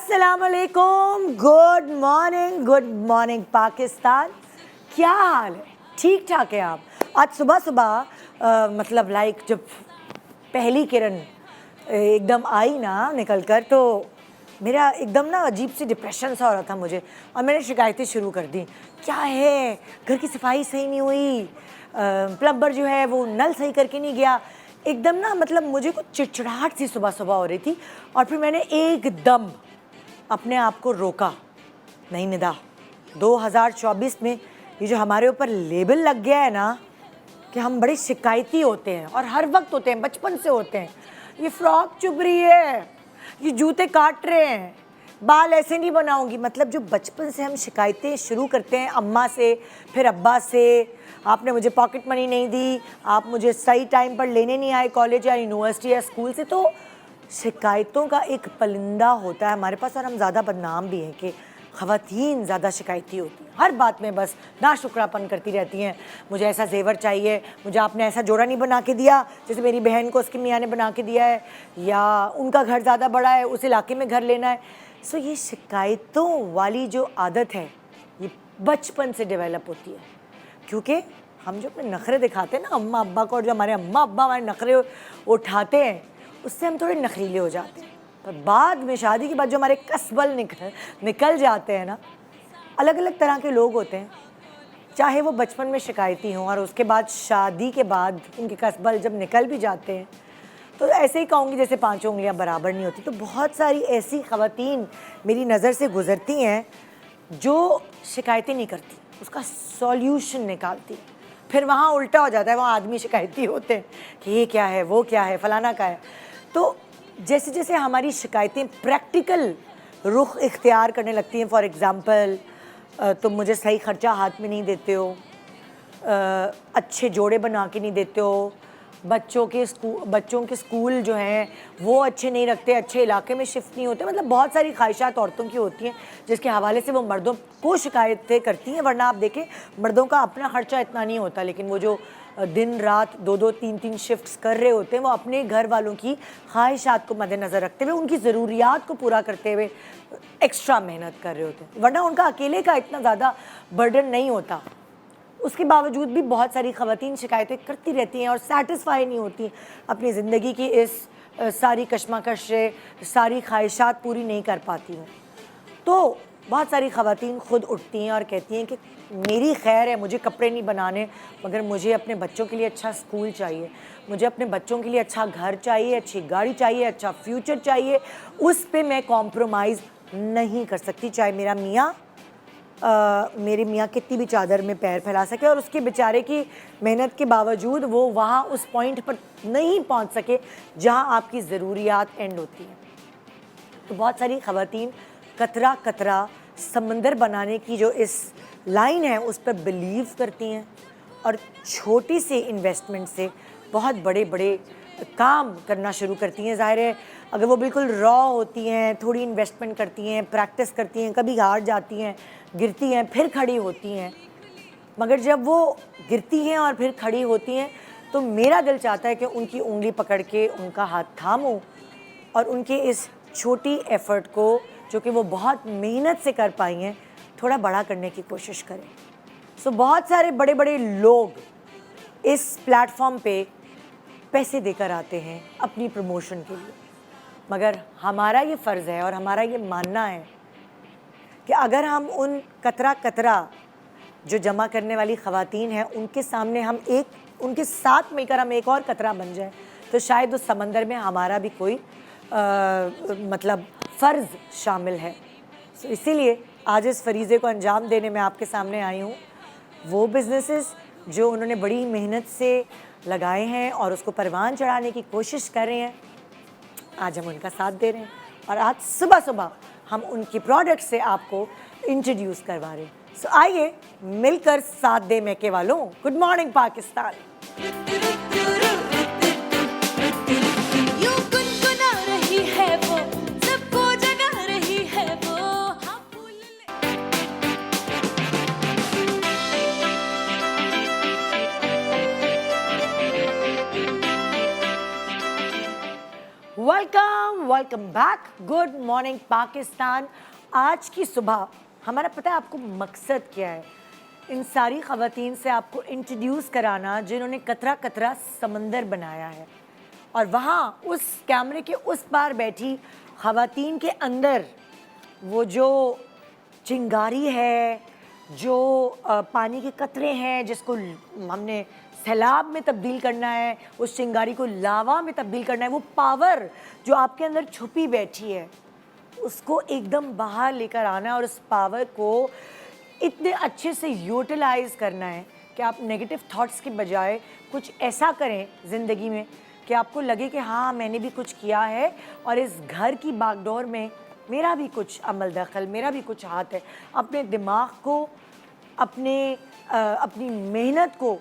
अस्सलाम वालेकुम, good morning Pakistan. क्या हाल है? ठीक ठाक है आप? आज सुबह सुबह मतलब लाइक जब पहली किरण एकदम आई ना निकल कर, तो मेरा एकदम ना अजीब सी डिप्रेशन सा हो रहा था मुझे, और मैंने शिकायतें शुरू कर दी। क्या है, घर की सफाई सही नहीं हुई, प्लम्बर जो है वो नल सही करके नहीं गया। एकदम ना मतलब मुझे कुछ चिड़चिड़ाहट सी सुबह सुबह हो रही थी, और फिर मैंने एकदम अपने आप को रोका। नहीं निदा, 2024 में ये जो हमारे ऊपर लेबल लग गया है ना कि हम बड़े शिकायती होते हैं, और हर वक्त होते हैं, बचपन से होते हैं। ये फ्रॉक चुभ रही है, ये जूते काट रहे हैं, बाल ऐसे नहीं बनाऊंगी। मतलब जो बचपन से हम शिकायतें शुरू करते हैं, अम्मा से, फिर अब्बा से, आपने मुझे पॉकेट मनी नहीं दी, आप मुझे सही टाइम पर लेने नहीं आए कॉलेज या यूनिवर्सिटी या स्कूल से। तो शिकायतों का एक पलिंदा होता है हमारे पास, और हम ज़्यादा बदनाम भी हैं कि ख़वातीन ज़्यादा शिकायती होती हैं। हर बात में बस नाशुक्रापन करती रहती हैं। मुझे ऐसा जेवर चाहिए, मुझे आपने ऐसा जोड़ा नहीं बना के दिया जैसे मेरी बहन को उसकी मियाँ ने बना के दिया है, या उनका घर ज़्यादा बड़ा है, उस इलाके में घर लेना है। सो ये शिकायतों वाली जो आदत है ये बचपन से डेवलप होती है, क्योंकि हम जो अपने नखरे दिखाते हैं ना अम्मा अब्बा को, और जो हमारे अम्मा अब्बा हमारे नखरे उठाते हैं, उससे हम थोड़े नखरीले हो जाते हैं। पर बाद में शादी के बाद जो हमारे कसबल निकल जाते हैं ना, अलग अलग तरह के लोग होते हैं, चाहे वो बचपन में शिकायती हों और उसके बाद शादी के बाद उनके कसबल जब निकल भी जाते हैं, तो ऐसे ही कहूँगी जैसे पांचों उंगलियां बराबर नहीं होती। तो बहुत सारी ऐसी ख़वातीन मेरी नज़र से गुज़रती हैं जो शिकायतें नहीं करती, उसका सॉल्यूशन निकालती। फिर वहाँ उल्टा हो जाता है, वहाँ आदमी शिकायती होते हैं कि ये क्या है, वो क्या है, फलाना क्या है। तो जैसे जैसे हमारी शिकायतें प्रैक्टिकल रुख इख्तियार करने लगती हैं, फॉर एग्ज़ाम्पल तुम मुझे सही ख़र्चा हाथ में नहीं देते हो, अच्छे जोड़े बना के नहीं देते हो, बच्चों के स्कूल जो हैं वो अच्छे नहीं रखते, अच्छे इलाके में शिफ्ट नहीं होते। मतलब बहुत सारी ख्वाहिशात औरतों की होती हैं जिसके हवाले से वो मर्दों को शिकायतें करती हैं। वरना आप देखें, मर्दों का अपना ख़र्चा इतना नहीं होता, लेकिन वो जो दिन रात 2-2 3-3 शिफ्ट्स कर रहे होते हैं, वो अपने घर वालों की ख्वाहिशात को मद्देनज़र रखते हुए, उनकी ज़रूरियात को पूरा करते हुए एक्स्ट्रा मेहनत कर रहे होते हैं। वरना उनका अकेले का इतना ज़्यादा बर्डन नहीं होता। उसके बावजूद भी बहुत सारी ख़वातीन शिकायतें करती रहती हैं और सेटिस्फाई नहीं होती अपनी ज़िंदगी की इस सारी कशमकश से, सारी ख्वाहिशात पूरी नहीं कर पाती हैं। तो बहुत सारी ख़वातीन ख़ुद उठती हैं और कहती हैं कि मेरी खैर है, मुझे कपड़े नहीं बनाने, मगर मुझे अपने बच्चों के लिए अच्छा स्कूल चाहिए, मुझे अपने बच्चों के लिए अच्छा घर चाहिए, अच्छी गाड़ी चाहिए, अच्छा फ्यूचर चाहिए। उस पर मैं कॉम्प्रोमाइज़ नहीं कर सकती, चाहे मेरा मियाँ मेरे मियाँ कितनी भी चादर में पैर फैला सके और उसके बेचारे की मेहनत के बावजूद वो वहाँ उस पॉइंट पर नहीं पहुँच सके जहाँ आपकी ज़रूरियात एंड होती हैं। तो बहुत सारी ख़वातीन कतरा कतरा समंदर बनाने की जो इस लाइन है उस पर बिलीव करती हैं, और छोटी सी इन्वेस्टमेंट से बहुत बड़े बड़े काम करना शुरू करती हैं। ज़ाहिर है अगर वो बिल्कुल रॉ होती हैं, थोड़ी इन्वेस्टमेंट करती हैं, प्रैक्टिस करती हैं, कभी हार जाती हैं, गिरती हैं, फिर खड़ी होती हैं, मगर जब वो गिरती हैं और फिर खड़ी होती हैं तो मेरा दिल चाहता है कि उनकी उंगली पकड़ के उनका हाथ थामूं और उनके इस छोटी एफ़र्ट को, जो कि वो बहुत मेहनत से कर पाई हैं, थोड़ा बड़ा करने की कोशिश करें। सो बहुत सारे बड़े बड़े लोग इस प्लेटफॉर्म पे पैसे देकर आते हैं अपनी प्रमोशन के लिए, मगर हमारा ये फ़र्ज़ है और हमारा ये मानना है कि अगर हम उन कतरा कतरा जो जमा करने वाली ख़वातीन हैं उनके सामने हम उनके साथ मिलकर हम एक और कतरा बन जाए, तो शायद उस समंदर में हमारा भी कोई मतलब फ़र्ज़ शामिल है। इसीलिए आज इस फरीज़े को अंजाम देने में आपके सामने आई हूँ। वो बिज़नेसेस जो उन्होंने बड़ी मेहनत से लगाए हैं और उसको परवान चढ़ाने की कोशिश कर रहे हैं, आज हम उनका साथ दे रहे हैं, और आज सुबह सुबह हम उनकी प्रोडक्ट से आपको इंट्रोड्यूस करवा रहे हैं। सो आइए मिलकर साथ दे मैके वालों। Good morning Pakistan. Welcome back. Good morning Pakistan. आज की सुबह हमारा पता है आपको मकसद क्या है? इन सारी ख़वातीन से आपको इंट्रोड्यूस कराना जिन्होंने कतरा कतरा समंदर बनाया है, और वहाँ उस कैमरे के उस पार बैठी ख़वातीन के अंदर वो जो चिंगारी है, जो पानी के कतरे हैं जिसको हमने सैलाब में तब्दील करना है, उस चिंगारी को लावा में तब्दील करना है, वो पावर जो आपके अंदर छुपी बैठी है उसको एकदम बाहर लेकर आना है और उस पावर को इतने अच्छे से यूटिलाइज करना है कि आप नेगेटिव थॉट्स के बजाय कुछ ऐसा करें ज़िंदगी में कि आपको लगे कि हाँ मैंने भी कुछ किया है और इस घर की बागडोर में मेरा भी कुछ अमल दखल, मेरा भी कुछ हाथ है। अपने दिमाग को, अपनी मेहनत को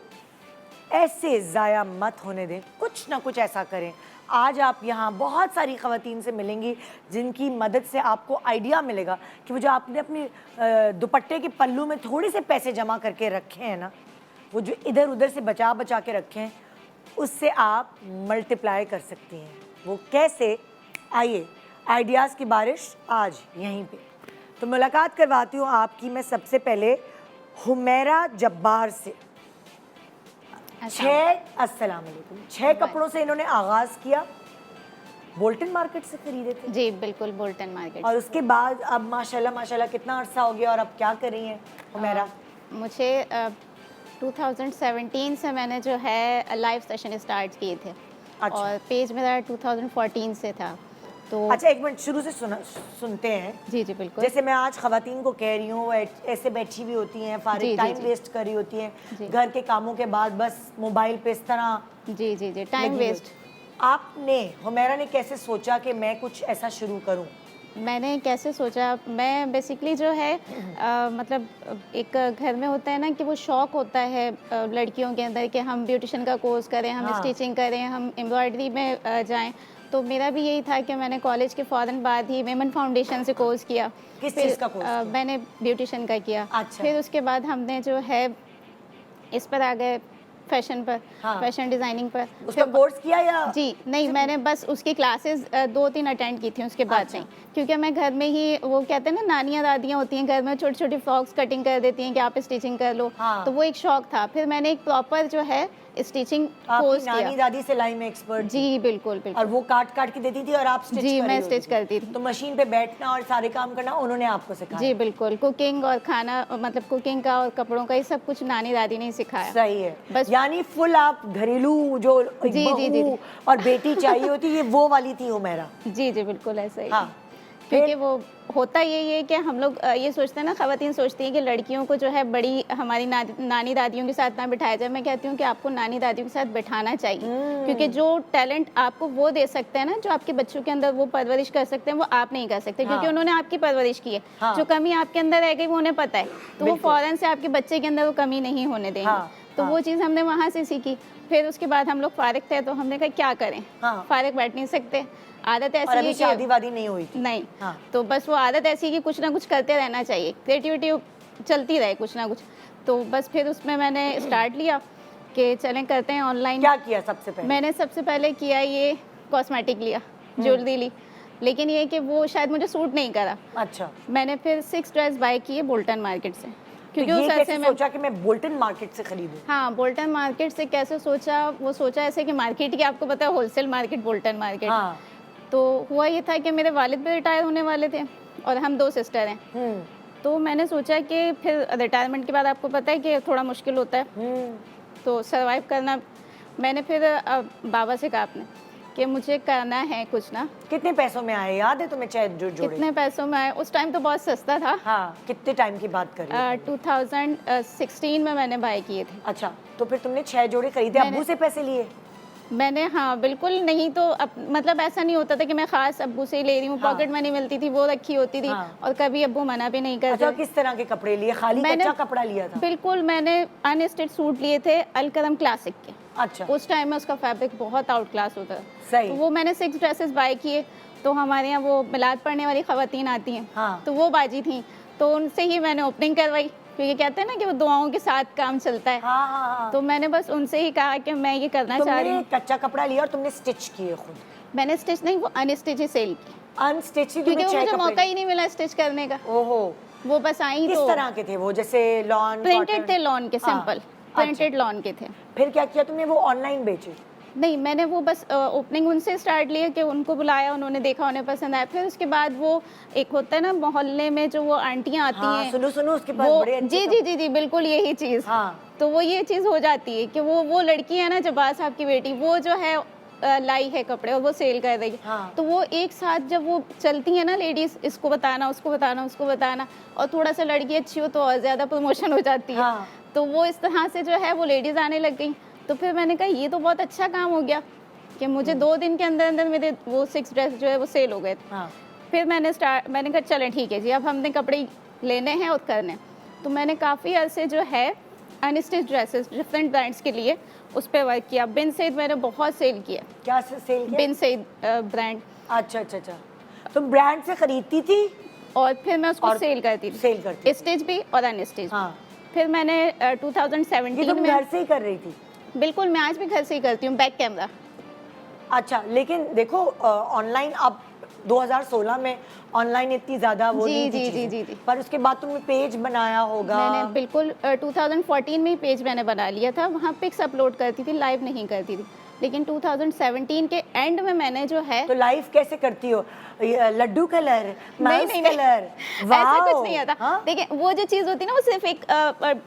ऐसे ज़ाया मत होने दें, कुछ ना कुछ ऐसा करें। आज आप यहाँ बहुत सारी ख़वातीन से मिलेंगी जिनकी मदद से आपको आइडिया मिलेगा कि वो जो आपने अपने दुपट्टे के पल्लू में थोड़े से पैसे जमा करके रखे हैं ना, वो जो इधर उधर से बचा बचा के रखे हैं, उससे आप मल्टीप्लाई कर सकती हैं। वो कैसे? आइए, आइडियाज़ की बारिश आज यहीं पे। तो मुलाकात करवाती हूँ आपकी मैं सबसे पहले हुमैरा जब्बार से। अस्सलाम वालेकुम। 6 कपड़ों से इन्होंने आगाज़ किया, बोल्टन मार्केट से खरीदे थे? जी बिल्कुल, बोल्टन मार्केट। और उसके बाद अब माशाल्लाह माशाल्लाह कितना अरसा हो गया और अब क्या कर रही हैं हुमैरा? मुझे 2017 से मैंने जो है लाइव सेशन स्टार्ट किए थे। अच्छा। और पेज मेरा 2014 से था। तो अच्छा, एक मिनट शुरू से सुनते हैं। जी जी बिल्कुल। जैसे मैं आज ख़वातीन को कह रही हूँ, ऐसे बैठी हुई होती हैं, फारिग टाइम वेस्ट कर रही होती हैं, घर के कामों के बाद बस मोबाइल पे इस तरह जी जी जी टाइम वेस्ट। आपने, हुमैरा ने कैसे सोचा कि मैं कुछ ऐसा शुरू करूँ? मैंने कैसे सोचा, मैं बेसिकली जो है मतलब एक घर में होता है ना कि वो शौक़ होता है लड़कियों के अंदर कि हम ब्यूटिशन का कोर्स करें, हम स्टिचिंग करें, हम एम्ब्रॉयडरी में जाएं। तो मेरा भी यही था कि मैंने कॉलेज के फ़ौरन बाद ही वेमन फाउंडेशन से कोर्स किया। किस चीज़ का कोर्स किया? मैंने ब्यूटिशन का किया। अच्छा। फिर उसके बाद हमने जो है इस पर आ गए फैशन पर, फैशन डिज़ाइनिंग पर। उसका कोर्स किया या? जी नहीं, मैंने बस उसकी क्लासेस 2-3 अटेंड की थी, उसके बाद नहीं, क्योंकि मैं घर में ही, वो कहते हैं ना नानियाँ दादियाँ होती हैं घर में, छोटी छोटी फ्रॉक्स कटिंग कर देती हैं कि आप स्टिचिंग कर लो। तो वो एक शौक था। फिर मैंने एक प्रॉपर जो है स्टिचिंग कोर्स किया। नानी दादी सिलाई में एक्सपर्ट? जी बिल्कुल बिल्कुल। और वो काट काट के देती थी और आप स्टिच? जी मैं स्टिच करती थी। तो मशीन पे बैठना और सारे काम करना उन्होंने आपको सिखाया? जी बिल्कुल। कुकिंग और खाना, मतलब कुकिंग का और कपड़ों का, ये सब कुछ नानी दादी ने ही सिखाया। सही है। बस यानी फुल आप घरेलू जो बहू और बेटी चाहिए होती है, वो वाली थी हुमैरा? जी जी बिल्कुल ऐसा ही। हाँ। क्योंकि वो होता यही है कि हम लोग ये सोचते हैं ना, ख़वातीन सोचती हैं कि लड़कियों को जो है बड़ी हमारी नानी दादियों के साथ ना बिठाया जाए। मैं कहती हूँ कि आपको नानी दादियों के साथ बिठाना चाहिए, क्योंकि जो टैलेंट आपको वो दे सकते हैं ना, जो आपके बच्चों के अंदर वो परवरिश कर सकते हैं, वो आप नहीं कर सकते। क्योंकि उन्होंने आपकी परवरिश की है। जो कमी आपके अंदर रह गई वो उन्हें पता है, तो वो फ़ौरन से आपके बच्चे के अंदर वो कमी नहीं होने देंगे। तो वो चीज़ हमने वहाँ से सीखी। फिर उसके बाद हम लोग फारिग थे, तो हमने कहा क्या करें, फारिग बैठ नहीं सकते, आदत ऐसी है कि शादी वादी नहीं हुई थी? नहीं। तो बस वो आदत ऐसी है कि कुछ ना कुछ करते रहना चाहिए, क्रिएटिविटी चलती रहे कुछ ना कुछ। तो बस फिर उसमें मैंने स्टार्ट लिया कि चलें करते हैं ऑनलाइन। क्या किया सबसे पहले? मैंने सबसे पहले किया ये कॉस्मेटिक लिया, ज्वेलरी ली, लेकिन ये कि वो शायद मुझे सूट नहीं करा। अच्छा। मैंने फिर 6 ड्रेस बाय किए बोल्टन मार्केट से। क्योंकि तो ये कैसे सोचा कि मैं बोल्टन मार्केट से खरीदूं? हाँ, बोल्टन मार्केट से कैसे सोचा, वो सोचा ऐसे कि मार्केट की आपको पता है होलसेल मार्केट, बोल्टन मार्केट। तो हुआ ये था कि मेरे वालिद भी रिटायर होने वाले थे और हम 2 सिस्टर हैं। तो मैंने सोचा कि फिर रिटायरमेंट के बाद आपको पता है कि थोड़ा मुश्किल होता है, तो सरवाइव करना। मैंने फिर बाबा से कहा आपने कि मुझे करना है कुछ ना। कितने पैसों में आए, याद है तुम्हें? चाहे जो जोड़े कितने पैसों में आए? उस टाइम तो बहुत सस्ता था। हाँ। कितने टाइम की बात कर रही हो? 2016 में मैंने बाय किए थे। अच्छा, तो फिर तुमने 6 जोड़े खरीदे, अब्बू से पैसे लिए? मैंने, हाँ बिल्कुल। नहीं तो मतलब ऐसा नहीं होता था कि मैं खास अब्बू से ही ले रही हूँ। पॉकेट मनी मिलती थी, वो रखी होती थी। और कभी अब्बू मना भी नहीं करते। अच्छा, किस तरह के कपड़े लिए? खाली कच्चा कपड़ा लिया था? बिल्कुल, मैंने अनस्टिच सूट लिए थे अलकरम क्लासिक के। अच्छा। उस टाइम में उसका फैब्रिक बहुत आउट क्लास होता है। सही। तो वो मैंने 6 ड्रेसेस बाय किए। तो हमारे यहाँ वो मिलाद पढ़ने वाली ख़वातीन आती हैं, तो वो बाजी थी, तो उनसे ही मैंने ओपनिंग करवाई, क्योंकि कहते हैं ना कि वो दुआओं के साथ काम चलता है। तो मैंने बस उनसे ही कहा कि मैं ये करना चाह रही हूँ। कच्चा कपड़ा लिया और तुमने स्टिच किए खुद? मैंने स्टिच नहीं, वो अनस्टिच ही सेल की, अनस्टिच ही क्योंकि तुम्हें वो मुझे चाहिए मौका कपड़े? ही नहीं मिला स्टिच करने का। ओहो, वो बस आई किस तो तरह के थे वो, जैसे लॉन प्रिंटेड थे, लॉन के, हाँ, सिंपल अच्छा। प्रिंटेड लॉन के थे। फिर क्या किया तुमने, वो ऑनलाइन बेचे? नहीं, मैंने वो बस ओपनिंग उनसे स्टार्ट लिया कि उनको बुलाया, उन्होंने देखा, उन्हें पसंद आया। फिर उसके बाद वो एक होता है ना मोहल्ले में जो वो आंटियाँ आती हाँ, हैं, सुनो सुनो, उसके पास वो बड़े अच्छे जी, बिल्कुल यही चीज़। हाँ। तो वो ये चीज़ हो जाती है कि वो लड़की है ना जब्बार साहब की बेटी, वो जो है लाई है कपड़े और वो सेल कर रही है। हाँ। तो वो एक साथ जब वो चलती है ना लेडीज़, इसको बताना, उसको बताना, उसको बताना, और थोड़ा सा लड़की अच्छी हो तो और ज़्यादा प्रमोशन हो जाती है। हाँ। तो वो इस तरह से जो है वो लेडीज़ आने लग गई। तो फिर मैंने कहा ये तो बहुत अच्छा काम हो गया कि मुझे 2 दिन के अंदर अंदर मेरे वो 6 ड्रेस जो है वो सेल हो गए थे। हाँ। फिर मैंने कहा चलें ठीक है जी, अब हमने कपड़े लेने हैं और करने हैं। तो मैंने काफ़ी अरसे जो है अनस्टिच ड्रेसेस डिफरेंट ब्रांड्स के लिए उस पे वर्क किया। बिन सईद मैंने बहुत सेल किया। क्या सेल किया? बिन सईद ब्रांड। अच्छा अच्छा अच्छा, तुम ब्रांड से खरीदती थी और फिर मैं उसको और सेल करती थी, सेल करती थी? स्टिच भी और अनस्टिच। हाँ। फिर मैंने ये 2017 तुम में, घर से ही कर रही थी? बिल्कुल मैं आज भी घर से ही करती हूँ, बैक कैमरा। अच्छा, लेकिन देखो ऑनलाइन अब 2016 में ऑनलाइन इतनी ज्यादा वो जी, नहीं थी जी, चीजें। जी, जी, जी। पर उसके बाद तुमने पेज बनाया होगा? मैंने बिल्कुल 2014 में ही पेज मैंने बना लिया था, वहाँ पिक्स अपलोड करती थी, लाइव नहीं करती थी। लेकिन 2017 के एंड में मैंने जो है तो लाइव कैसे करती हो? ये लड्डू कलर, माउस नहीं, कलर, ऐसा कुछ नहीं आता। हाँ? देखिए वो जो चीज़ होती है ना वो सिर्फ एक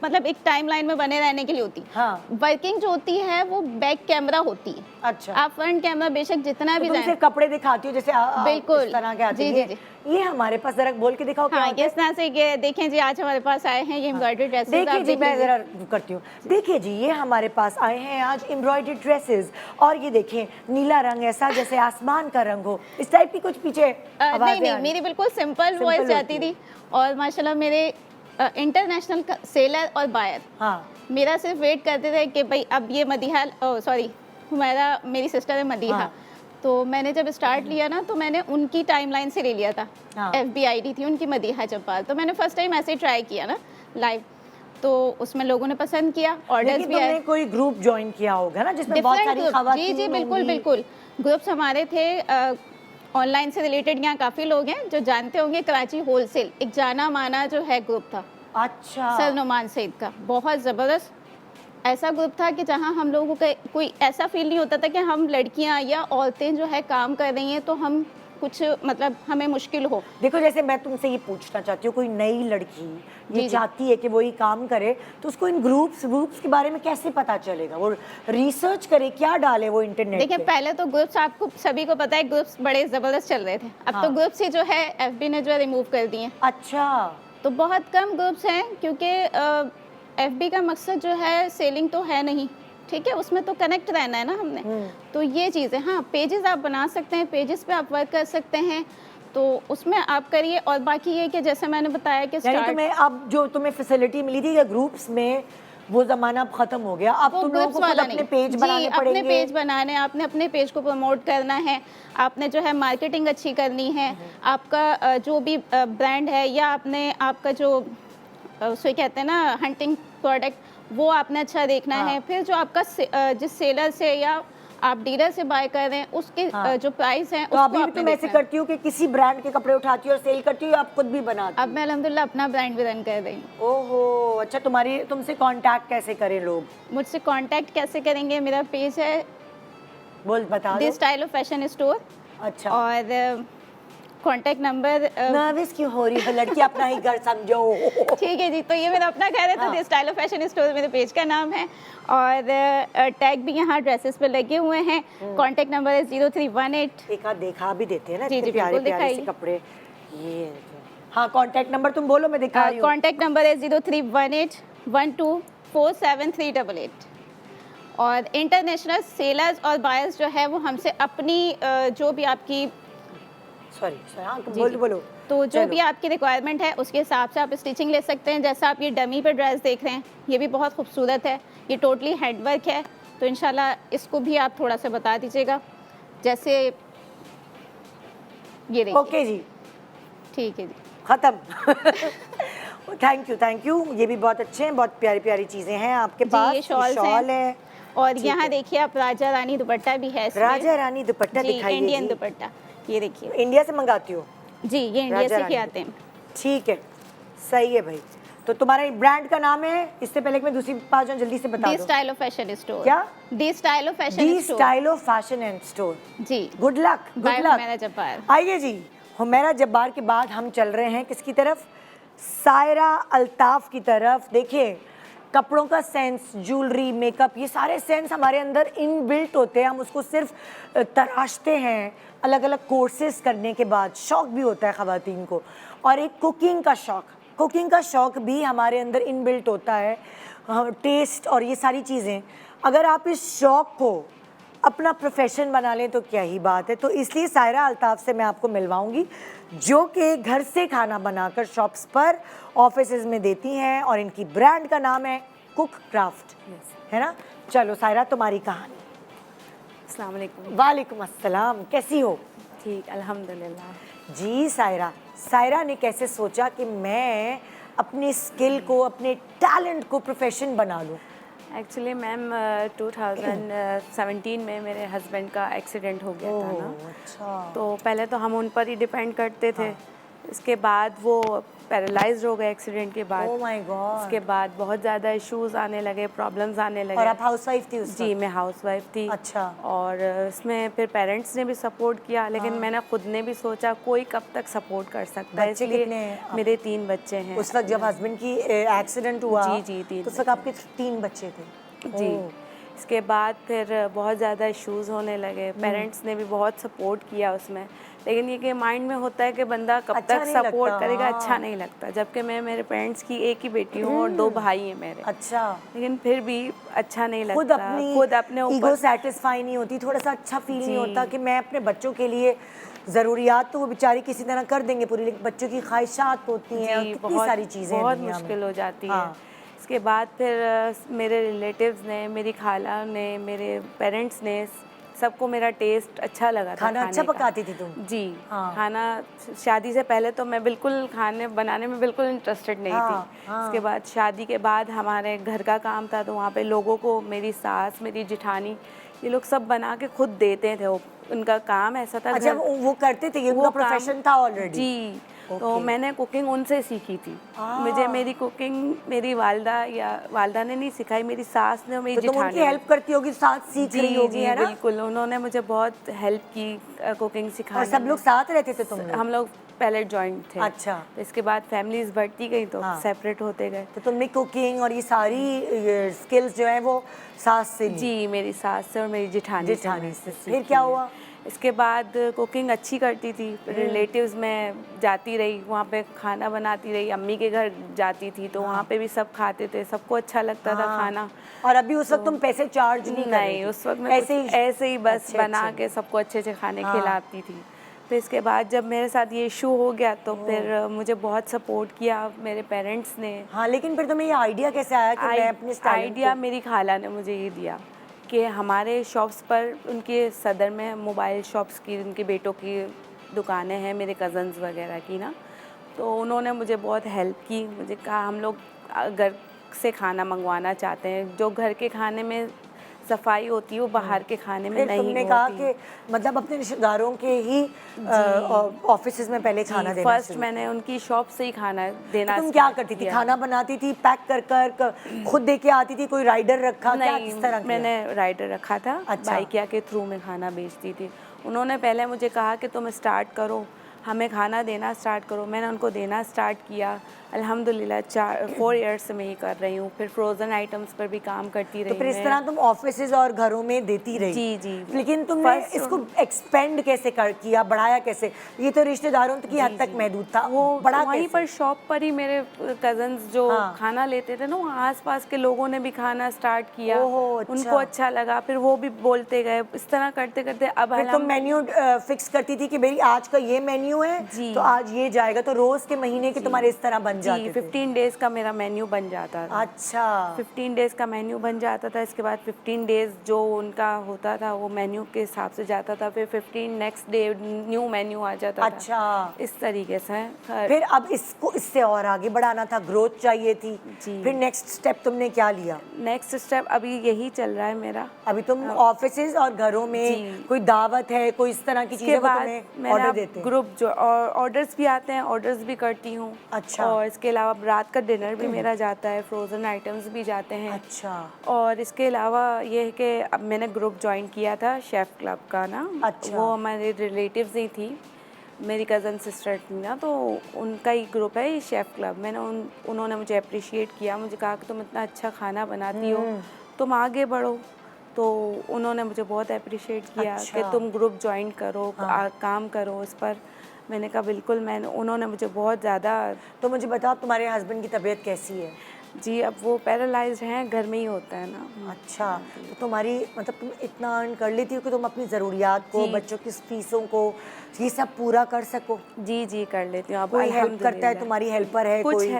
मतलब एक टाइमलाइन में बने रहने के लिए होती है। हाँ। वर्किंग जो होती है वो बैक कैमरा होती है। अच्छा, आप फ्रंट कैमरा बेशक जितना तो भी तुम जाए, सिर्फ कपड़े दिखाती हो जैसे बिल्कुल। इस तरह के आते जी, हैं। जी, ये हमारे पास जरा बोल के दिखाओ क्या हाँ, होता है? किस तरह से ये देखें जी, आज हमारे पास आए हैं ये एम्ब्रॉयडरी ड्रेसेस। देखिए जी, मैं जरा करती हूँ। देखिए जी, ये हमारे पास आए हैं आज एम्ब्रॉयडर्ड ड्रेसेस, और ये देखें नीला रंग ऐसा जैसे आसमान का रंग हो, इस टाइप की कुछ पीछे नहीं आवाजें नहीं, आ रही? मेरी बिल्कुल सिंपल सिंपल वॉइस होती जाती है। थी। और माशाल्लाह मेरे इंटरनेशनल सेलर और बायर हाँ। मेरा सिर्फ वेट करते थे कि भाई अब ये मदीहा, सॉरी हुमैरा मेरी सिस्टर है मदीहा। हाँ। तो मैंने जब स्टार्ट लिया ना तो मैंने उनकी टाइमलाइन से ले लिया था। हाँ। FB ID थी उनकी मदीहा जब्बार। तो मैंने फर्स्ट टाइम ऐसे ही ट्राई किया ना लाइव, तो उसमें लोगों ने पसंद किया, ऑर्डर्स लेकिन भी आए। तुमने कोई ग्रुप ज्वाइन किया होगा ना जिसमें बहुत डिफरेंट सारी ग्रुप, खवातीन जी बिल्कुल होंगी। बिल्कुल, ग्रुप्स हमारे थे। ऑनलाइन से रिलेटेड यहाँ काफ़ी लोग हैं जो जानते होंगे, कराची होलसेल एक जाना माना जो है ग्रुप था अच्छा, सर नुमान सईद का, बहुत ज़बरदस्त ऐसा ग्रुप था कि जहाँ हम लोगों को कोई ऐसा फील नहीं होता था कि हम लड़कियाँ या औरतें जो है काम कर रही हैं तो हम कुछ मतलब हमें मुश्किल हो। देखो जैसे मैं तुमसे ये पूछना चाहती हूँ, कोई नई लड़की जी, ये जी। चाहती है कि वो ये काम करे, तो उसको इन ग्रुप्स के बारे में कैसे पता चलेगा? वो रिसर्च करे, क्या डाले वो इंटरनेट देखिए पे? पहले तो ग्रुप्स आपको सभी को पता है, ग्रुप्स बड़े ज़बरदस्त चल रहे थे। अब हाँ। तो ग्रुप्स ही जो है FB ने जो है रिमूव कर दिए हैं। अच्छा, तो बहुत कम ग्रुप्स हैं क्योंकि FB का मकसद जो है सेलिंग तो है नहीं, ठीक है, उसमें तो कनेक्ट रहना है ना हमने। तो ये चीज़ है। हाँ, पेजेस आप बना सकते हैं, पेजेस पे आप वर्क कर सकते हैं, तो उसमें आप करिए। और बाकी ये कि जैसे मैंने बताया कि यानी तुम्हें अब जो तुम्हें फैसिलिटी मिली थी ग्रुप्स में, वो जमाना अब खत्म हो गया। अब वो तुम लोगों ग्रुप्स को खुद वाला अपने नहीं पेज जी, बनाने अपने पड़ेंगे। पेज बनाने, आपने अपने पेज को प्रमोट करना है, आपने जो है मार्केटिंग अच्छी करनी है, आपका जो भी ब्रांड है या आपने आपका जो उसे कहते हैं ना हंटिंग प्रोडक्ट, वो आपने अच्छा देखना हाँ। है। फिर जो आपका जिस सेलर से या आप डीलर से बाय कर रहे हैं उसके हाँ। जो प्राइस हैं तो उसको अभी भी आपने तुम ऐसे देखना है। करती हो कि किसी ब्रांड के कपड़े उठाती हो और सेल करती हो, या आप खुद भी बनाती अब मैं अल्हम्दुलिल्लाह अपना ब्रांड भी रन कर रही हूँ। हो? ओहो, अच्छा, तुमसे कांटेक्ट कैसे करें लोग? मुझसे कांटेक्ट कैसे करेंगे? मेरा पेज है बोल बता द दो। स्टाइल ऑफ फैशन स्टोर, अच्छा, और कांटेक्ट नंबर नर्वस क्यों हो रही हो लड़की? अपना ही घर समझो। ठीक है जी। तो ये मेरा अपना घर है, तो हाँ। The style of fashion store मेरे पेज का नाम है, और टैग भी यहाँ ड्रेसेस पे लगे हुए हैं। कांटेक्ट नंबर है 0318। एक आध देखा भी देते हैं ना, जी, इतने जी, प्यारे बिल्कुल प्यारे से दिखाइए। कपड़े। ये हाँ, कांटेक्ट नंबर तुम बोलो, मैं दिखा रही हूँ। कांटेक्ट नंबर है 031812473888। और इंटरनेशनल सेलर्स और बायर्स जो है वो हमसे अपनी जो भी आपकी सॉरी हाँ, जी, बोलो जी। बोलो। तो जो चलो। भी आपकी रिक्वायरमेंट है उसके हिसाब से आप स्टिचिंग ले सकते हैं। जैसा आप ये डमी पे ड्रेस देख रहे हैं, ये भी बहुत खूबसूरत है, ये टोटली हैंडवर्क है। तो इंशाल्लाह इसको भी आप थोड़ा सा बता दीजिएगा। जैसे ये देखिए, ओके जी, ठीक है जी। खत्म। Thank you. ये भी बहुत अच्छे हैं, बहुत प्यारी प्यारी चीजें हैं आपके जी, पास। ये शॉल्स शॉल है, और यहाँ देखिए आप राजा रानी दुपट्टा भी है इसमें। राजा रानी दुपट्टा जी, दिखाइए इंडियन जी। दुपट्टा, ये देखिए। इंडिया से मंगाती हो? जी, ये इंडिया राजा से रानी ही आते हैं। ठीक है, सही है भाई। तो तुम्हारे ब्रांड का नाम है, इससे पहले कि मैं दूसरी बात जो जल्दी से बता दी दो। Style of fashion store. क्या? The style of fashion the store. Style of fashion and store. जी, good luck, good bye luck. Humaira Jabbar. आइए जी, हुमैरा जब्बार के बाद हम चल रहे हैं किसकी तरफ? सायरा अल्ताफ की तरफ। देखिए, कपड़ों का सेंस, ज्वेलरी, मेकअप, ये सारे सेंस हमारे अंदर इनबिल्ट होते हैं। हम उसको सिर्फ तराशते हैं अलग अलग कोर्सेज करने के बाद। शौक भी होता है ख़वातीन को, और एक कुकिंग का शौक। कुकिंग का शौक भी हमारे अंदर इनबिल्ट होता है। टेस्ट और ये सारी चीज़ें, अगर आप इस शौक को अपना प्रोफेशन बना लें तो क्या ही बात है। तो इसलिए सायरा अल्ताफ से मैं आपको मिलवाऊंगी, जो कि घर से खाना बनाकर शॉप्स पर, ऑफिसेज में देती हैं, और इनकी ब्रांड का नाम है कुक क्राफ्ट, है ना? चलो सायरा, तुम्हारी कहानी। अस्सलाम वालेकुम। वालेकुम अस्सलाम, कैसी हो? ठीक, अल्हम्दुलिल्लाह। जी सायरा, सायरा ने कैसे सोचा कि मैं अपनी स्किल को, अपने टैलेंट को प्रोफेशन बना लूँ? एक्चुअली मैम 2017 में मेरे हस्बैंड का एक्सीडेंट हो गया था ना, अच्छा। तो पहले तो हम उन पर ही डिपेंड करते थे। इसके बाद वो पैरालाइज्ड हो गए एक्सीडेंट के बाद। Oh my God. उसके बाद बहुत ज़्यादा इश्यूज आने लगे, प्रॉब्लम्स आने लगे। और आप हाउसवाइफ थी उस जी, वक्त? मैं हाउसवाइफ थी। अच्छा। और इसमें फिर पेरेंट्स ने भी सपोर्ट किया, लेकिन मैंने खुद ने भी सोचा कोई कब तक सपोर्ट कर सकता है, बच्चे इसलिए कितने हैं? मेरे 3 बच्चे हैं। उस वक्त जब हस्बैंड की एक्सीडेंट हुआ, जी, जी, 3 तो उस वक्त आपके 3 बच्चे थे? जी। ओह। इसके बाद फिर बहुत ज़्यादा इश्यूज होने लगे। पेरेंट्स ने भी बहुत सपोर्ट किया उसमें, लेकिन ये कि माइंड में होता है कि बंदा कब अच्छा तक नहीं सपोर्ट लगता, करेगा, हाँ। अच्छा नहीं लगता। जबकि मैं मेरे पेरेंट्स की एक ही बेटी हूँ और 2 भाई हैं मेरे, अच्छा। लेकिन फिर भी अच्छा नहीं लगता। खुद अपनी ऊपर ईगो सेटिस्फाई नहीं होती, थोड़ा सा अच्छा फील नहीं जी। होता कि मैं अपने बच्चों के लिए ज़रूरियात तो वो बेचारी किसी तरह कर देंगे पूरी, लेकिन बच्चों की ख्वाहिशात होती हैं और जी, कितनी सारी चीज़ें हैं बहुत दुनिया में। मुश्किल हो जाती है। हाँ। इसके बाद फिर मेरे रिलेटिव्स ने, मेरी खाला ने, मेरे पेरेंट्स ने, सबको मेरा टेस्ट अच्छा लगा था। खाना खाने अच्छा का। पकाती थी तुम? जी। हाँ। खाना शादी से पहले तो मैं बिल्कुल खाने बनाने में बिल्कुल इंटरेस्टेड नहीं हाँ, थी। हाँ। इसके बाद शादी के बाद हमारे घर का काम था, तो वहाँ पे लोगों को मेरी सास, मेरी जिठानी, ये लोग सब बना के खुद देते थे। उनका काम ऐसा था। अच्छा, घर- वो करते थे, ये वो उनका काम- प्रोफेशन था ऑलरेडी? जी। तो ओके। मैंने कुकिंग उनसे सीखी थी। हाँ। मुझे मेरी कुकिंग मेरी वालदा ने नहीं सिखाई, मेरी सास ने और मेरी तो तुम जिठानी उनकी ने। हेल्प करती होगी, साथ सीख जी रही होगी, जी, है ना? बिल्कुल। उन्होंने मुझे बहुत हेल्प की कुकिंग और सिखाने सब लोग में। साथ रहते थे तुम लोग? हम लोग पहले जॉइंट थे। अच्छा। तो इसके बाद फैमिलीज बढ़ती गई तो हाँ। सेपरेट होते गए। तो तुमने कुकिंग और ये सारी स्किल्स जो है वो सास से ली? जी, मेरी सास से और मेरी जिठानी जिठानी से। सीखी फिर क्या है। हुआ? इसके बाद कुकिंग अच्छी करती थी, रिलेटिव्स में जाती रही, वहाँ पे खाना बनाती रही, अम्मी के घर जाती थी तो वहाँ पे भी सब खाते थे, सबको अच्छा लगता था हाँ। खाना। और अभी उस वक्त तुम पैसे चार्ज नहीं कर रही नहीं, थी? उस वक्त मैं ऐसे ही बस अच्छे बना अच्छे। के सबको अच्छे अच्छे खाने हाँ। खिलाती थी। तो इसके बाद जब मेरे साथ ये इशू हो गया तो फिर मुझे बहुत सपोर्ट किया मेरे पेरेंट्स ने। हाँ, लेकिन फिर तुम्हें ये आइडिया कैसे आया कि मैं अपने टैलेंट आइडिया को... मेरी खाला ने मुझे ये दिया कि हमारे शॉप्स पर, उनके सदर में मोबाइल शॉप्स की, उनके बेटों की दुकानें हैं, मेरे कज़न्स वगैरह की ना, तो उन्होंने मुझे बहुत हेल्प की। मुझे कहा हम लोग घर से खाना मंगवाना चाहते हैं, जो घर के खाने में सफाई होती है वो बाहर के खाने में फिर नहीं तुमने होती। कहा कि मतलब अपने रिश्तेदारों के ही ऑफिसेज में पहले खाना देना फर्स्ट शुरू मैंने उनकी शॉप से ही खाना देना तुम क्या start करती थी? किया। खाना बनाती थी, पैक कर कर खुद दे के आती थी? कोई राइडर रखा? क्या नहीं, किस तरह किया? मैंने राइडर रखा था। अच्छा। बाइकिया के थ्रू में खाना बेचती थी। उन्होंने पहले मुझे कहा कि तुम स्टार्ट करो, हमें खाना देना स्टार्ट करो। मैंने उनको देना स्टार्ट किया। अल्हम्दुलिल्लाह 4 इयर्स से मैं ये कर रही हूँ। फिर फ्रोज़न आइटम्स पर भी काम करती रही। तो फिर इस मैं। तरह तुम ऑफिसेज और घरों में देती रही? जी, जी। लेकिन तुमने First इसको एक्सपेंड कैसे किया, बढ़ाया कैसे? ये तो रिश्तेदारों की हद तक महदूद था, वो बड़ा वहीं कैसे? पर शॉप पर ही मेरे कजन्स जो हाँ। खाना लेते थे ना, वहाँ आसपास के लोगों ने भी खाना स्टार्ट किया। ओहो, अच्छा। उनको अच्छा लगा, फिर वो भी बोलते गए। इस तरह करते करते अब फिर तुम मेन्यू फिक्स करती थी कि भाई आज का ये मेन्यू मेन्यू है जी। तो आज ये जाएगा, तो रोज के महीने के तुम्हारे इस तरह बन जाते जी, थे? 15 डेज़ का मेरा मेन्यू बन जाता था। अच्छा 15 डेज़ का मेन्यू बन जाता था, इसके बाद 15 डेज़ जो उनका होता था वो मेन्यू के हिसाब से जाता था, फिर 15 नेक्स्ट डे न्यू मेन्यू आ जाता था। अच्छा, इस तरीके से फिर अब इसको इससे और आगे बढ़ाना था, ग्रोथ चाहिए थी, जी। फिर नेक्स्ट स्टेप तुमने क्या लिया? नेक्स्ट स्टेप अभी यही चल रहा है मेरा। अभी तुम ऑफिसेज और घरों में जी। कोई दावत है, कोई इस तरह की इसके चीज़ें वो बाद तुम्हें मैंने ऑर्डर अब देते हैं? ग्रुप जो ऑर्डर्स भी आते हैं, ऑर्डर्स भी करती हूँ। अच्छा। और इसके अलावा रात का डिनर भी मेरा जाता है, फ्रोज़न आइटम्स भी जाते हैं। अच्छा और इसके अलावा ये है कि अब मैंने ग्रुप ज्वाइन किया था शेफ़ क्लब का ना। अच्छा। वो हमारे रिलेटिव्स ही थी, मेरी कज़न सिस्टर थी ना, तो उनका ही ग्रुप है ये शेफ़ क्लब। उन्होंने मुझे अप्रिशिएट किया, मुझे कहा कि तुम इतना अच्छा खाना बनाती हो, तुम आगे बढ़ो। तो उन्होंने मुझे बहुत अप्रिशिएट किया अच्छा। कि तुम ग्रुप ज्वाइन करो, काम करो उस पर। मैंने कहा बिल्कुल, उन्होंने मुझे बहुत ज़्यादा। तो मुझे बताओ तुम्हारे हस्बैंड की तबीयत कैसी है? जी, अब वो पैरालाइज्ड हैं, घर में ही होता है ना। अच्छा, तो तुम्हारी मतलब तुम इतना अर्न कर लेती हो कि तुम अपनी ज़रूरियात को, जी। बच्चों की फीसों को, ये सब पूरा कर सको? जी, जी, कर लेती हूँ अब कोई हेल्प करता है, अल्हम्दुलिल्लाह। तुम्हारी हेल्पर है कुछ कोई?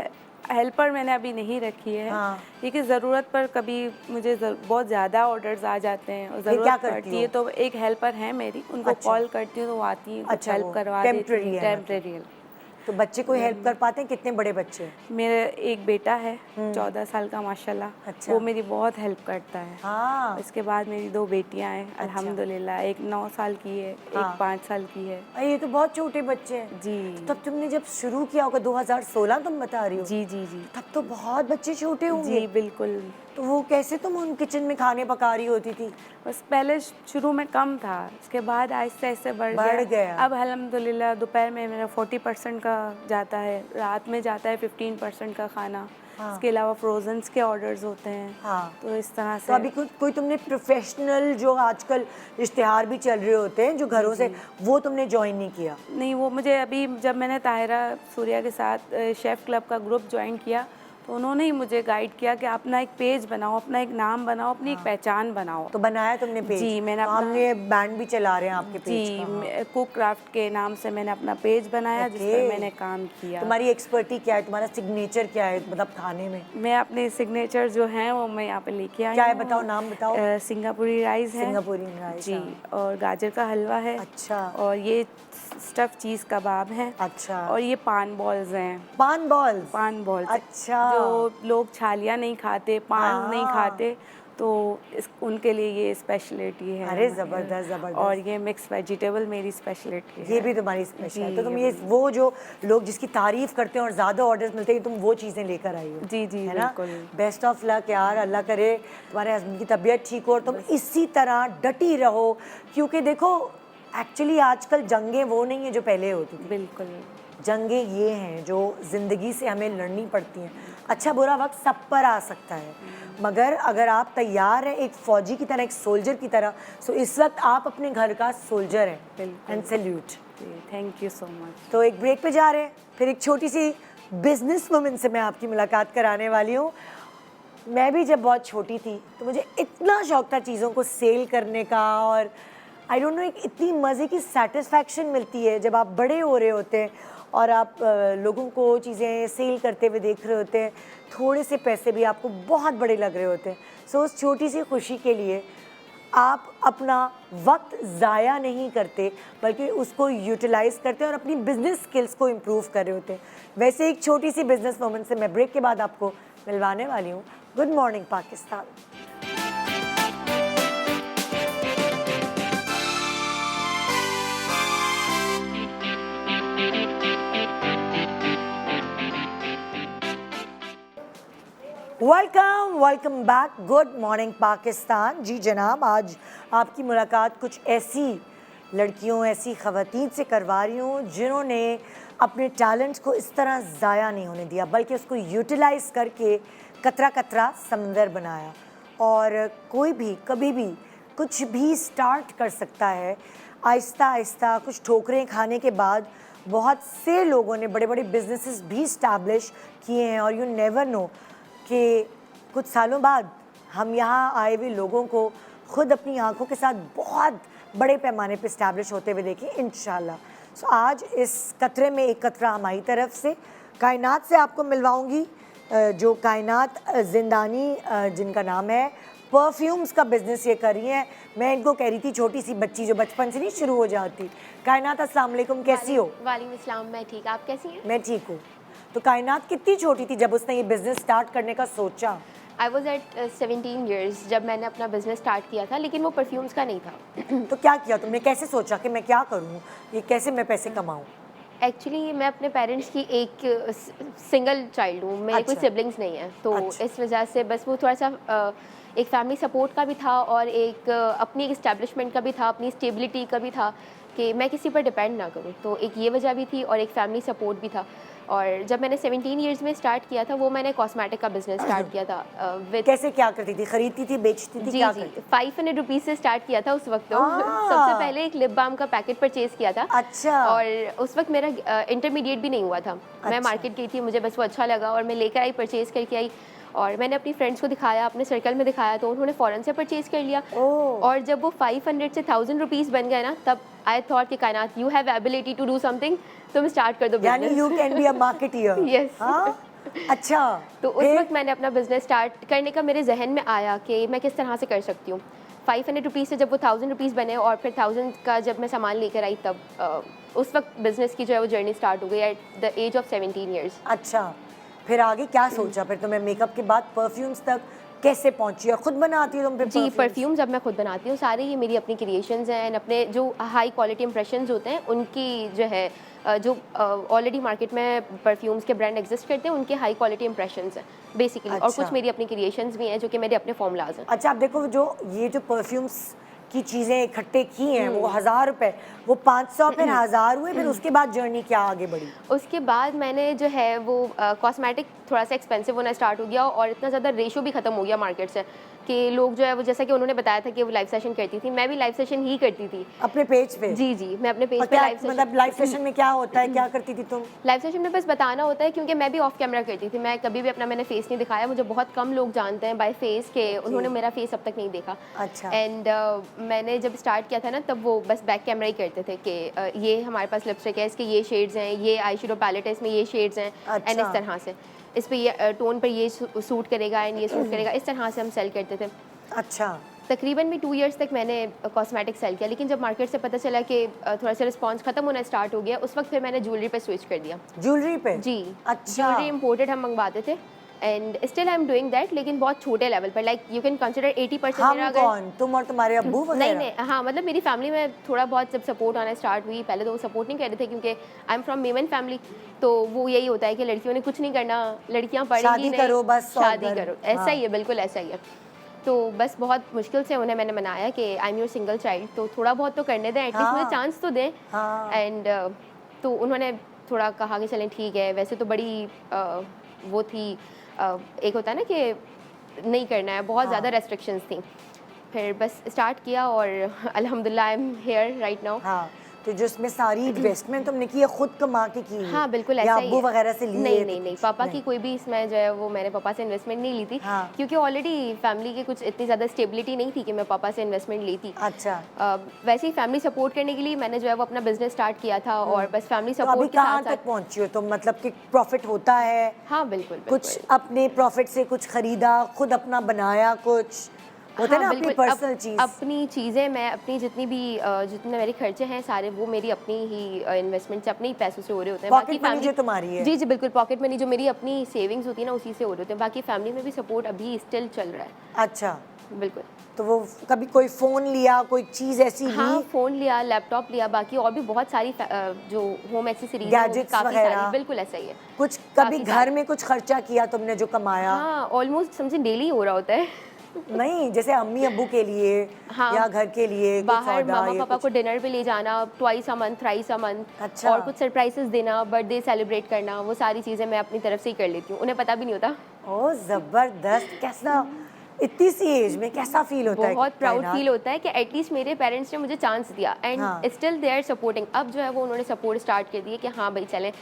हेल्पर मैंने अभी नहीं रखी है। हाँ। लेकिन ज़रूरत पर कभी मुझे बहुत ज़्यादा ऑर्डर्स आ जाते हैं और फिर क्या ज़रूरत करती पड़ती है हो? तो एक हेल्पर है मेरी, उनको अच्छा। कॉल करती हूँ तो वो आती हैं, कुछ अच्छा, हेल्प वो करवा देती टेम्परेरी हैं, है मतलब। टेम्परेरी। तो बच्चे कोई हेल्प कर पाते हैं? कितने बड़े बच्चे हैं? मेरे एक बेटा है 14 साल का माशाल्लाह, अच्छा। वो मेरी बहुत हेल्प करता है। हाँ इसके बाद मेरी 2 बेटियां हैं अल्हम्दुलिल्लाह, एक 9 साल की है, हाँ। एक 5 साल की है। अरे ये तो बहुत छोटे बच्चे हैं। जी। तो तब तुमने जब शुरू किया होगा 2016 तुम बता रही हो, जी, जी, जी। तब तो बहुत बच्चे छोटे होंगे। जी, बिल्कुल। तो वो कैसे तुम उन किचन में खाने पका रही होती थी? बस पहले शुरू में कम था, उसके बाद आहिस्ते-आहिस्ते बढ़ गया। अब अल्हम्दुलिल्लाह दोपहर में मेरा 40% का जाता है, रात में जाता है 15% का खाना। हाँ। इसके अलावा फ्रोज़न्स के ऑर्डर्स होते हैं। हाँ। तो इस तरह तो से अभी कोई तुमने प्रोफेशनल जो आजकल इश्तिहार भी चल रहे होते हैं जो घरों से, वो तुमने ज्वाइन नहीं किया? नहीं, वो मुझे अभी जब मैंने ताहिरा सूर्या के साथ शेफ़ क्लब का ग्रुप ज्वाइन किया तो उन्होंने ही मुझे गाइड किया कि अपना एक पेज बनाओ, अपना एक नाम बनाओ, अपनी एक पहचान बनाओ। तो बनाया तुमने पेज? जी, मैंने तो अपना हमने बैंड भी चला रहे हैं आपके पेज जी, का। हाँ। कुक क्राफ्ट के नाम से मैंने अपना पेज बनाया जिस पर ओके। मैंने काम किया। तुम्हारी एक्सपर्टी क्या है, तुम्हारा सिग्नेचर क्या है मतलब खाने में? मैं अपने सिग्नेचर जो हैं वो मैं यहाँ पे लेके आई क्या है हूँ। बताओ, नाम बताओ। सिंगापुरी राइस है। सिंगापुरी राइस, जी, हाँ। और गाजर का हलवा है। अच्छा। और ये स्टफ चीज़ कबाब है। अच्छा। और ये पान बॉल्स हैं। पान बॉल्स? पान बॉल्स। अच्छा। जो लोग छालियाँ नहीं खाते, पान नहीं हाँ। खाते, तो उनके लिए ये स्पेशलिटी है अरे हमारी। ज़बरदस्त ज़बरदस्त। और ये मिक्स वेजिटेबल मेरी स्पेशलिटी है। ये भी तुम्हारी स्पेशल है। तो तुम जी, ये वो जो लोग जिसकी तारीफ करते हैं और ज़्यादा ऑर्डर्स मिलते हैं, तुम वो चीज़ें लेकर आई हो? जी, जी, है ना? बिल्कुल। बेस्ट ऑफ लक यार, अल्लाह करे तुम्हारे हस्बैंड की तबीयत ठीक हो और तुम इसी तरह डटी रहो, क्योंकि देखो एक्चुअली आजकल जंगें वो नहीं है जो पहले होती थी। बिल्कुल। जंगें ये हैं जो ज़िंदगी से हमें लड़नी पड़ती हैं। अच्छा बुरा वक्त सब पर आ सकता है, मगर अगर आप तैयार हैं एक फ़ौजी की तरह, एक सोल्जर की तरह, सो इस वक्त आप अपने घर का सोल्जर हैं। बिल्कुल। And salute. जी, थैंक यू सो मच। तो एक ब्रेक पे जा रहे हैं, फिर एक छोटी सी बिजनेस वुमन से मैं आपकी मुलाकात कराने वाली हूँ। मैं भी जब बहुत छोटी थी तो मुझे इतना शौक था चीज़ों को सेल करने का, और आई डोंट नो एक इतनी मज़े की सेटिस्फैक्शन मिलती है जब आप बड़े हो रहे होते हैं और आप लोगों को चीज़ें सेल करते हुए देख रहे होते हैं, थोड़े से पैसे भी आपको बहुत बड़े लग रहे होते हैं। सो उस छोटी सी खुशी के लिए आप अपना वक्त ज़ाया नहीं करते बल्कि उसको यूटिलाइज़ करते हैं और अपनी बिजनेस स्किल्स को इम्प्रूव कर रहे होते हैं। वैसे एक छोटी सी बिजनेस वुमन से मैं ब्रेक के बाद आपको मिलवाने वाली हूँ। Good morning Pakistan. Welcome back. Good morning Pakistan. जी जनाब, आज आपकी मुलाकात कुछ ऐसी लड़कियों, ऐसी ख़वातीन से करवा रही हूँ जिन्होंने अपने टैलेंट्स को इस तरह ज़ाया नहीं होने दिया बल्कि उसको यूटिलाइज़ करके कतरा कतरा समंदर बनाया। और कोई भी कभी भी कुछ भी स्टार्ट कर सकता है। आहिस्ता आहिस्ता कुछ ठोकरें खाने के बाद बहुत से लोगों ने बड़े बड़े बिजनेसेस भी इस्टेब्लिश किए हैं, और यू नेवर नो कि कुछ सालों बाद हम यहाँ आए हुए लोगों को खुद अपनी आंखों के साथ बहुत बड़े पैमाने पे इस्टेब्लिश होते हुए देखें इंशाल्लाह। सो आज इस कतरे में एक कतरा हमारी तरफ से कायनात से आपको मिलवाऊंगी, जो कायनात जिंदानी जिनका नाम है, परफ्यूम्स का बिजनेस ये कर रही हैं। मैं इनको कह रही थी छोटी सी बच्ची जो बचपन से नहीं शुरू हो जाती। कायनात अस्सलाम वालेकुम, कैसी हो? वालेकुम अस्सलाम, मैं ठीक, आप कैसी हैं? मैं ठीक हूँ। तो कायनात कितनी छोटी थी जब उसने ये बिजनेस स्टार्ट करने का सोचा? आई वॉज एट 17 ईयर्स जब मैंने अपना बिजनेस स्टार्ट किया था, लेकिन वो परफ्यूम्स का नहीं था। तो क्या किया तुमने, कैसे सोचा कि मैं क्या करूँ, ये कैसे मैं पैसे कमाऊँ? एक्चुअली मैं अपने पेरेंट्स की एक सिंगल चाइल्ड हूँ, मेरे कोई अच्छा। सिबलिंग्स नहीं है, तो अच्छा। इस वजह से बस वो थोड़ा सा एक फैमिली सपोर्ट का भी था और एक अपनी एक इस्टेब्लिशमेंट का भी था, अपनी स्टेबिलिटी का भी था कि मैं किसी पर डिपेंड ना करूँ। तो एक ये वजह भी थी और एक फैमिली सपोर्ट भी था। और जब मैंने 17 ईयर्स में स्टार्ट किया था, वो मैंने कॉस्मेटिक का बिजनेस स्टार्ट किया था विद कैसे क्या करती थी, खरीदती थी, बेचती थी, जी क्या जी करती? 500 रुपीज़ से स्टार्ट किया था उस वक्त। तो सबसे पहले एक लिप बाम का पैकेट परचेज़ किया था। अच्छा। और उस वक्त मेरा इंटरमीडिएट भी नहीं हुआ था। मैं मार्केट गई थी, मुझे बस वो अच्छा लगा और मैं लेकर आई, परचेज़ करके आई और मैंने अपनी फ्रेंड्स को दिखाया, अपने सर्कल में दिखाया, तो उन्होंने फ़ौरन से परचेज़ कर लिया। और जब वो 500 से 1000 रुपीज़ बन गए ना, तब आई थॉट कि Kainat, you have ability to do something, तुम स्टार्ट कर दो यानी business. You can be a marketer. Yes. हाँ, अच्छा। तो उस वक्त मैंने अपना बिजनेस स्टार्ट करने का मेरे जहन में आया कि मैं किस तरह से कर सकती हूँ। 500 रुपीज़ से जब वो 1000 रुपीज़ बने और फिर 1000 का जब मैं सामान लेकर आई, तब उस वक्त बिजनेस की जो है वो जर्नी स्टार्ट हो गई at the age of 17 years. अच्छा, फिर आगे क्या सोचा? फिर तुम्हें मेकअप के बाद परफ्यूम्स तक कैसे पहुंची और खुद बनाती हो तुम फिर जी, परफ्यूम्स अब मैं खुद बनाती हूँ, सारे ये मेरी अपनी क्रिएशंस हैं एंड अपने जो हाई क्वालिटी इंप्रेशंस होते हैं उनकी जो है जो ऑलरेडी मार्केट में परफ्यूम्स के ब्रांड एग्जिस्ट करते हैं, उनके हाई क्वालिटी इंप्रेशंस हैं बेसिकली। और अच्छा। कुछ मेरी अपनी क्रिएशंस भी हैं जो कि मेरे अपने फॉर्मूलाज हैं। अच्छा, आप देखो जो ये जो परफ्यूम्स की चीज़ें इकट्ठे की हैं वो 1000 रुपए, वो 500 फिर 1000 हुए, फिर उसके बाद जर्नी क्या आगे बढ़ी? उसके बाद मैंने जो है वो कॉस्मेटिक थोड़ा सा एक्सपेंसिव होना स्टार्ट हो गया और इतना ज़्यादा रेशो भी ख़त्म हो गया मार्केट से कि लोग जो है वो, जैसा कि उन्होंने बताया था कि वो लाइव सेशन करती थी, मैं भी लाइव सेशन ही करती थी अपने पेज पे? जी जी, मैं अपने पेज और पे क्या लाइव सेशन, मतलब लाइव सेशन में क्या होता है, क्या करती थी तुम? लाइव सेशन में बस बताना होता है, क्योंकि मैं भी ऑफ कैमरा करती थी, मैं कभी भी अपना मैंने फेस नहीं दिखाया, मुझे बहुत कम लोग जानते हैं बाय फेस के उन्होंने मेरा फेस अब तक नहीं देखा। अच्छा। एंड मैंने जब स्टार्ट किया था ना, तब वो बस बैक कैमरा ही करते थे कि ये हमारे पास लिपस्टिक है, इसके ये शेड्स हैं, ये आई शेडो पैलेट है, इसमें ये शेड्स हैं एंड इस तरह से इस पे ये टोन पर ये सूट करेगा एंड ये सूट करेगा, इस तरह से हम सेल करते थे। अच्छा। तकरीबन भी 2 इयर्स तक मैंने कॉस्मेटिक सेल किया, लेकिन जब मार्केट से पता चला कि थोड़ा सा रिस्पांस खत्म होना स्टार्ट हो गया, उस वक्त फिर मैंने ज्वेलरी पे स्विच कर दिया। ज्वेलरी पे? जी। अच्छा। ज्वेलरी इम्पोर्टेड हम मंगवाते थे and still I am doing that, लेकिन बहुत छोटे लेवल पर, लाइक यू कैन कंसिडर 80% हम मेरा अगर कौन, तुम और तुम्हारे अब्बू वगैरह? नहीं नहीं, हाँ मतलब मेरी फैमिली में थोड़ा बहुत जब सपोर्ट आना स्टार्ट हुई, पहले तो वो सपोर्ट नहीं कर रहे थे क्योंकि I am from Memon family, तो वो यही होता है कि लड़कियों ने कुछ नहीं करना, लड़कियां पढ़ेंगी शादी नहीं, करो बस और शादी घर। करो, ऐसा ही है, बिल्कुल ऐसा ही है। तो बस बहुत मुश्किल से उन्हें मैंने मनाया कि I am your single child, तो थोड़ा बहुत तो करने दें, एटलीस्ट हाँ। मुझे चांस तो दें। हाँ। एंड तो उन्होंने थोड़ा कहा कि चलें ठीक है, वैसे तो बड़ी वो थी, एक होता है ना कि नहीं करना है, बहुत ज़्यादा रेस्ट्रिक्शंस थी। फिर बस स्टार्ट किया और अल्हम्दुलिल्लाह I am here right now. हाँ, तो जो इसमें सारी इन्वेस्टमेंट तुमने की है खुद कमा के की है? हाँ बिल्कुल या ऐसा ही अब्बू है। वगैरह से लिए नहीं थे नहीं नहीं, कुछ? पापा नहीं। की कोई भी इसमें जो है वो मैंने पापा से इन्वेस्टमेंट नहीं ली थी। हाँ। क्योंकि ऑलरेडी फैमिली की कुछ इतनी ज़्यादा स्टेबिलिटी नहीं थी कि मैं पापा से इन्वेस्टमेंट ली थी। अच्छा। वैसे ही फैमिली सपोर्ट करने के लिए मैंने जो है वो अपना बिजनेस स्टार्ट किया था और बस फैमिली तो अभी सपोर्ट के कहाँ साथ तक साथ। पहुंची हो तुम, मतलब कि प्रॉफिट होता है? हाँ बिल्कुल कुछ अपने प्रॉफिट से कुछ खरीदा, खुद अपना बनाया, कुछ होता है ना अपनी पर्सनल चीज? अपनी चीज़ें मैं अपनी जितनी भी जितने मेरे खर्चे हैं सारे वो मेरी अपनी ही इन्वेस्टमेंट से, अपने ही पैसों से हो रहे होते हैं। पॉकेट मनी जो तुम्हारी है? जी जी बिल्कुल, पॉकेट मनी जो मेरी अपनी सेविंग्स होती है ना, उसी से हो रहे होते हैं। बाकी फैमिली में भी सपोर्ट अभी स्टिल चल रहा है। अच्छा। बिल्कुल। तो वो कभी कोई फोन लिया, कोई चीज ऐसी हाँ, ली? फ़ोन लिया, लैपटॉप लिया, बाकी और भी बहुत सारी जो होम एक्सेसरीज गैजेट्स वगैरह? बिल्कुल ऐसा ही है। कुछ कभी काफ़ी घर में कुछ खर्चा किया तुमने जो कमाया? हाँ, ऑलमोस्ट समझे डेली हो रहा होता है। नहीं, जैसे अम्मी अब्बू के लिए हाँ, या घर के लिए कुछ बाहर सौदा, मामा ये पापा कुछ? को डिनर पे ले जाना, twice a month, thrice a month, अच्छा। और कुछ सरप्राइजेस देना, बर्थडे सेलिब्रेट करना, वो सारी चीज़ें मैं अपनी तरफ से ही कर लेती हूँ, उन्हें पता भी नहीं होता। ओ जबरदस्त। कैसा इतनी सी एज में कैसा फील होता है? बहुत प्राउड कायनात? फील होता है कि एटलीस्ट मेरे पेरेंट्स ने मुझे चांस दिया एंड हाँ। Still they are supporting. अब जो है वो उन्होंने सपोर्ट स्टार्ट कर दिया कि हाँ भाई चलें,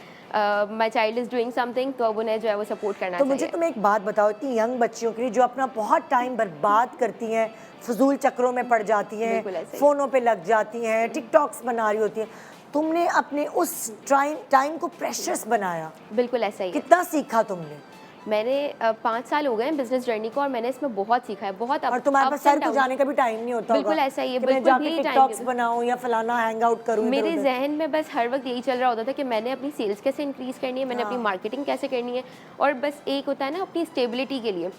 my child is doing something, तो अब उन्हें जो है वो सपोर्ट करना तो मुझे चाहिए। तुम एक बात बताओ, इतनी यंग बच्चियों के लिए जो अपना बहुत टाइम बर्बाद करती हैं, फजूल चक्रों में पड़ जाती हैं, बिल्कुल ऐसे ही। फ़ोनों पे लग जाती हैं, टिकटॉक्स बना रही होती हैं, तुमने अपने उस टाइम को प्रेशियस बनाया, बिल्कुल ऐसा ही है। कितना सीखा तुमने? मैंने 5 साल हो गए हैं बिजनेस जर्नी को और मैंने इसमें बहुत सीखा है, बहुत और तुम्हारे पास सर को जाने का भी टाइम नहीं होता बिल्कुल होगा ऐसा ही है, कि मैं बिल्कुल जाके भी टाइम टिकटॉक्स नहीं। बनाऊं या फलाना हैंग आउट करूं मेरे इधर-उधर। जहन में बस हर वक्त यही चल रहा होता था कि मैंने अपनी सेल्स कैसे इंक्रीज़ करनी है, मैंने अपनी मार्केटिंग कैसे करनी है, और बस एक होता है ना अपनी स्टेबिलिटी के लिए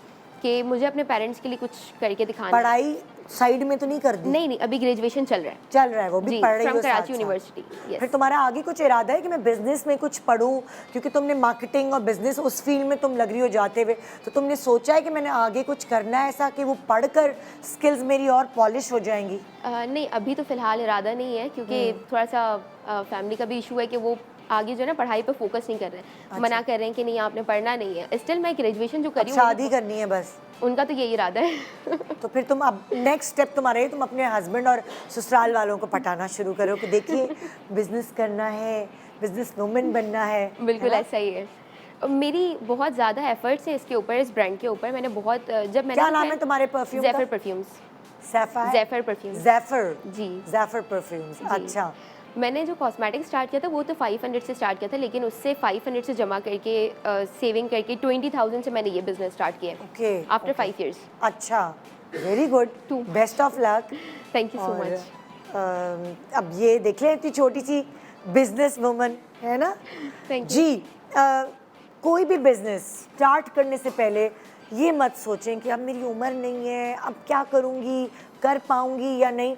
कि मुझे अपने पेरेंट्स के लिए कुछ करके दिखाना है। पढ़ाई साइड में तो नहीं कर दी? नहीं, अभी ग्रेजुएशन चल रहा है। चल रहा है, वो भी जी, पढ़ रही फ्रॉम हो कराची साथ-साथ। यूनिवर्सिटी। फिर तुम्हारा आगे कुछ इरादा है कि मैं बिजनेस में कुछ पढूं, क्योंकि तुमने मार्केटिंग और बिजनेस उस फील्ड में तुम लग रही हो जाते हुए, तो तुमने सोचा है कि मैंने आगे कुछ करना है ऐसा कि वो पढ़कर स्किल्स मेरी और पॉलिश हो जाएंगी? नहीं, अभी तो फ़िलहाल इरादा नहीं है, क्योंकि थोड़ा सा फैमिली का भी इशू है कि वो आगे जो है ना पढ़ाई पे फोकस नहीं कर रहे हैं, मना कर रहे हैं कि नहीं आपने पढ़ना नहीं है। स्टिल मैं ग्रेजुएशन जो करी हूँ, शादी करनी है बस? उनका तो यही इरादा है। तो फिर तुम अब नेक्स्ट स्टेप तुम्हारा है, तुम अपने हस्बैंड और ससुराल वालों को पटाना शुरू करो कि देखिए बिजनेस करना है, बिजनेस वुमेन बनना है। बिल्कुल ऐसा ही है। मेरी बहुत ज़्यादा एफर्ट्स है इसके ऊपर, इस ब्रांड के ऊपर। मैंने बहुत जब मैंने क्या नाम है तुम्हारे परफ्यूम का? Zephyr perfumes. Sapphire? Zephyr perfumes. Zephyr? जी। ज़ेफर परफ्यूम्स, अच्छा। मैंने जो कॉस्मेटिक स्टार्ट किया था वो तो 500 से स्टार्ट किया था, लेकिन उससे 500 से जमा करके सेविंग करके 20,000 से मैंने ये बिजनेस स्टार्ट किया है ओके। After 5 years. अच्छा, very good, best of luck. Thank you so और मच। अब ये देख लें, इतनी छोटी सी बिजनेस वुमन है ना। Thank you. जी, कोई भी बिजनेस स्टार्ट करने से पहले ये मत सोचें कि अब मेरी उम्र नहीं है, अब क्या करूँगी, कर पाऊँगी या नहीं।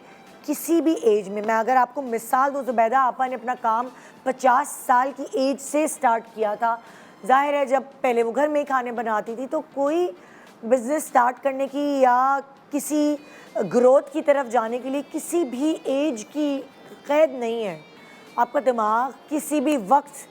किसी भी एज में, मैं अगर आपको मिसाल दूँ, ज़ुबैदा आपा ने अपना काम 50 साल की एज से स्टार्ट किया था। जाहिर है जब पहले वो घर में ही खाने बनाती थी, तो कोई बिज़नेस स्टार्ट करने की या किसी ग्रोथ की तरफ जाने के लिए किसी भी एज की क़ैद नहीं है। आपका दिमाग किसी भी वक्त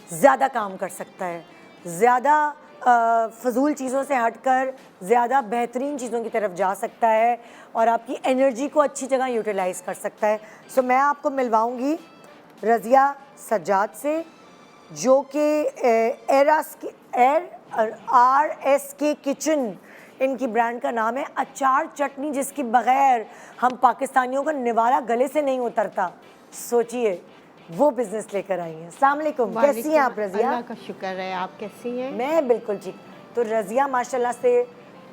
ज़्यादा काम कर सकता है, ज़्यादा फ़जूल चीज़ों से हटकर ज़्यादा बेहतरीन चीज़ों की तरफ जा सकता है और आपकी एनर्जी को अच्छी जगह यूटिलाइज़ कर सकता है। सो मैं आपको मिलवाऊंगी रज़िया सज्जाद से, जो कि RSK किचन इनकी ब्रांड का नाम है। अचार चटनी जिसकी बग़ैर हम पाकिस्तानियों का निवाला गले से नहीं उतरता, सोचिए वो बिजनेस लेकर आई हैं। अस्सलाम वालेकुम, कैसी हैं आप रज़िया? अल्लाह का शुक्र है, आप कैसी हैं? मैं बिल्कुल ठीक। तो रज़िया माशाल्लाह से,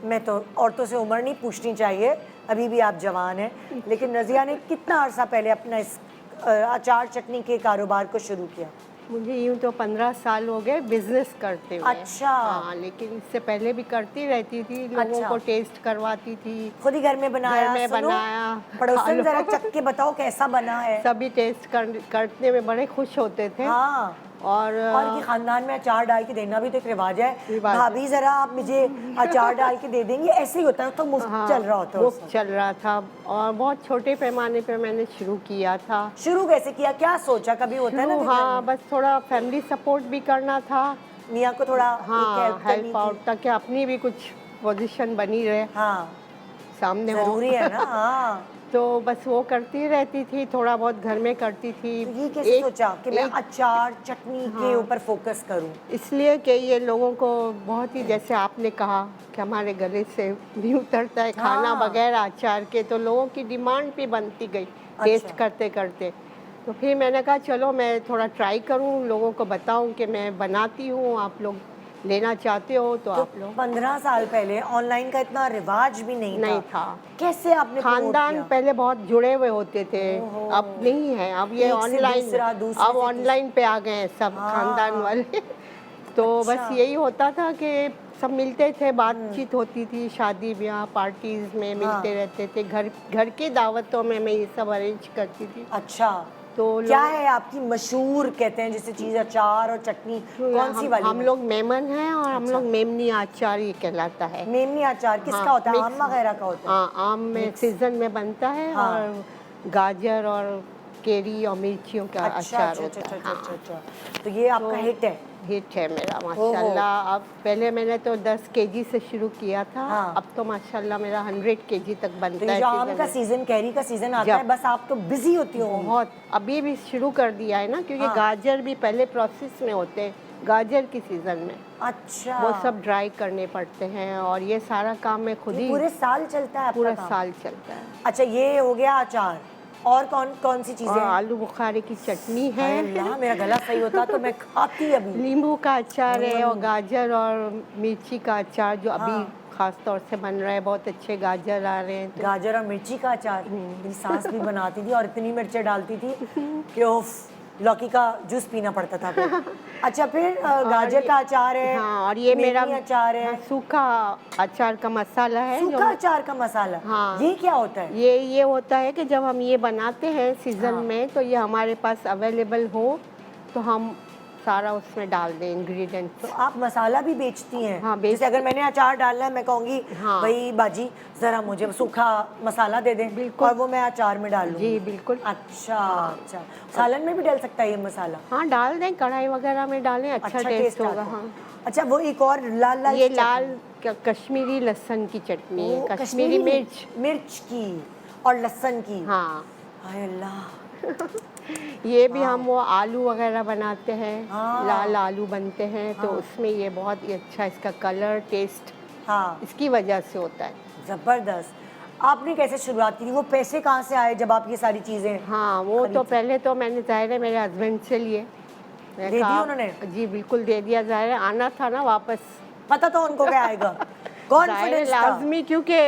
मैं तो औरतों से उम्र नहीं पूछनी चाहिए, अभी भी आप जवान हैं, लेकिन रज़िया ने कितना अरसा पहले अपना इस अचार चटनी के कारोबार को शुरू किया? मुझे यूँ तो 15 साल हो गए बिजनेस करते हुए। अच्छा। हाँ, लेकिन इससे पहले भी करती रहती थी, लोगों अच्छा। को टेस्ट करवाती थी। खुद ही घर में बनाया? घर में सुनो, बनाया, पड़ोसन खा जरा लो। चख के बताओ कैसा बना है। सभी टेस्ट करने में बड़े खुश होते थे। हाँ, और ये खानदान में अचार डाल के देना भी तो एक रिवाज है। रिवाज। भाभी जरा आप मुझे अचार डाल के दे देंगे, ऐसे ही होता है, तो मुफ्त चल रहा होता है। मुफ्त चल रहा था और बहुत छोटे पैमाने पे मैंने शुरू किया था। शुरू कैसे किया, क्या सोचा? कभी होता है ना कि हाँ, बस थोड़ा फैमिली सपोर्ट भी करना था। मियाँ को थोड़ा हाँ, हेल्प हेल्प आउट, ताकि अपनी भी कुछ पोजीशन बनी रहे हाँ, सामने हो। जरूरी है ना। हाँ, तो बस वो करती रहती थी, थोड़ा बहुत घर में करती थी। तो ये कैसे सोचा कि मैं अचार चटनी के ऊपर फोकस करूं? इसलिए कि ये लोगों को बहुत ही, जैसे आपने कहा कि हमारे गले से भी उतरता है खाना हाँ। बगैर अचार के, तो लोगों की डिमांड भी बनती गई टेस्ट करते करते। तो फिर मैंने कहा चलो मैं थोड़ा ट्राई करूं, लोगों को बताऊं कि मैं बनाती हूं, आप लोग लेना चाहते हो तो आप लोग। 15 साल पहले ऑनलाइन का इतना रिवाज भी नहीं था। कैसे आपने promote खानदान किया? पहले बहुत जुड़े हुए होते थे, अब नहीं है, अब ये एक से ऑनलाइन, दूसरा, दूसरे अब से ऑनलाइन पे आ गए हैं सब खानदान वाले। तो बस यही होता था कि सब मिलते थे, बातचीत होती थी, शादी ब्याह पार्टीज में मिलते रहते थे, घर की दावतों में मैं ये सब अरेंज करती थी। अच्छा, तो क्या है आपकी मशहूर, कहते हैं जैसे चीज, अचार और चटनी, कौन सी वाली? हम लोग मेमन हैं और हम लोग मेमनी अचार ये कहलाता है। मेमनी अचार किसका होता है? आम वगैरह का होता है? हाँ, आम में सीजन में बनता है और गाजर और केरी और मिर्चियों का अचार होता है। अच्छा, तो ये आपका हिट है? हिट है मेरा माशाल्लाह। अब पहले मैंने तो 10 केजी से शुरू किया था, अब तो माशाल्लाह मेरा 100 केजी तक बनता है। जो आम का सीजन, कैरी का सीजन आता है, बस आप तो बिजी होती हो बहुत। अभी भी शुरू कर दिया है ना, क्योंकि गाजर भी पहले प्रोसेस में होते हैं, गाजर की सीजन में। अच्छा, वो सब ड्राई करने पड़ते हैं और ये सारा काम मैं खुद ही, पूरे साल चलता है? पूरा साल चलता है। अच्छा, ये हो गया अचार। और कौन कौन सी चीजें और हैं? आलू बुखारे की चटनी है, हाय अल्लाह, मेरा गला सही होता तो मैं खाती अभी। नींबू का अचार है, और गाजर और मिर्ची का अचार जो अभी हाँ। खास तौर से बन रहा है। बहुत अच्छे गाजर आ रहे हैं तो गाजर और मिर्ची का अचार मेरी सास भी बनाती थी और इतनी मिर्चें डालती थी कि उफ, लौकी का जूस पीना पड़ता था फिर। अच्छा, फिर गाजर का अचार है। हाँ, और ये मेरा मेथी अचार है। हाँ, सूखा अचार का मसाला है जो सूखा अचार का मसाला। हाँ। ये क्या होता है? ये होता है कि जब हम ये बनाते हैं सीजन हाँ। में, तो ये हमारे पास अवेलेबल हो तो हम सारा उसमें डाल दें इंग्रेडिएंट्स। तो आप मसाला भी बेचती हैं? हाँ, जैसे अगर मैंने अचार डालना है, मैं कहूँगी हाँ। भाई बाजी ज़रा मुझे सूखा मसाला दे दें, बिल्कुल। और वो मैं अचार में डाल लूँगी। जी बिल्कुल। अच्छा अच्छा, सालन में भी डाल सकता है ये मसाला? हाँ, डाल दें, कढ़ाई वगैरह में डालें, अच्छा टेस्ट होगा। आता है। हाँ, अच्छा, वो एक और लाल लाल ये सी लाल कश्मीरी लहसुन की चटनी चटनी। है, ओ, कश्मीरी मिर्च। मिर्च की और लहसुन की। हाँ, हाय अल्लाह। ये भी हम वो आलू वगैरह बनाते हैं, हाँ। लाल आलू बनते हैं, तो उसमें ये बहुत ही अच्छा इसका कलर टेस्ट हाँ, इसकी वजह से होता है। ज़बरदस्त। आपने कैसे शुरुआत की थी? वो पैसे कहाँ से आए जब आप ये सारी चीज़ें? हाँ, वो तो पहले तो मैंने ज़ाहिर है मेरे हस्बैंड से लिए। दे दिए उन्होंने? जी बिल्कुल दे दिया, ज़ाहिर है आना था ना वापस। पता तो उनको क्या आएगा? ज़ाहिर है कॉन्फिडेंस था। लाजमी, क्योंकि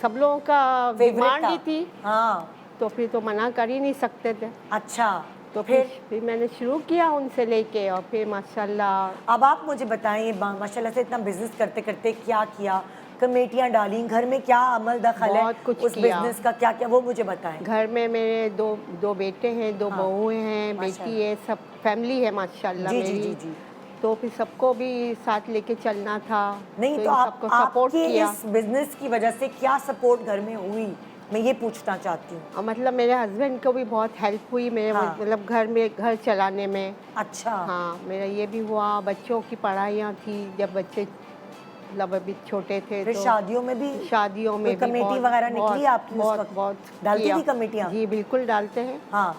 सब लोगों का फेवरेट डिमांड था। ही थी, हाँ, तो फिर तो मना कर ही नहीं सकते थे। अच्छा। तो फिर फिर मैंने शुरू किया उनसे लेके, और फिर माशाल्लाह। अब आप मुझे बताएं, ये माशाल्लाह से इतना बिजनेस करते करते क्या किया? कमेटियां डाली, घर में क्या अमल दखल है बहुत कुछ उस किया। बिजनेस का, क्या क्या वो मुझे बताएं। घर में मेरे दो बेटे हैं, दो बहुएं हैं, बेटी है, सब फैमिली है माशाल्लाह जी, जी, मेरी। जी, जी। तो फिर सबको भी साथ लेके चलना था। नहीं तो इन आप सबको सपोर्ट आपके किया। इस बिजनेस की वजह से क्या सपोर्ट घर में हुई, मैं ये पूछना चाहती हूँ। और मतलब मेरे हस्बैंड को भी बहुत हेल्प हुई मेरे हाँ। मतलब घर चलाने में। अच्छा। हाँ, मेरा ये भी हुआ। बच्चों की पढ़ाइयाँ थी, जब बच्चे मतलब अभी छोटे थे, फिर तो शादियों में भी शादियों में कोई भी कमेटी बहुत- वगैरह निकली बहुत- आपकी उस बहुत वक्त? बहुत डालती किया। थी कमेटियाँ? जी बिल्कुल डालते हैं, हाँ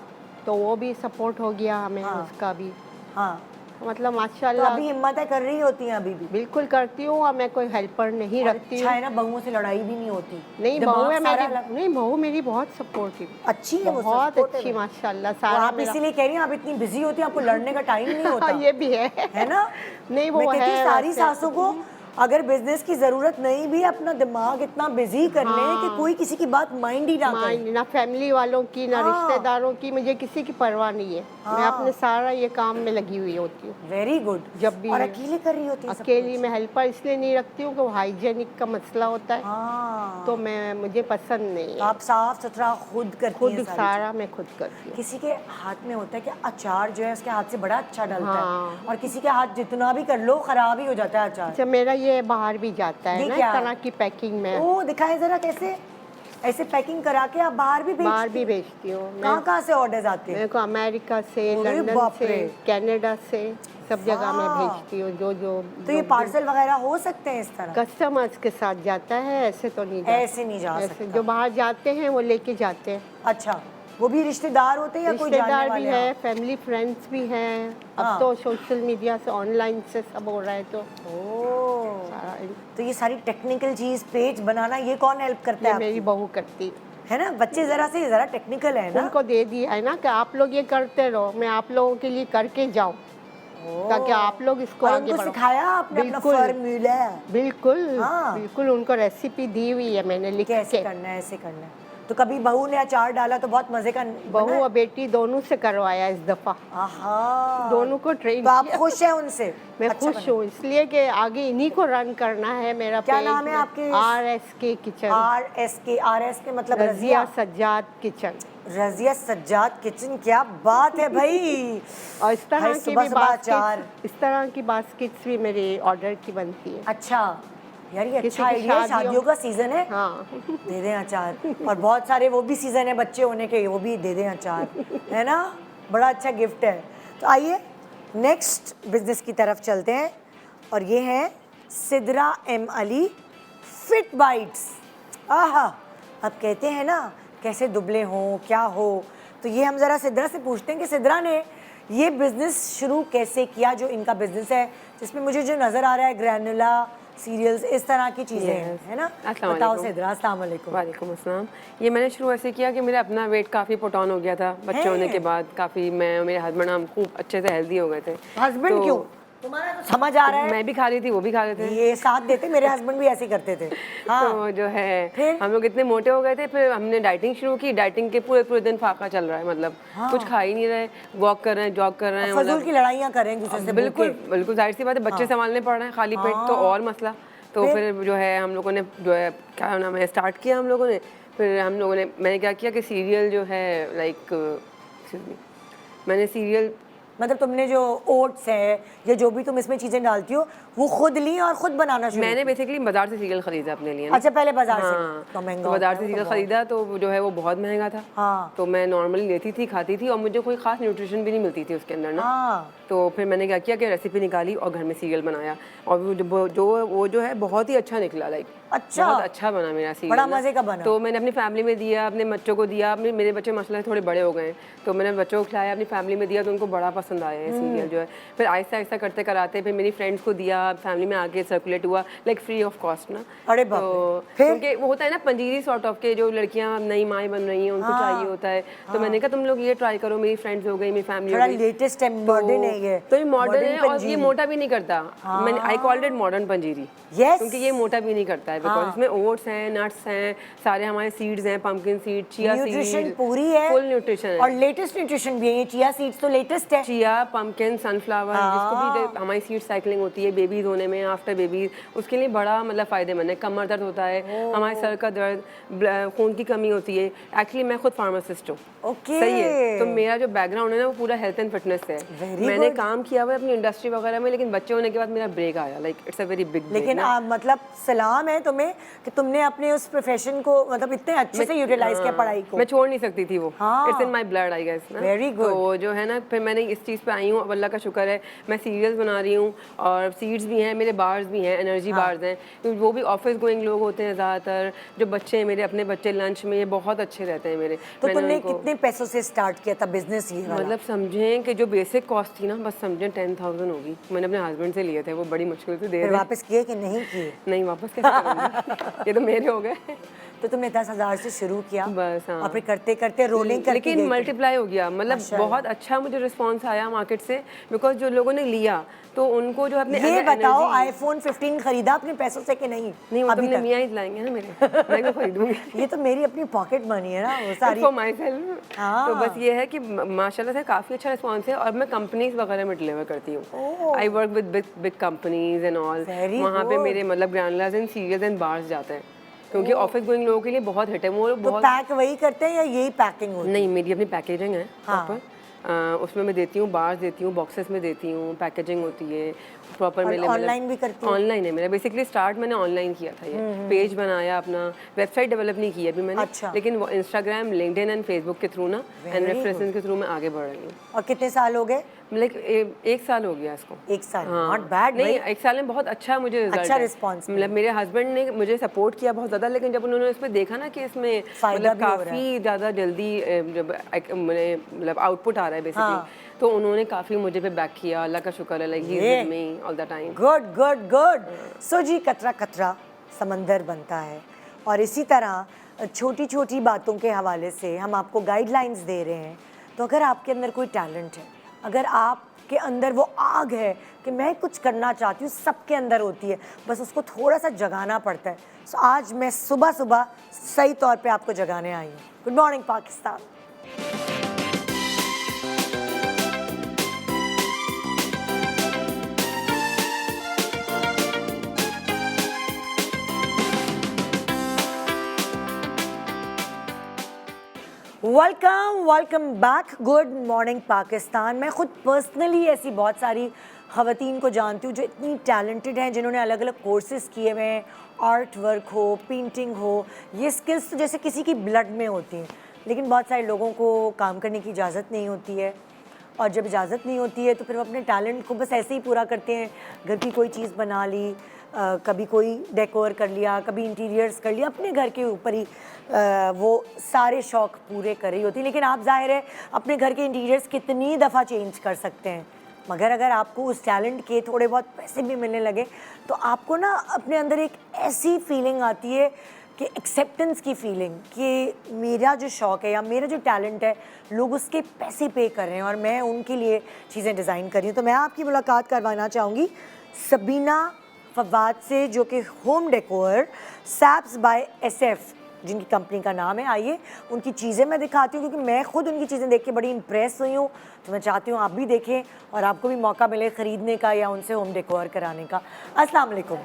तो वो भी सपोर्ट हो गया हमें हाँ। उसका भी। हाँ। मतलब तो माशाल्लाह अभी हिम्मतें कर रही होती हैं अभी भी? बिल्कुल करती हूँ, और मैं कोई हेल्पर नहीं और रखती अच्छा हूँ। है ना, बहुओं से लड़ाई भी नहीं होती। नहीं, दिमाग बहू है सारा मेरी, नहीं बहू मेरी बहुत सपोर्टिव, अच्छी है, वो बहुत supportive अच्छी है। माशाल्लाह। वो सारा आप मेरा इसीलिए कह रही हैं, आप इतनी बिजी होती हैं, आपको लड़ने का टाइम नहीं होता। हाँ, ये भी है ना? नहीं, वो मैं कहती हूँ है सारी वैसे। सासों को अगर बिजनेस की जरूरत नहीं भी, अपना दिमाग इतना बिजी कर लें कि कोई किसी की बात माइंड ही ना करे। माइंड ना फैमिली वालों की, ना हाँ। रिश्तेदारों की, मुझे किसी की परवाह नहीं है। मैं हाँ। अपने सारा ये काम में लगी हुई होती हूँ। Very good. जब भी और अकेले कर रही होती है सब अकेली कुछ? मैं हेल्पर इसलिए नहीं रखती हूँ कि वो हाइजेनिक का मसला होता है, हाँ, तो मुझे पसंद नहीं तो है। आप साफ सुथरा खुद करती खुद हैं सारी सारा मैं खुद करती चीज़ें। हूँ। किसी के हाथ में होता है कि अचार जो है उसके हाथ से बड़ा अच्छा डलता हाँ। है, और किसी के हाथ जितना भी कर लो खराब ही हो जाता है अचार। अच्छा, मेरा ये बाहर भी जाता ये है ना, इस क्या? तरह की पैकिंग में ओ, दिखाएं जरा कैसे ऐसे पैकिंग करा के आप बाहर भी बाहर भेजती भी हैं? भेजती हूँ मैं। कहाँ से ऑर्डर्स आते हैं? मेरे को अमेरिका से, अरे लंदन बाप से, रे। कनाडा से, सब जगह मैं वाह। भेजती हूँ। जो तो ये पार्सल वगैरह हो सकते हैं इस तरह? कस्टमर्स के साथ जाता है, ऐसे तो नहीं जाता। ऐसे नहीं जा ऐसे सकता। जो बाहर जाते हैं वो लेके जाते हैं। अच्छा, वो भी रिश्तेदार होते हैं या कोई जानने रिश्तेदार भी वाले है, हैं? फैमिली फ्रेंड्स भी हैं। हाँ। अब तो सोशल मीडिया से, ऑनलाइन से सब हो रहा है, तो ओह, सारा तो ये सारी टेक्निकल चीज, पेज बनाना, ये कौन हेल्प करता ये है मेरी आपकी? बहू करती है ना, बच्चे जरा से जरा टेक्निकल है ना। उनको दे दिया है ना कि आप लोग ये करते रहो, मैं आप लोगों के लिए करके जाऊँ, ताकि आप लोग इसको और आगे उनको बढ़ो। सिखाया आपने अपना बिल्कुल। फॉर्मूला बिल्कुल हाँ। बिल्कुल, उनको रेसिपी दी हुई है मैंने लिख कैसे के। करना है, ऐसे करना है। तो कभी बहू ने अचार डाला तो बहुत मजे का बना बहू है? और बेटी दोनों से करवाया इस दफा, आहा, दोनों को ट्रेन तो आप किया। खुश हैं उनसे? मैं अच्छा खुश हूँ इसलिए कि आगे इन्हीं को रन करना है। मेरा क्या नाम है आपके? RSK किचन, RSK मतलब रजिया रजिया सज्जाद किचन। रजिया सज्जाद किचन। क्या बात है भाई। और इस तरह भाई, की सुबह भी सुबह अचार। बास्केट्स, इस तरह की बास्केट्स भी मेरे ऑर्डर की बनती है। अच्छा यार, ये किसी अच्छा की आइडिया है, शादियों का सीजन है। हाँ दे दें अचार, और बहुत सारे वो भी सीजन है बच्चे होने के, वो भी दे दें अचार, है ना, बड़ा अच्छा गिफ्ट है। तो आइए नेक्स्ट बिजनेस की तरफ चलते हैं, और ये है Sidra M Ali fit bites. आहा, अब कहते हैं ना कैसे दुबले हों क्या हो, तो ये हम ज़रा सिद्रा से पूछते हैं कि सिद्रा ने ये बिज़नेस शुरू कैसे किया, जो इनका बिज़नेस है, जिसमें मुझे जो नज़र आ रहा है ग्रैनुला सीरियल्स, इस तरह की चीज़ें हैं, Yes. है ना? अस्सलाम बताओ वालेकुम। सिद्रा, अस्सलाम वालेकुम। वालेकुम अस्सलाम। ये मैंने शुरू ऐसे किया कि मेरा अपना वेट काफ़ी पुट ऑन हो गया था बच्चे होने के बाद। काफ़ी मैं और मेरे हस्बैंड हम खूब अच्छे से हेल्दी हो गए थे। हस्बैंड तो क्यों? तुम्हारा तो समझ आ रहा है, मैं भी खा रही थी, वो भी खा रहे थे। ये साथ देते, मेरे हस्बैंड भी ऐसे ही करते थे। हाँ, तो जो है फिर? हम लोग इतने मोटे हो गए थे, फिर हमने डाइटिंग शुरू की। डाइटिंग के पूरे पूरे दिन फाका चल रहा है, मतलब कुछ खा ही नहीं रहे, वॉक कर रहे हैं, जॉग कर रहे हैं, फजूल की लड़ाइयाँ करें दूसरे से, बिल्कुल भूखे। बिल्कुल जाहिर सी बात है, बच्चे संभालने पड़ रहे हैं, खाली पेट तो और मसला। तो फिर जो है हम लोगों ने जो है क्या नाम है स्टार्ट किया हम लोगों ने। फिर हम लोगों ने मैंने क्या किया कि सीरियल जो है लाइक मैंने सीरियल मतलब तुमने जो ओट्स है या जो भी तुम इसमें चीजें डालती हो वो खुद ली और खुद बनाना शुरू मैंने किया? बेसिकली बाजार से सीरियल खरीदा अपने लिए ना। अच्छा, पहले बाजार से हाँ, तो महंगा तो बाजार होता से है वो सीरियल तो खरीदा तो जो है वो बहुत महंगा था। हाँ। तो मैं नॉर्मली लेती थी, खाती थी और मुझे कोई खास न्यूट्रिशन भी नहीं मिलती थी उसके अंदर ना। हाँ। तो फिर मैंने क्या किया कि रेसिपी निकाली और घर में सीरियल बनाया और वो जो है बहुत ही अच्छा निकला, लाइक अच्छा। बहुत अच्छा बना मेरा सीरियल बड़ा ना। मजे का बना। तो मैंने अपनी फैमिली में दिया, अपने बच्चों को दिया, अपने मेरे बच्चे माशाल्लाह थोड़े बड़े हो गए हैं, तो मैंने बच्चों को खिलाया, अपनी फैमिली में दिया, तो उनको बड़ा पसंद आया है सीरियल जो है। फिर आहिस्ता आहिस्ता करते कराते फिर मेरी फ्रेंड्स को दिया, फैमिली में आके सर्कुलेट हुआ, लाइक फ्री ऑफ कॉस्ट ना। अरे बाप तो रे। फिर? क्योंकि वो होता है ना पंजीरी सॉर्ट ऑफ के, जो लड़कियां नई माएँ बन रही हैं उनको चाहिए होता है। तो मैंने कहा तुम लोग ये ट्राई करो, मेरी फ्रेंड्स हो गई, मेरी फैमिली हो थोड़ा गई। लेटेस्ट है, मॉडर्न है ये। तो ये मॉडर्न है और ये पंजीरी। मोटा भी नहीं करता। मैंने I called it modern panjiri. Yes. क्योंकि ये मोटा भी नहीं करता है, बिकॉज इसमें ओट्स हैं, नट्स हैं, सारे हमारे सीड्स हैं, pumpkin seed, chia nutrition seed, पूरी है, फुल न्यूट्रिशन और है। लेटेस्ट न्यूट्रिशन भी है। ये चिया सीड्स तो लेटेस्ट है। चिया, पंपकिन, सनफ्लावर, जिसको भी हमारी सीड साइकिलिंग होती है बेबीज होने में, आफ्टर बेबीज, उसके लिए बड़ा मतलब फायदेमंद है। कमर दर्द होता है, हमारे सर का दर्द, खून की कमी होती है। एक्चुअली मैं खुद फार्मासिस्ट हूँ। ओके। सही है। तो मेरा जो बैकग्राउंड है ना वो पूरा हेल्थ एंड फिटनेस से है। Very मैंने good. काम किया हुआ है अपनी इंडस्ट्री वगैरह में, लेकिन बच्चे होने के बाद मेरा ब्रेक आया, like it's a very big break. लेकिन मतलब सलाम है तुम्हें कि तुमने अपने उस प्रोफेशन को मतलब इतने अच्छे से यूटिलाइज किया पढ़ाई को। मैं छोड़ नहीं सकती थी वो। हाँ। It's in my blood I guess ना। Very good. तो जो है ना फिर मैंने इस चीज़ पे आई हूँ, अब अल्लाह का शुक्र है, मैं सीरियल्स बना रही हूँ और सीड्स भी हैं, मेरे बार्स भी हैं, एनर्जी बार्स हैं, क्योंकि वो भी ऑफिस गोइंग लोग होते हैं ज़्यादातर। जो बच्चे हैं मेरे, अपने बच्चे लंच में ये बहुत अच्छे रहते हैं मेरे। तो मैंने तुमने उनको- कितने पैसों से स्टार्ट किया था बिजनेस ये वाला? मतलब समझें कि जो बेसिक कॉस्ट थी ना, बस समझें 10,000 होगी। मैंने अपने हस्बैंड से लिए थे, वो बड़ी मुश्किल से दे फिर रहे। वापस किए कि नहीं किए? नहीं, वापस कैसे करूँगी? ये तो मेरे हो गए। तो तुमने 10,000 से शुरू किया बस, हाँ। और फिर करते करते रोलिंग करती लेकिन गई। मल्टीप्लाई हो गया, मतलब बहुत अच्छा मुझे रिस्पांस आया मार्केट से, बिकॉज जो लोगों ने लिया तो उनको जो अपने ये अंदर बताओ energy- आईफोन 15 खरीदा अपने पैसों से कि नहीं? नहीं, वो अभी तुमने तक? मियाँ ही लाएंगे ना मेरे, मैं क्यों खरीदूंगी? ये तो मेरी अपनी पॉकेट मनी है ना वो सारी। For my self. हाँ। तो बस ये है कि माशाल्लाह से काफ़ी अच्छा रिस्पांस है और मैं कंपनीज वगैरह में डिलीवर करती हूँ। I work with big companies and all. Very वहाँ पे good. मेरे मतलब ग्रैनुलर्स एंड सीरियल्स एंड बार्स जाते हैं, क्योंकि ऑफिस गोइंग लोगों के लिए बहुत हिट है वो। तो बहुत पैक वही करते हैं या यही पैकिंग होती है? नहीं, मेरी अपनी पैकेजिंग है हाँ। प्रॉपर। उसमें मैं देती हूँ, बार्स देती हूँ, बॉक्सेस में देती हूँ, पैकेजिंग होती है प्रॉपर। और मेरे online भी करती हो? ऑनलाइन है मेरा बेसिकली। स्टार्ट मैंने ऑनलाइन किया था, ये पेज बनाया अपना, वेबसाइट डेवलप नहीं की अभी मैंने। अच्छा। लेकिन वो इंस्टाग्राम, लिंक्डइन एंड फेसबुक के थ्रू ना एंड Very रेफरेंसेस के थ्रू मैं आगे बढ़ रही हूँ। और कितने साल हो गए? लाइक 1 साल हो गया इसको। 1 साल। हाँ। नॉट बैड नहीं, भाई। 1 साल में बहुत अच्छा मुझे रिजल्ट अच्छा है। response मतलब मेरे हस्बैंड ने मुझे सपोर्ट किया बहुत ज़्यादा, लेकिन जब उन्होंने इसमें देखा ना कि इसमें फायदा मतलब भी हो रहा है। काफ़ी ज़्यादा जल्दी जब मतलब आउटपुट आ रहा है बेसिकली, हाँ। तो उन्होंने काफ़ी मुझे पे बैक किया। अल्लाह का शुक्र है, like he is with me all the time. Good good good. So जी, कतरा कतरा समंदर बनता है और इसी तरह छोटी छोटी बातों के हवाले से हम आपको गाइडलाइंस दे रहे हैं। तो अगर आपके अंदर कोई टैलेंट है, अगर आपके अंदर वो आग है कि मैं कुछ करना चाहती हूँ, सबके अंदर होती है, बस उसको थोड़ा सा जगाना पड़ता है। सो आज मैं सुबह सुबह सही तौर पे आपको जगाने आई हूँ। Good morning Pakistan. Welcome back. Good morning Pakistan. मैं खुद पर्सनली ऐसी बहुत सारी ख़वातीन को जानती हूँ जो इतनी टैलेंटेड हैं, जिन्होंने अलग अलग कोर्सेज़ किए हुए हैं, आर्ट वर्क हो, पेंटिंग हो, ये स्किल्स तो जैसे किसी की ब्लड में होती हैं, लेकिन बहुत सारे लोगों को काम करने की इजाज़त नहीं होती है। और जब इजाज़त नहीं होती है तो फिर वो अपने टैलेंट को बस ऐसे ही पूरा करते हैं। घर की कोई चीज़ बना ली, कभी कोई डेकोर कर लिया, कभी इंटीरियर्स कर लिया, अपने घर के ऊपर ही वो सारे शौक़ पूरे कर रही होती। लेकिन आप ज़ाहिर है अपने घर के इंटीरियर्स कितनी दफ़ा चेंज कर सकते हैं, मगर अगर आपको उस टैलेंट के थोड़े बहुत पैसे भी मिलने लगे तो आपको ना अपने अंदर एक ऐसी फीलिंग आती है कि एक्सेप्टेंस की फीलिंग कि मेरा जो शौक़ है या मेरा जो टैलेंट है लोग उसके पैसे पे कर रहे हैं और मैं उनके लिए चीज़ें डिज़ाइन कर रही हूँ। तो मैं आपकी मुलाकात करवाना चाहूँगी सबीना फवाद से, जो कि होम डेकोर सैप्स बाय SF जिनकी कंपनी का नाम है। आइए उनकी चीज़ें मैं दिखाती हूँ क्योंकि मैं खुद उनकी चीज़ें देख के बड़ी इम्प्रेस हुई हूँ, तो मैं चाहती हूँ आप भी देखें और आपको भी मौका मिले ख़रीदने का या उनसे होम डेकोर कराने का। अस्सलाम वालेकुम,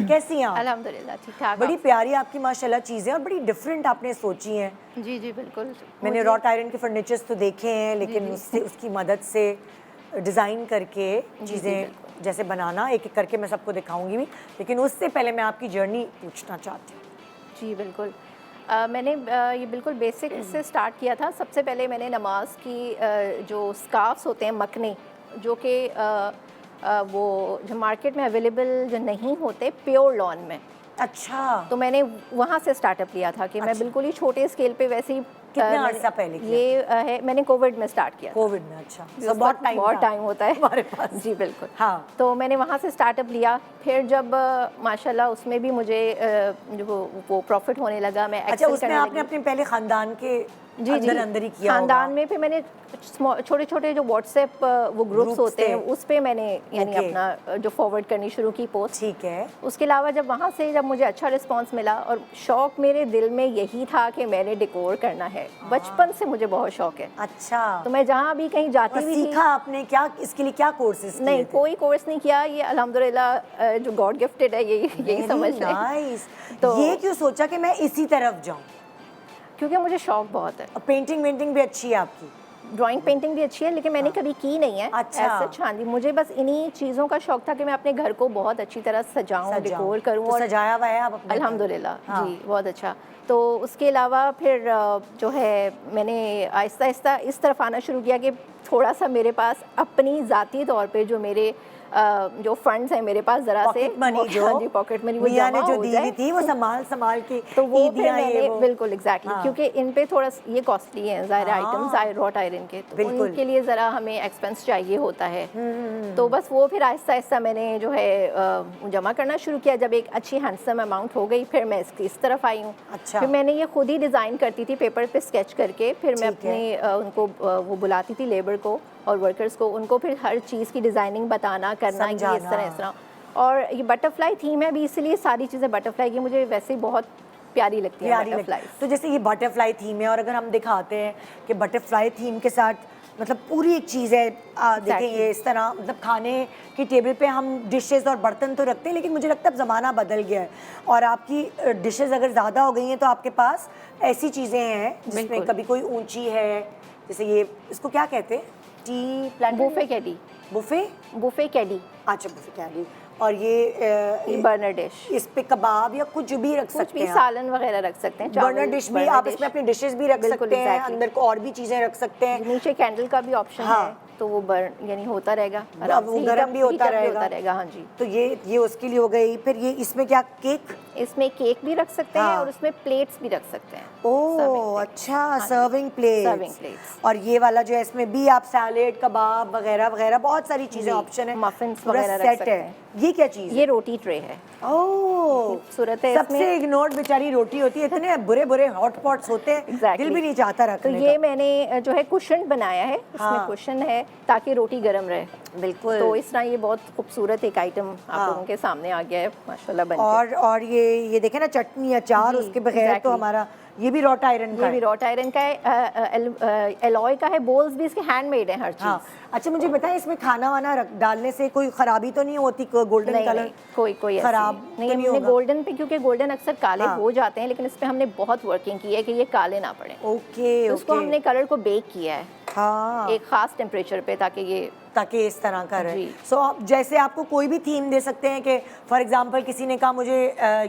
कैसी हैं आप? अल्हम्दुलिल्लाह ठीक ठाक। बड़ी प्यारी आपकी माशाल्लाह चीज़ें और बड़ी डिफरेंट आपने सोची हैं। जी जी बिल्कुल। मैंने रॉट आयरन के फर्नीचर्स तो देखे हैं लेकिन उससे उसकी मदद से डिज़ाइन करके चीज़ें जैसे बनाना, एक एक करके मैं सबको दिखाऊंगी भी, लेकिन उससे पहले मैं आपकी जर्नी पूछना चाहती हूँ। जी बिल्कुल। मैंने ये बिल्कुल बेसिक से स्टार्ट किया था। सबसे पहले मैंने नमाज की जो स्कार्फ्स होते हैं मकने, जो कि वो जो मार्केट में अवेलेबल जो नहीं होते प्योर लॉन में, अच्छा, तो मैंने वहाँ से स्टार्टअप लिया था कि मैं बिल्कुल ही छोटे स्केल पे वैसे ही कितने अर्सा पहले किया? ये है मैंने कोविड में स्टार्ट किया। कोविड में? अच्छा, उस so बहुत वक्त टाइम होता है हमारे पास। जी बिल्कुल। हाँ, तो मैंने वहाँ से स्टार्टअप लिया। फिर जब माशाल्लाह उसमें भी मुझे जो वो प्रॉफिट होने लगा, मैं अच्छा एक्सेल उसमें करने आपने लगी। अपने पहले खानदान के जी जी अंदर ही किया खानदान होगा। में फिर मैंने छोटे छोटे जो व्हाट्सएप वो ग्रुप्स होते हैं उस पे मैंने यानी Okay. अपना जो फॉरवर्ड करनी शुरू की पोस्ट। ठीक है। उसके अलावा जब वहाँ से जब मुझे अच्छा रिस्पांस मिला, और शौक़ मेरे दिल में यही था कि मैंने डेकोर करना है, बचपन से मुझे बहुत शौक़ है। अच्छा, तो मैं जहाँ भी कहीं जाती और भी थी। सीखा आपने क्या, इसके लिए क्या कोर्सेज किए नहीं, थे? कोई कोर्स नहीं किया, ये अल्हम्दुलिल्लाह जो गॉड गिफ्टेड है, यही समझ लें। नाइस। तो- ये क्यों सोचा कि मैं इसी तरफ जाऊं? क्योंकि मुझे शौक़ बहुत है। और पेंटिंग वेंटिंग भी अच्छी है आपकी? ड्राइंग पेंटिंग भी अच्छी है, लेकिन मैंने कभी की नहीं है। अच्छा। ऐसा हाँ जी, मुझे बस इन्हीं चीज़ों का शौक़ था कि मैं अपने घर को बहुत अच्छी तरह सजाऊं, डेकोर करूं। तो और सजाया हुआ है आप अपने घर? अल्हम्दुलिल्लाह हाँ। जी बहुत अच्छा। तो उसके अलावा फिर जो है मैंने आहिस्ता आहिस्ता इस तरफ आना शुरू किया कि थोड़ा सा मेरे पास अपनी ज़ाती तौर पे जो मेरे जो फंड्स हैं मेरे पास ज़रा से पॉकेट मनी जो हाँ जी, पॉकेट मनी वो मियां ने जमा जो हो दी जाए। हुई थी वो संभाल के तो वो फिर ईदियां ये मैंने वो। बिल्कुल एग्जैक्टली हाँ। क्योंकि इन पे थोड़ा ये कॉस्टली हैं ज़ाहिर हाँ। आइटम्स रॉट आयरन के, तो बिल्कुल। उनके लिए ज़रा हमें एक्सपेंस चाहिए होता है। तो बस वो फिर आहिस्ता आहिस्ता मैंने जो है जमा करना शुरू किया। जब एक अच्छी हैंडसम अमाउंट हो गई, फिर मैं इसकी इस तरफ आई हूँ। अच्छा। फिर मैंने ये खुद ही डिज़ाइन करती थी पेपर पे स्केच करके, फिर मैं ठीक है। अपने उनको वो बुलाती थी लेबर को और वर्कर्स को, उनको फिर हर चीज़ की डिज़ाइनिंग बताना करना, ये इस तरह। और ये बटरफ्लाई थीम है भी, इसलिए सारी चीज़ें बटरफ्लाई की मुझे वैसे ही बहुत प्यारी लगती है बटरफ्लाई। तो जैसे ये बटरफ्लाई थीम है और अगर हम दिखाते हैं कि बटरफ्लाई थीम के साथ मतलब पूरी एक चीज़ है, देखें ये इस तरह मतलब खाने की टेबल पे हम डिशेस और बर्तन तो रखते हैं, लेकिन मुझे लगता है अब ज़माना बदल गया है और आपकी डिशेस अगर ज़्यादा हो गई हैं तो आपके पास ऐसी चीज़ें हैं जिसमें कभी कोई ऊंची है, जैसे ये इसको क्या कहते हैं, टी प्लांट, बुफे कैडी। बुफे कैडी। अच्छा, बुफे कैडी। और ये बर्नर डिश, इस पे कबाब या कुछ भी रख कुछ सकते भी हैं, सालन वगैरह रख सकते हैं। बर्नर डिश भी आप इसमें अपनी डिशेस भी रख बिल्कुल, सकते हैं, exactly। अंदर को और भी चीज़ें रख सकते हैं। नीचे कैंडल का भी ऑप्शन हाँ। है, तो वो बर्न यानी होता रहेगा, अब वो गर्म भी होता रहेगा। हाँ जी। तो ये उसके लिए हो गई। फिर ये इसमें क्या, केक? इसमें केक भी रख सकते हैं हाँ। और उसमें प्लेट्स भी रख सकते हैं। ओह अच्छा, सर्विंग सर्विंग प्लेट्स। प्लेट्स। और ये वाला जो है इसमें भी आप सैलेड, कबाब वगैरह वगैरह बहुत सारी चीज़ें ऑप्शन है, मफिन्स पूरा वगैरह रख सेट सकते है। हैं। ये क्या चीज़ है? ये रोटी ट्रे है। ओह, खूबसूरत है। सबसे इसमें इग्नोर्ड बेचारी रोटी होती है, इतने बुरे बुरे हॉट पॉट्स होते हैं, Exactly। दिल भी नहीं चाहता तो रखने ये का। मैंने जो है कुशन बनाया है, हाँ। इसमें कुशन है ताकि रोटी गर्म रहे। बिल्कुल। तो इस तरह ये बहुत खूबसूरत एक आइटम आप लोगों के सामने आ गया है माशाल्लाह बन के। और ये देखें ना, चटनी अचार, जी, उसके बगैर तो exactly। हमारा ये भी रॉट आयरन का ये भी है। रॉट आयरन का है, एलॉय का है, बोल्स भी इसके हैंडमेड हैं हर चीज़। हाँ। अच्छा मुझे बताएं, इसमें खाना वाना डालने से कोई खराबी तो नहीं होती? गोल्डन नहीं, कलर नहीं, कोई ऐसी खराब नहीं तो हमने होगा? गोल्डन पे, क्योंकि गोल्डन अक्सर काले हाँ। हो जाते हैं, लेकिन इस पे हमने बहुत वर्किंग की है कि ये काले ना पड़े। ओके तो उसको हमने कलर को बेक किया है हाँ, एक खास टेम्परेचर पे, ताकि ये ताकि इस तरह का रहे। जी। सो आप जैसे आपको कोई भी थीम दे सकते हैं कि फॉर एग्जांपल किसी ने कहा मुझे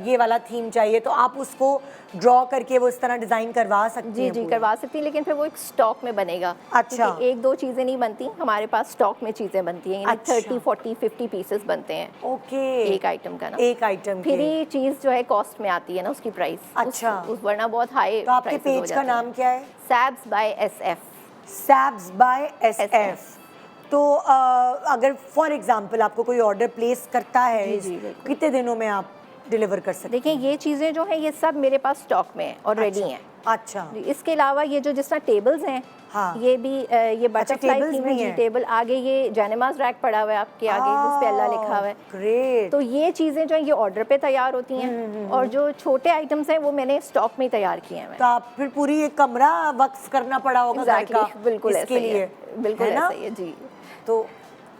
ये वाला थीम चाहिए, तो आप उसको ड्रॉ करके वो इस तरह डिज़ाइन करवा सकती जी हैं? जी पूरा? करवा सकती हैं, लेकिन फिर वो एक स्टॉक में बनेगा। अच्छा। क्योंकि एक दो चीज़ें नहीं बनती, हमारे पास स्टॉक में चीज़ें बनती हैं, यानी अच्छा। 30, 40, 50 पीसेस बनते हैं ओके, एक आइटम का ना। एक आइटम फिर के। ही चीज़ जो है कॉस्ट में आती है ना, उसकी प्राइस। अच्छा। उस वरना बहुत हाई। तो आपके पेज का नाम क्या है? Sabs by SF। Sabs by SF। तो अगर फॉर एग्जांपल आपको कोई ऑर्डर प्लेस करता है, कितने दिनों में आप डिलीवर कर सकते देखिए ये चीज़ें जो हैं ये सब मेरे पास स्टॉक में है और रेडी हैं। अच्छा, इसके अलावा ये जो जिस तरह टेबल्स हैं, हाँ। ये भी ये बटरफ्लाई tables थीम भी है हैं। टेबल, आगे ये जैनमाज रैक पड़ा हुआ है आपके आगे जिस पे अल्लाह लिखा हुआ है। ग्रेट। तो ये चीज़ें जो हैं ये ऑर्डर पे तैयार होती हैं और जो छोटे आइटम्स हैं वो मैंने स्टॉक में तैयार किए हैं। तो आप फिर पूरी एक कमरा वक्फ करना पड़ा होगा घर का बिल्कुल इसके ऐसा ही लिए, है, बिल्कुल है ना? ऐसा ही है जी। तो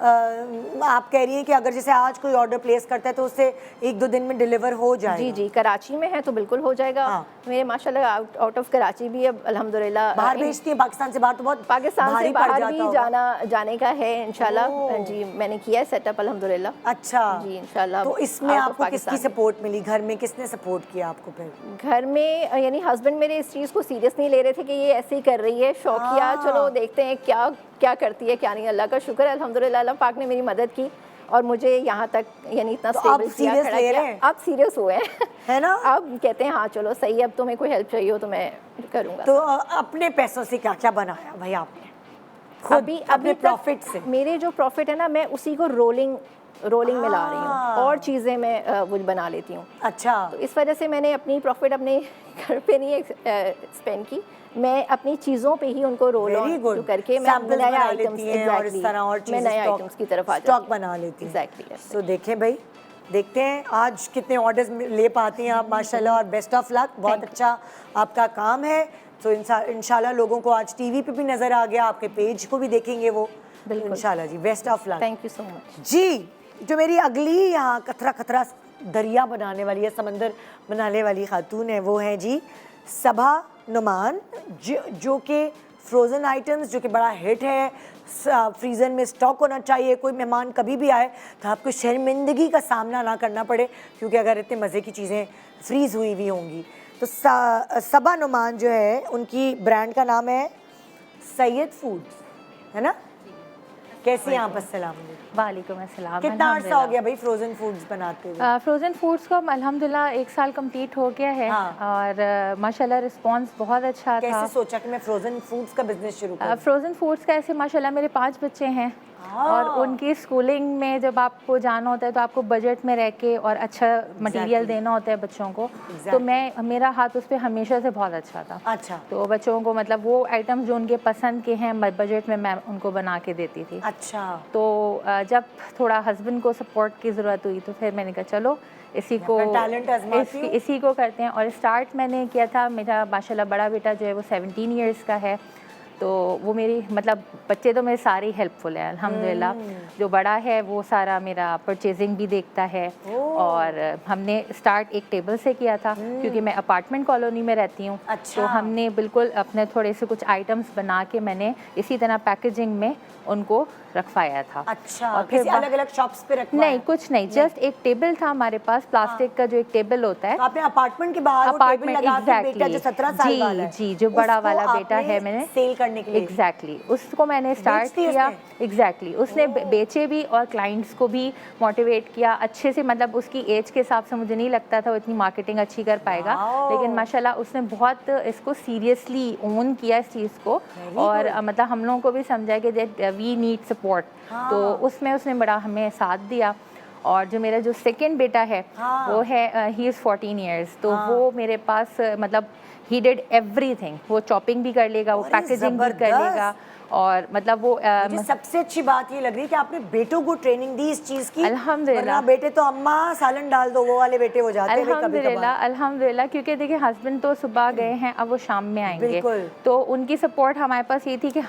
आप कह रही हैं कि अगर जैसे आज कोई ऑर्डर प्लेस करता है तो उससे 1-2 दिन में डिलीवर हो जाएगा। जी जी, कराची में है तो बिल्कुल हो जाएगा। हाँ। मेरे माशाल्लाह आउट ऑफ कराची भी अब अल्हम्दुलिल्लाह बाहर भेजती हैं पाकिस्तान से बाहर तो बहुत पाकिस्तान से भारी पड़ बाहर जाता भी होगा। जाने का है इंशाल्लाह। जी मैंने किया है सेटअप अल्हम्दुलिल्लाह। अच्छा जी इंशाल्लाह। तो इसमें out of आपको किसकी पाकिस्तान। सपोर्ट मिली, घर में किसने सपोर्ट किया आपको फिर? घर में यानी हस्बैंड मेरे इस चीज़ को सीरियस नहीं ले रहे थे कि ये ऐसे ही कर रही है, शौकिया चलो देखते हैं क्या क्या करती है क्या नहीं। अल्लाह का शुक्र है अल्हम्दुलिल्लाह, अल्लाह पाक ने मेरी मदद की और मुझे यहाँ तक यानी इतना तो स्टेबल अब किया, serious खड़ा ले किया। रहे हैं? अब सीरियस हुए हैं है ना? अब कहते हैं हाँ चलो सही है, अब तुम्हें कोई हेल्प चाहिए हो तो मैं करूँगा। तो अपने पैसों से क्या क्या बनाया भाई आपने खुद अभी अपने प्रॉफिट से? मेरे जो प्रॉफिट है ना मैं उसी को रोलिंग में ला रही हूँ और चीज़ें मैं वो बना लेती हूँ। अच्छा, तो इस वजह से मैंने अपनी प्रॉफिट अपने घर पे नहीं स्पेंड की, मैं अपनी चीज़ों पे ही उनको रोल वेरी ऑन गुड करके मैं सैंपल्स नए बना आइटम्स लेती हैं और इस तरह और मैं चीजें नए आइटम्स की तरफ आ जाती स्टॉक हूँ। बना लेती हैं। एग्जैक्टली तो देखें भाई, देखते हैं आज कितने ऑर्डर्स ले पाती हैं आप माशाल्लाह, और बेस्ट ऑफ लक। बहुत अच्छा आपका काम है। तो इंशाल्लाह लोगों को आज टीवी पे भी नजर आ गया, आपके पेज को भी देखेंगे वो इंशाल्लाह जी। Best of luck. Thank you so much जी। जो मेरी अगली यहाँ खतरा खतरा दरिया बनाने वाली है, समंदर बनाने वाली खातून है, वो है जी सबा नुमान, जो कि फ्रोज़न आइटम्स जो कि बड़ा हिट है, फ्रीज़र में स्टॉक होना चाहिए। कोई मेहमान कभी भी आए तो आपको शर्मिंदगी का सामना ना करना पड़े, क्योंकि अगर इतने मज़े की चीज़ें फ्रीज़ हुई हुई होंगी। तो सबा नुमान जो है उनकी ब्रांड का नाम है सैयद फूड्स, है ना? कैसी हैं आप? अस्सलाम वालेकुम अस्सलाम। कितना अर्सा हो गया भाई फ्रोजन फूड्स बनाते हुए? फ्रोज़न फूड्स को अल्हम्दुलिल्लाह 1 साल कंप्लीट हो गया है। हाँ। और माशाल्लाह रिस्पांस बहुत अच्छा था। कैसे सोचा कि मैं फ्रोजन फूड्स का बिजनेस शुरू करूं? फ्रोज़न फूड्स का ऐसे माशाल्लाह मेरे 5 बच्चे हैं और उनकी स्कूलिंग में जब आपको जाना होता है तो आपको बजट में रह के और अच्छा मटेरियल देना होता है बच्चों को। तो मेरा हाथ उस पर हमेशा से बहुत अच्छा था। अच्छा। तो बच्चों को मतलब वो आइटम्स जो उनके पसंद के हैं बजट में मैं उनको बना के देती थी। अच्छा। तो जब थोड़ा हस्बैंड को सपोर्ट की ज़रूरत हुई तो फिर मैंने कहा चलो इसी को करते हैं। और स्टार्ट मैंने किया था, मेरा माशाल्लाह बड़ा बेटा जो है वो 17 इयर्स का है, तो वो मेरी मतलब बच्चे तो मेरे सारे हेल्पफुल हैं अल्हम्दुलिल्लाह। जो बड़ा है वो सारा मेरा परचेजिंग भी देखता है। और हमने स्टार्ट एक टेबल से किया था क्योंकि मैं अपार्टमेंट कॉलोनी में रहती हूँ। अच्छा। तो हमने बिल्कुल अपने थोड़े से कुछ आइटम्स बना के मैंने इसी तरह पैकेजिंग में उनको रखवाया था। अच्छा। और किसी अलग-अलग शॉप्स पे रखवाया? नहीं, कुछ नहीं, जस्ट एक टेबल था हमारे पास, प्लास्टिक का जो एक टेबल होता है। तो आपने अपार्टमेंट के बाहर वो टेबल लगा के बेटा जो 17 साल वाला है, जी जो बड़ा उसको वाला बेटा आपने है मैंने सेल करने के लिए एग्जैक्टली उसको मैंने स्टार्ट बेचती है किया। उसने? एग्जैक्टली उसने बेचे भी और क्लाइंट्स को भी मोटिवेट किया अच्छे से। मतलब उसकी एज के हिसाब से मुझे नहीं लगता था वो इतनी मार्केटिंग अच्छी कर पाएगा, लेकिन माशाल्लाह उसने बहुत इसको सीरियसली ओन किया इस चीज़ को। और मतलब हम लोगों को भी समझा कि दैट वी नीड सपोर्ट। तो उसमें उसने बड़ा हमें साथ दिया। और जो मेरा जो सेकंड बेटा है वो है ही इज़ 14 इयर्स, तो वो मेरे पास मतलब ही डिड एवरीथिंग। वो चॉपिंग भी कर लेगा, वो पैकेजिंग भी कर लेगा। और मतलब वो मुझे सबसे अच्छी बात ये लग रही है कि आपने बेटों को ट्रेनिंग दी इस चीज़ की। अल्हम्दुलिल्लाह। वरना बेटे तो अम्मा सालन डाल दो, वो वाले बेटे हो जाते हैं अल्हम्दुलिल्लाह अल्हम्दुलिल्लाह। क्योंकि देखिए हस्बैंड तो सुबह गए हैं, अब वो शाम में आएंगे, तो उनकी सपोर्ट हमारे पास ये थी कि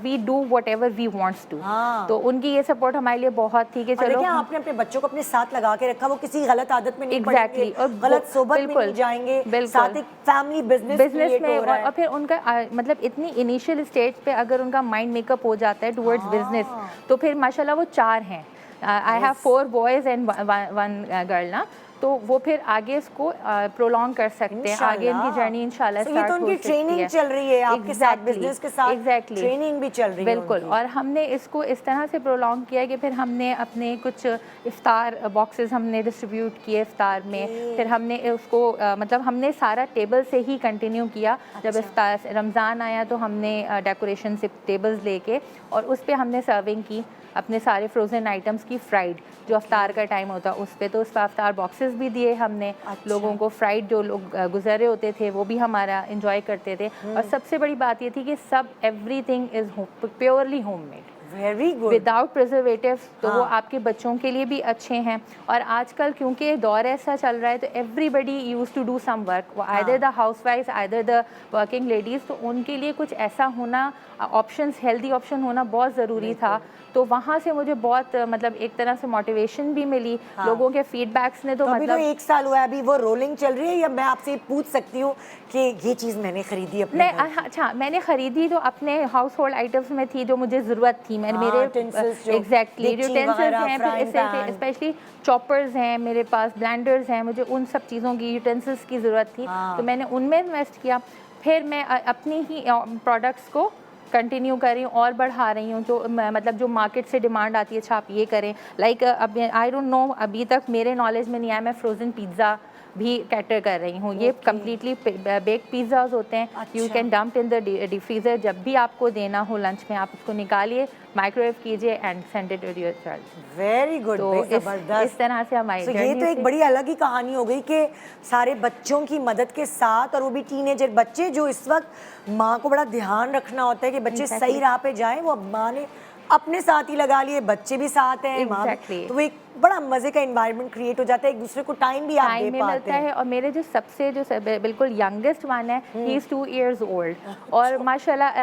we do whatever we wants to. तो उनकी ये सपोर्ट हमारे लिए बहुत थी कि चलो आपने अपने बच्चों को अपने साथ लगा के रखा, वो किसी गलत आदत में नहीं एग्जैक्टली पड़ेंगे, गलत सोबत में नहीं जाएंगे, साथ एक फैमिली बिजनेस में। और फिर उनका मतलब इतनी इनिशियल स्टेज पे अगर उनका माइंड मेकअप हो जाता है टुवर्ड्स बिजनेस, तो फिर माशाल्लाह वो 4 हैं। I have 4 boys and 1 girl ना। तो वो फिर आगे इसको प्रोलॉन्ग कर सकते हैं, आगे इनकी जर्नी इंशाल्लाह So, ये स्टार्ट तो हो उनकी सकती ट्रेनिंग है। चल रही है आपके साथ, Exactly, बिजनेस के साथ exactly. ट्रेनिंग भी चल रही है बिल्कुल। उनकी। और हमने इसको इस तरह से प्रोलॉन्ग किया कि फिर हमने अपने कुछ इफ्तार बॉक्सेस हमने डिस्ट्रीब्यूट किए इफ्तार में, फिर हमने उसको मतलब हमने सारा टेबल से ही कंटिन्यू किया। जब इफ्तार रमज़ान आया तो हमने डेकोरेशन से टेबल्स लेके और उस पे हमने सर्विंग की अपने सारे फ्रोज़न आइटम्स की फ्राइड, जो अफ्तार का टाइम होता उस पे, तो उस पर अफ्तार बॉक्सेस भी दिए हमने लोगों को। फ्राइड जो लोग गुजरे होते थे वो भी हमारा इंजॉय करते थे। और सबसे बड़ी बात ये थी कि सब everything is purely homemade, very good. Without preservatives, तो वो आपके बच्चों के लिए भी अच्छे हैं। और आजकल क्योंकि दौर ऐसा चल रहा है तो everybody use to do some work, either the हाउसवाइफ्स आइदर द वर्किंग लेडीज़, तो उनके लिए कुछ ऐसा होना, ऑप्शंस, हेल्दी ऑप्शन होना बहुत ज़रूरी था। तो वहाँ से मुझे बहुत मतलब एक तरह से मोटिवेशन भी मिली। लोगों के फीडबैक्स ने तो अभी तो मतलब 1 साल हुआ है, अभी वो रोलिंग चल रही है, या मैं आपसे पूछ सकती हूँ कि ये चीज़ मैंने खरीदी अपने नहीं, घर? अच्छा मैंने खरीदी तो अपने हाउस होल्ड आइटम्स में थी जो मुझे ज़रूरत थी। मैंने मेरे utensils जो एग्जैक्टली deepchi यूटेंसिल्स वगैरह, हैं, frying फिर pan। स्पेशली चॉपर्स हैं मेरे पास, ब्लेंडर्स हैं, मुझे उन सब चीज़ों की यूटेंसिल्स की ज़रूरत थी। तो मैंने उनमें इन्वेस्ट किया। फिर मैं अपनी ही प्रोडक्ट्स को कंटिन्यू कर रही हूँ और बढ़ा रही हूँ, जो मतलब जो मार्केट से डिमांड आती है, अच्छा आप ये करें। लाइक अब आई डोंट नो, अभी तक मेरे नॉलेज में नहीं आया, मैं फ्रोज़न पिज़्ज़ा भी कैटर कर रही हूँ। ये कम्प्लीटली बेक पिज़्ज़ाज होते हैं, you can dump in the deep freezer. जब भी आपको देना हो लंच में, आप उसको निकालिए, माइक्रोवेव कीजिए and send it to your child. Very good, तो जबरदस्त। इस तरह से हमारी So, ये journey तो एक से- बड़ी अलग ही कहानी हो गई कि सारे बच्चों की मदद के साथ, और वो भी टीनेजर बच्चे, जो इस वक्त माँ को बड़ा ध्यान रखना होता है कि बच्चे सही राह पे जाएं। वो माँ ने अपने साथ ही लगा लिए, बच्चे भी साथ हैं, माँ भी। Exactly. तो वो एक बड़ा मजे का एनवायरनमेंट क्रिएट हो जाता है, एक दूसरे को टाइम भी आप दे टाइम में पाते मिलता हैं। है। और मेरे जो सबसे जो बिल्कुल यंगेस्ट वन है, ही इज़ 2 years ओल्ड, और माशाल्लाह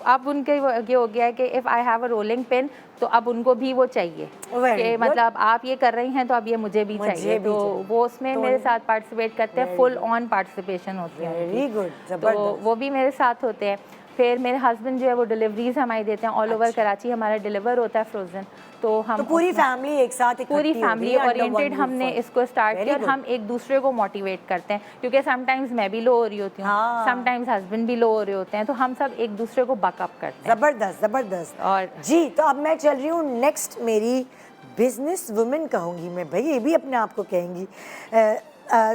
अब उनके ये हो गया है कि if I have a rolling pin तो अब उनको भी वो चाहिए Very कि good. मतलब आप ये कर रही हैं तो अब ये मुझे भी मुझे चाहिए। भी तो चाहिए। वो उसमें तो मेरे साथ पार्टिसिपेट करते हैं, फुल ऑन पार्टिसिपेशन होती है उनकी। वेरी गुड, तो जबरदस्त। वो भी मेरे साथ होते हैं। फिर मेरे हस्बैंड जो है वो डिलीवरीज हमारी देते हैं, ऑल ओवर कराची हमारा डिलीवर होता है फ्रोज़न। तो हम तो पूरी फैमिली एक साथ पूरी इकट्ठी हो गई family under one oriented roof हमने पर। इसको स्टार्ट Very किया, और good. हम एक दूसरे को मोटिवेट करते हैं, क्योंकि समटाइम्स मैं भी लो हो रही होती हूँ, हाँ। समटाइम्स हस्बैंड भी लो हो रहे होते हैं, तो हम सब एक दूसरे को बैकअप करते हैं। जबरदस्त, जबरदस्त। और जी, तो अब मैं चल रही हूँ नेक्स्ट, मेरी बिजनेस वुमेन कहूँगी मैं, भाई ये भी अपने आप को कहेंगी।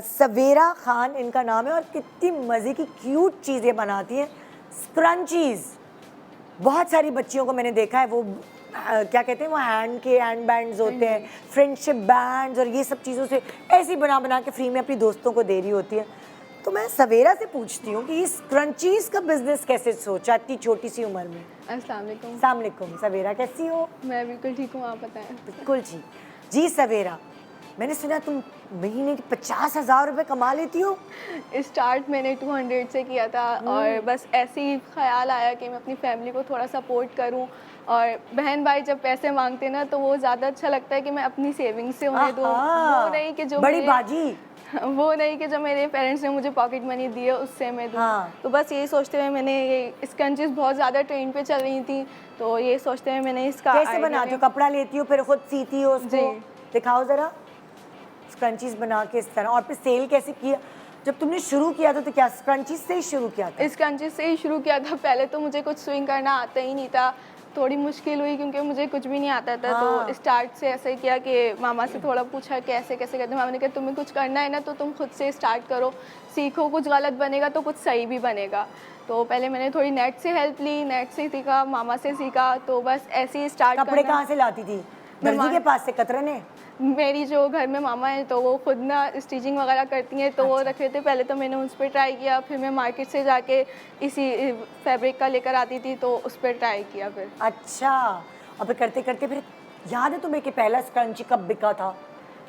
सवेरा खान इनका नाम है, और कितनी मज़े की क्यूट चीज़ें बनाती हैं। स्क्रंचीज़, बहुत सारी बच्चियों को मैंने देखा है, वो क्या कहते हैं, वो हैंड बैंड्स होते हैं, फ्रेंडशिप बैंड्स, और ये सब चीज़ों से ऐसी बना बना के फ्री में अपनी दोस्तों को दे रही होती है। तो मैं सवेरा से पूछती हूँ कि ये स्क्रंचीज़ का बिजनेस कैसे सोचा इतनी छोटी सी उम्र में? अस्सलाम वालेकुम। अस्सलाम वालेकुम। सवेरा कैसी हो? मैं बिल्कुल ठीक हूँ, आप बताएं। बिल्कुल जी। जी सवेरा, मैंने सुना तुम महीने के 50,000 रुपये कमा लेती हो? स्टार्ट मैंने 200 से किया था, और बस ऐसे ही ख्याल आया कि मैं अपनी फैमिली को थोड़ा सपोर्ट करूं, और बहन भाई जब पैसे मांगते ना तो वो ज़्यादा अच्छा लगता है कि मैं अपनी सेविंग्स से उन्हें दूँ, आहा, वो नहीं कि जो बड़ी मेरे- बाजी। वो नहीं कि जो मेरे पेरेंट्स ने मुझे पॉकेट मनी दी है उससे मैं दूँ। हाँ। तो बस यही सोचते हुए मैंने ये स्कंचेस बहुत ज़्यादा ट्रेंड पे चल रही थी, तो ये सोचते हुए मैंने इसका कैसे idea बनाती हो? लिया। कपड़ा लेती हो फिर खुद सीती हो उसको? जी। दिखाओ ज़रा स्क्रंचीज़ बना के इस तरह। और फिर सेल कैसे किया? जब तुमने शुरू किया था तो क्या स्क्रंचीज़ से ही शुरू किया था? इस कंचीज से ही शुरू किया था। पहले तो मुझे कुछ स्विंग करना आता ही नहीं था, थोड़ी मुश्किल हुई क्योंकि मुझे कुछ भी नहीं आता था। हाँ। तो स्टार्ट से ऐसे किया कि मामा से थोड़ा पूछा कैसे कैसे करते हैं। मामा ने कहा तुम्हें कुछ करना है ना तो तुम खुद से स्टार्ट करो, सीखो, कुछ गलत बनेगा तो कुछ सही भी बनेगा। तो पहले मैंने थोड़ी नेट से हेल्प ली, नेट से सीखा, मामा से सीखा, तो बस ऐसे ही स्टार्ट कपड़े कहाँ से लाती थी? दर्जी के पास से, कतरने? मेरी जो घर में मामा है तो वो खुद ना स्टिचिंग वगैरह करती हैं, तो वो रखे थे। पहले तो मैंने उस पर ट्राई किया, फिर मैं मार्केट से जाके इसी फैब्रिक का लेकर आती थी तो उस पर ट्राई किया फिर। अच्छा, और फिर करते करते फिर याद है तुम्हें कि पहला स्क्रंची कब बिका था?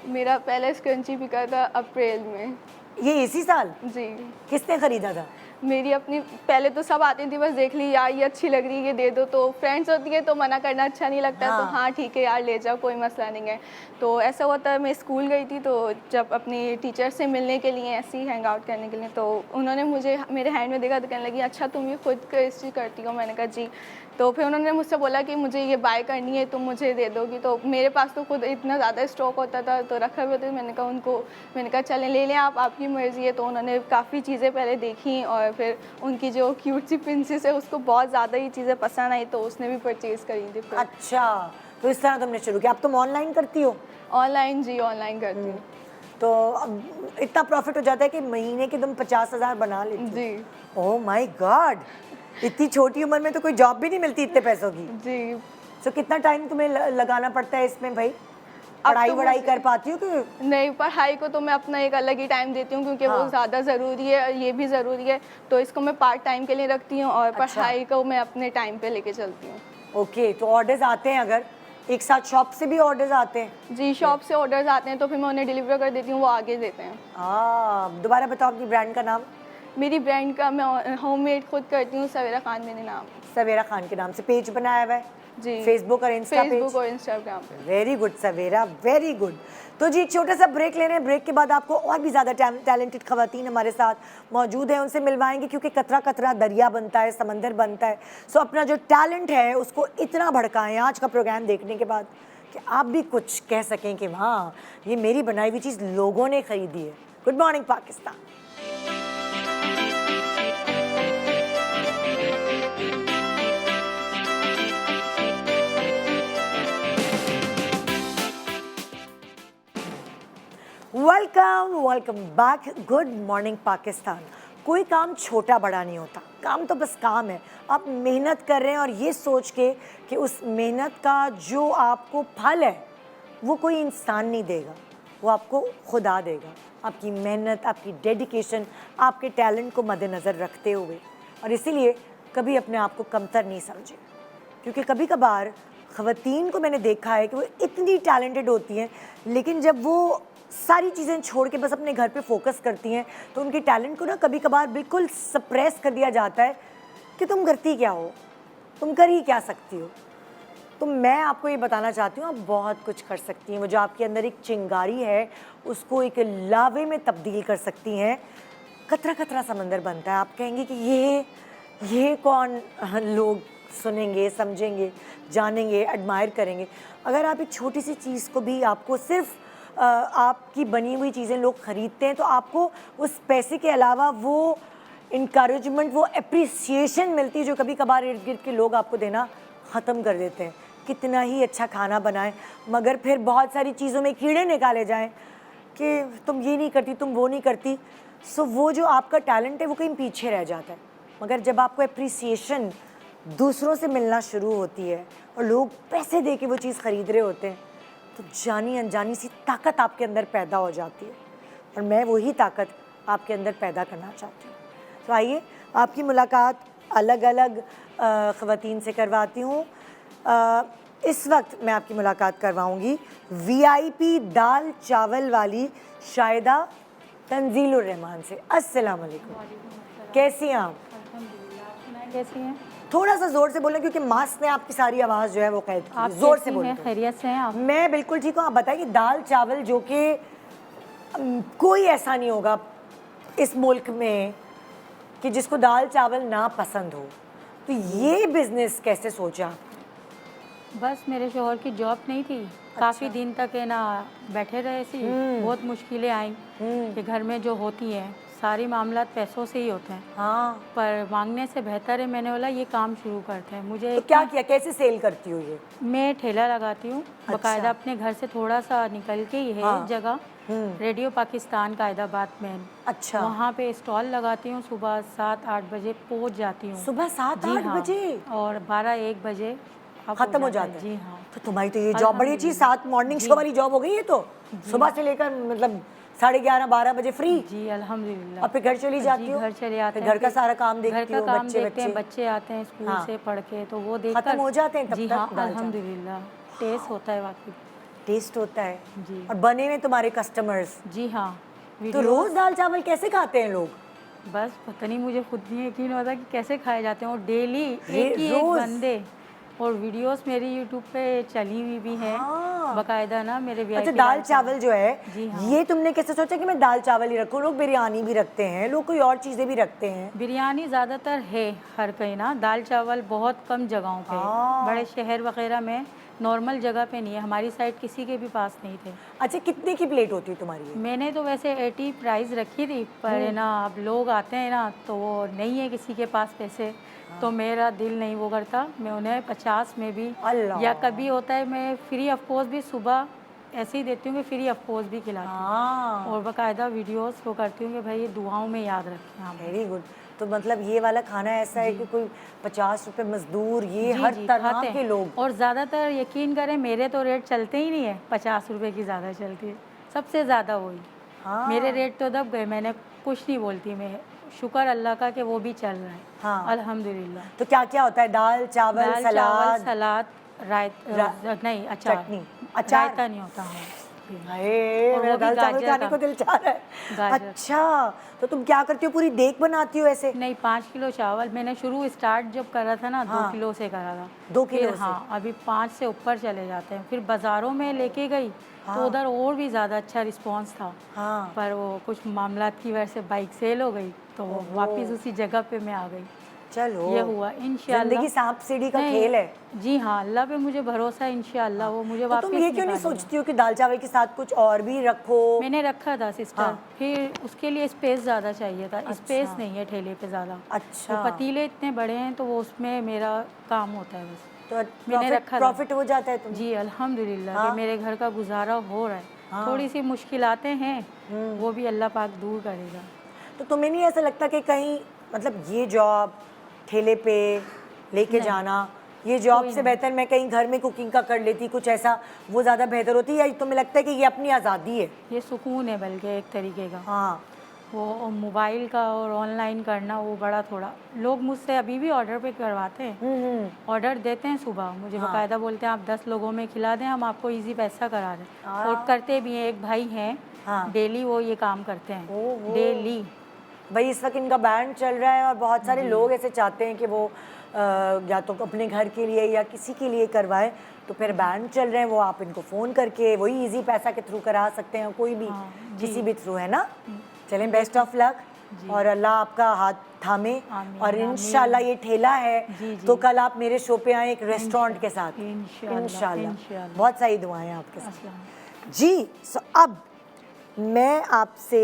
मेरा पहला स्क्रंची बिका था अप्रैल में। ये इसी साल? जी, किसने खरीदा था? मेरी अपनी पहले तो सब आती थी, बस देख ली यार ये अच्छी लग रही है ये दे दो, तो फ्रेंड्स होती है तो मना करना अच्छा नहीं लगता है, तो हाँ ठीक है यार ले जाओ कोई मसला नहीं है। तो ऐसा होता है, मैं स्कूल गई थी तो जब अपनी टीचर से मिलने के लिए ऐसे ही हैंग आउट करने के लिए, तो उन्होंने मुझे मेरे हैंड में देखा तो कहने लगी अच्छा तुम ये खुद स्टिच करती हो? मैंने कहा जी। तो फिर उन्होंने मुझसे बोला कि मुझे ये बाय करनी है, तुम मुझे दे दोगी? तो मेरे पास तो खुद इतना ज़्यादा स्टॉक होता था तो रखा हुए थे, मैंने कहा चलें ले लें आप, आपकी मर्ज़ी है। तो उन्होंने काफ़ी चीज़ें पहले देखी और फिर उनकी जो क्यूट सी प्रिंसेस है उसको बहुत ज़्यादा ये चीज़ें पसंद आई तो उसने भी परचेज़ करी थी फिर। अच्छा, तो इस तरह तुमने शुरू किया। अब तुम ऑनलाइन करती हो? ऑनलाइन जी, ऑनलाइन करती हूँ। तो अब इतना प्रॉफिट हो जाता है कि महीने के तुम 50,000 बना लेती हो? जी ओह माय गॉड, इतनी छोटी उम्र में तो कोई जॉब भी नहीं मिलती इतने पैसों की। जी। तो कितना टाइम तुम्हें लगाना पड़ता है इसमें भाई? पढ़ाई वढ़ाई कर पाती हो कि नहीं? पढ़ाई को तो मैं अपना एक अलग ही टाइम देती हूँ क्योंकि वो ज़्यादा ज़रूरी है, ये भी ज़रूरी है, तो इसको मैं पार्ट टाइम के लिए रखती हूँ और पढ़ाई को मैं अपने टाइम पे लेके चलती हूँ। ओके, तो ऑर्डर्स आते हैं अगर एक साथ शॉप से भी ऑर्डर्स आते हैं? जी, शॉप से ऑर्डर्स आते हैं तो फिर मैं उन्हें डिलीवर कर देती हूँ, वो आगे देते हैं। दोबारा बताओ अपनी ब्रांड का नाम। मेरी ब्रांड का मैं होममेड खुद करती हूँ, सवेरा खान मेरे नाम। सवेरा खान के नाम से पेज बनाया हुआ है जी, फेसबुक और इंस्टा फेसबुक और इंस्टाग्राम पे। वेरी गुड सवेरा, वेरी गुड। तो जी एक छोटा सा ब्रेक ले रहे हैं, ब्रेक के बाद आपको और भी ज़्यादा टैलेंटेड खवातीन हमारे साथ मौजूद हैं, उनसे मिलवाएंगे क्योंकि कतरा कतरा दरिया बनता है, समंदर बनता है। सो अपना जो टैलेंट है उसको इतना भड़काएं आज का प्रोग्राम देखने के बाद कि आप भी कुछ कह सकें कि हाँ ये मेरी बनाई हुई चीज़ लोगों ने खरीदी है। Good morning Pakistan. Welcome back. Good morning Pakistan. कोई काम छोटा बड़ा नहीं होता, काम तो बस काम है। आप मेहनत कर रहे हैं और ये सोच के कि उस मेहनत का जो आपको फल है वो कोई इंसान नहीं देगा, वो आपको खुदा देगा। आपकी मेहनत, आपकी डेडिकेशन, आपके टैलेंट को मद्देनज़र रखते हुए, और इसीलिए कभी अपने आप को कमतर नहीं समझे, क्योंकि कभी कभार ख़वातीन को मैंने देखा है कि वो इतनी टैलेंटेड होती हैं लेकिन जब वो सारी चीज़ें छोड़ के बस अपने घर पे फोकस करती हैं तो उनके टैलेंट को ना कभी कभार बिल्कुल सप्रेस कर दिया जाता है कि तुम करती क्या हो, तुम कर ही क्या सकती हो। तो मैं आपको ये बताना चाहती हूँ आप बहुत कुछ कर सकती हैं। वो जो आपके अंदर एक चिंगारी है उसको एक लावे में तब्दील कर सकती हैं। कतरा कतरा समंदर बनता है। आप कहेंगे कि ये कौन लोग सुनेंगे, समझेंगे, जानेंगे, एडमायर करेंगे। अगर आप एक छोटी सी चीज़ को भी, आपको सिर्फ आपकी बनी हुई चीज़ें लोग ख़रीदते हैं तो आपको उस पैसे के अलावा वो इनकरेजमेंट, वो एप्रिसिएशन मिलती है जो कभी कभार इर्द गिर्द के लोग आपको देना ख़त्म कर देते हैं। कितना ही अच्छा खाना बनाएं मगर फिर बहुत सारी चीज़ों में कीड़े निकाले जाएं कि तुम ये नहीं करती, तुम वो नहीं करती। सो वो जो आपका टैलेंट है वो कहीं पीछे रह जाता है। मगर जब आपको एप्रिसिएशन दूसरों से मिलना शुरू होती है और लोग पैसे दे के वो चीज़ ख़रीद रहे होते हैं तो जानी अनजानी सी ताकत आपके अंदर पैदा हो जाती है, और मैं वही ताकत आपके अंदर पैदा करना चाहती हूँ। तो आइए आपकी मुलाकात अलग अलग ख़वातीन से करवाती हूँ। इस वक्त मैं आपकी मुलाकात करवाऊँगी VIP दाल चावल वाली शाहिदा तंजीलुर रहमान से। अस्सलाम वालेकुम, कैसी हैं आप? कैसी हैं? थोड़ा सा ज़ोर से बोलें क्योंकि मास्क ने आपकी सारी आवाज़ जो है वो कैद की। ज़ोर से बोलें। खैरियत से हैं आप? मैं बिल्कुल ठीक हूँ। आप बताइए दाल चावल जो कि कोई ऐसा नहीं होगा इस मुल्क में कि जिसको दाल चावल ना पसंद हो, तो ये बिज़नेस कैसे सोचा? बस मेरे शोहर की जॉब नहीं थी, काफ़ी दिन तक है ना बैठे रहे थे। बहुत मुश्किलें आई कि घर में जो होती हैं सारी मामला पैसों से ही होते हैं। हाँ, पर मांगने से बेहतर है, मैंने बोला ये काम शुरू करते हैं। मुझे तो क्या किया, कैसे सेल करती हो ये? मैं ठेला लगाती हूँ बाकायदा, अपने घर से थोड़ा सा निकल के ही है जगह, रेडियो पाकिस्तान कायदाबाद में। अच्छा, वहाँ पे स्टॉल लगाती हूँ। सुबह 7-8 बजे पहुँच जाती हूँ। सुबह 7-8 बजे और 12-1 बजे खत्म हो जाता है। जी हाँ। तो तुम्हारी तो ये जॉब बड़ी अच्छी, 7 मॉर्निंग शो वाली जॉब हो गई है। तो सुबह से लेकर मतलब 11:30-12 बजे फ्री। जी अल्हम्दुलिल्लाह। और फिर घर चली जाती हो? घर चले आते फिर हैं। घर का सारा काम देखती घर का हो? काम बच्चे देखते हैं, बच्चे आते हैं स्कूल से पढ़ के, तो वो देख खत्म हो जाते हैं तब जी तक हाँ दाल चावल? अल्हम्दुलिल्लाह। टेस्ट होता है वाकई, टेस्ट होता है जी। और बने हुए तुम्हारे कस्टमर्स। जी हाँ। तो रोज दाल चावल कैसे खाते हैं लोग? बस पता नहीं, मुझे खुद नहीं यकीन होता कि कैसे खाए जाते हैं। और डेली एक ही एक रोज़? बंदे, और वीडियोस मेरी यूट्यूब पे चली हुई भी है बाकायदा ना मेरे अच्छा, VIP दाल चावल जो है, जी हाँ। ये तुमने कैसे सोचा कि मैं दाल चावल ही रखूँ? लोग बिरयानी भी रखते हैं, लोग कोई और चीज़ें भी रखते हैं। बिरयानी ज़्यादातर है हर कहीं ना, दाल चावल बहुत कम जगहों पे है। बड़े शहर वगैरह में नॉर्मल जगह पे नहीं है, हमारी साइड किसी के भी पास नहीं थे। अच्छा, कितने की प्लेट होती है तुम्हारी ये? मैंने तो वैसे 80 प्राइस रखी थी, पर है ना अब लोग आते हैं ना तो वो नहीं है किसी के पास पैसे, तो मेरा दिल नहीं वो करता, मैं उन्हें 50 में भी, अल्लाह। या कभी होता है मैं फ्री ऑफ कॉस्ट भी सुबह ऐसे ही देती हूँ कि फ्री ऑफ कॉस्ट भी खिलाती हूँ, और बाकायदा वीडियोस वो करती हूँ कि भाई ये दुआओं में याद रखें आप। Very good. तो मतलब ये वाला खाना ऐसा है कि कोई 50 रुपए मजदूर, ये जी, हर जी, तरह खाते के हैं। लोग। और ज़्यादातर यकीन करें मेरे तो रेट चलते ही नहीं है, 50 रुपए की ज़्यादा चलती है, सबसे ज़्यादा वही। हाँ। मेरे रेट तो दब गए, मैंने कुछ नहीं बोलती मैं, शुक्र अल्लाह का कि वो भी चल रहा है। हाँ। अल्हम्दुलिल्लाह। तो क्या क्या होता है? दाल चावल, दाल चावल, सलाद, सलाद, नहीं अचार, चटनी, अचार? रायता नहीं होता है। अरे, और वो मेरा भी दाल चावल गाजर खाने का। को दिल चाह रहा है। गाजर। अच्छा, तो तुम क्या करती हो? पूरी देग बनाती हो ऐसे? नहीं, 5 किलो चावल मैंने शुरू स्टार्ट जब करा था ना, 2 हाँ। किलो से करा था। 2 किलो फिर से? हाँ, अभी 5 से ऊपर चले जाते हैं। फिर बाज़ारों में लेके गई तो उधर और भी ज़्यादा अच्छा रिस्पांस था, हाँ। पर वो कुछ मामलात की वजह से बाइक सेल हो गई, तो वापस उसी जगह पे मैं आ गई। चलो, ये हुआ इंशाल्लाह। जिंदगी सांप सीढ़ी का नहीं, खेल है। जी हाँ, अल्लाह पे मुझे भरोसा है, इंशाल्लाह वो मुझे तो वापस तुम ये क्यों नहीं निकालेगा। सोचती हो कि दाल चावल के साथ कुछ और भी रखो? मैंने रखा था सिस्टर, हाँ। फिर उसके लिए स्पेस ज़्यादा चाहिए था, स्पेस अच्छा। नहीं है ठेले पे ज़्यादा। अच्छा। तो पतीले इतने बड़े हैं तो वो उसमें मेरा काम होता है बस। तो मैंने रखा था। प्रॉफिट हो जाता है तुम्हें? जी अल्हम्दुलिल्लाह हाँ। कि मेरे घर का गुजारा हो रहा है। हाँ। थोड़ी सी मुश्किलातें हैं, वो भी अल्लाह पाक दूर करेगा। तो तुम्हें नहीं ऐसा लगता कि कहीं मतलब ये जॉब ठेले पे लेके जाना, ये जॉब से बेहतर मैं कहीं घर में कुकिंग का कर लेती, कुछ ऐसा, वो ज़्यादा बेहतर होती है? या तुम्हें लगता है कि ये अपनी आज़ादी है? ये सुकून है बल्कि एक तरीके का। हाँ। वो मोबाइल का और ऑनलाइन करना वो बड़ा थोड़ा, लोग मुझसे अभी भी ऑर्डर पे करवाते हैं, ऑर्डर देते हैं सुबह मुझे, बाकायदा बोलते हैं आप 10 लोगों में खिला दें, हम आपको इजी पैसा करा दें, और करते भी हैं। एक भाई हैं, डेली वो ये काम करते हैं, डेली। भाई इस वक्त इनका बैंड चल रहा है और बहुत सारे लोग ऐसे चाहते हैं कि वो या तो अपने घर के लिए या किसी के लिए करवाएं, तो फिर बैंड चल रहे हैं वो, आप इनको फ़ोन करके वही इजी पैसा के थ्रू करा सकते हैं, कोई भी किसी भी थ्रू, है ना? चलें, बेस्ट ऑफ लक, और अल्लाह आपका हाथ थामे, और इंशाल्लाह ये ठेला है तो कल आप मेरे शो पे आए एक रेस्टोरेंट के साथ, इंशाल्लाह। बहुत सारी दुआएं आपके साथ जी। सो अब मैं आपसे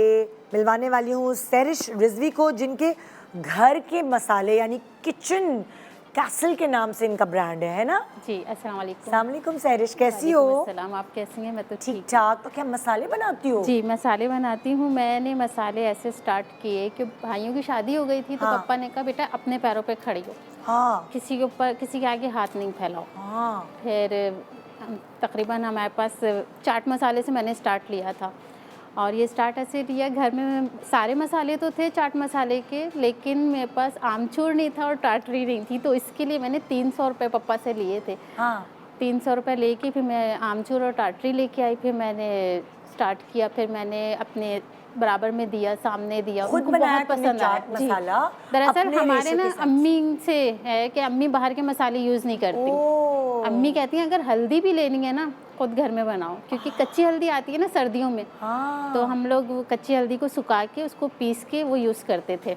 मिलवाने वाली हूँ सैरिश रिजवी को, जिनके घर के मसाले यानी किचन कैसल के नाम से इनका ब्रांड है ना? जी अस्सलाम वालेकुम। अस्सलाम वालेकुम सैरिश, कैसी हो? सलाम, आप कैसी हैं? मैं तो ठीक ठाक। तो क्या मसाले बनाती हो? जी मसाले बनाती हूँ। मैंने मसाले ऐसे स्टार्ट किए कि भाइयों की शादी हो गई थी, तो पापा ने कहा बेटा अपने पैरों पे खड़ी हो, हाँ, किसी के ऊपर किसी के आगे हाथ नहीं फैलाओ। हाँ। फिर तकरीबन हमारे पास चाट मसाले से मैंने स्टार्ट लिया था, और ये स्टार्ट ऐसे लिया, घर में सारे मसाले तो थे चाट मसाले के, लेकिन मेरे पास आमचूर नहीं था और टाटरी नहीं थी, तो इसके लिए मैंने 300 रुपये पापा से लिए थे। हाँ। 300 रुपये लेके फिर मैं आमचूर और टाटरी लेके आई, फिर मैंने स्टार्ट किया, फिर मैंने अपने बराबर में दिया, सामने दिया, खुद उनको बनाया बहुत तुमने पसंद आया। चाट मसाला? दरअसल अपने हमारे रेशो ना के साथ? अम्मी से है कि अम्मी बाहर के मसाले यूज़ नहीं करती। अम्मी कहती हैं अगर हल्दी भी लेनी है ना खुद घर में बनाओ, क्योंकि कच्ची हल्दी आती है ना सर्दियों में, तो हम लोग वो कच्ची हल्दी को सुखा के उसको पीस के वो यूज़ करते थे।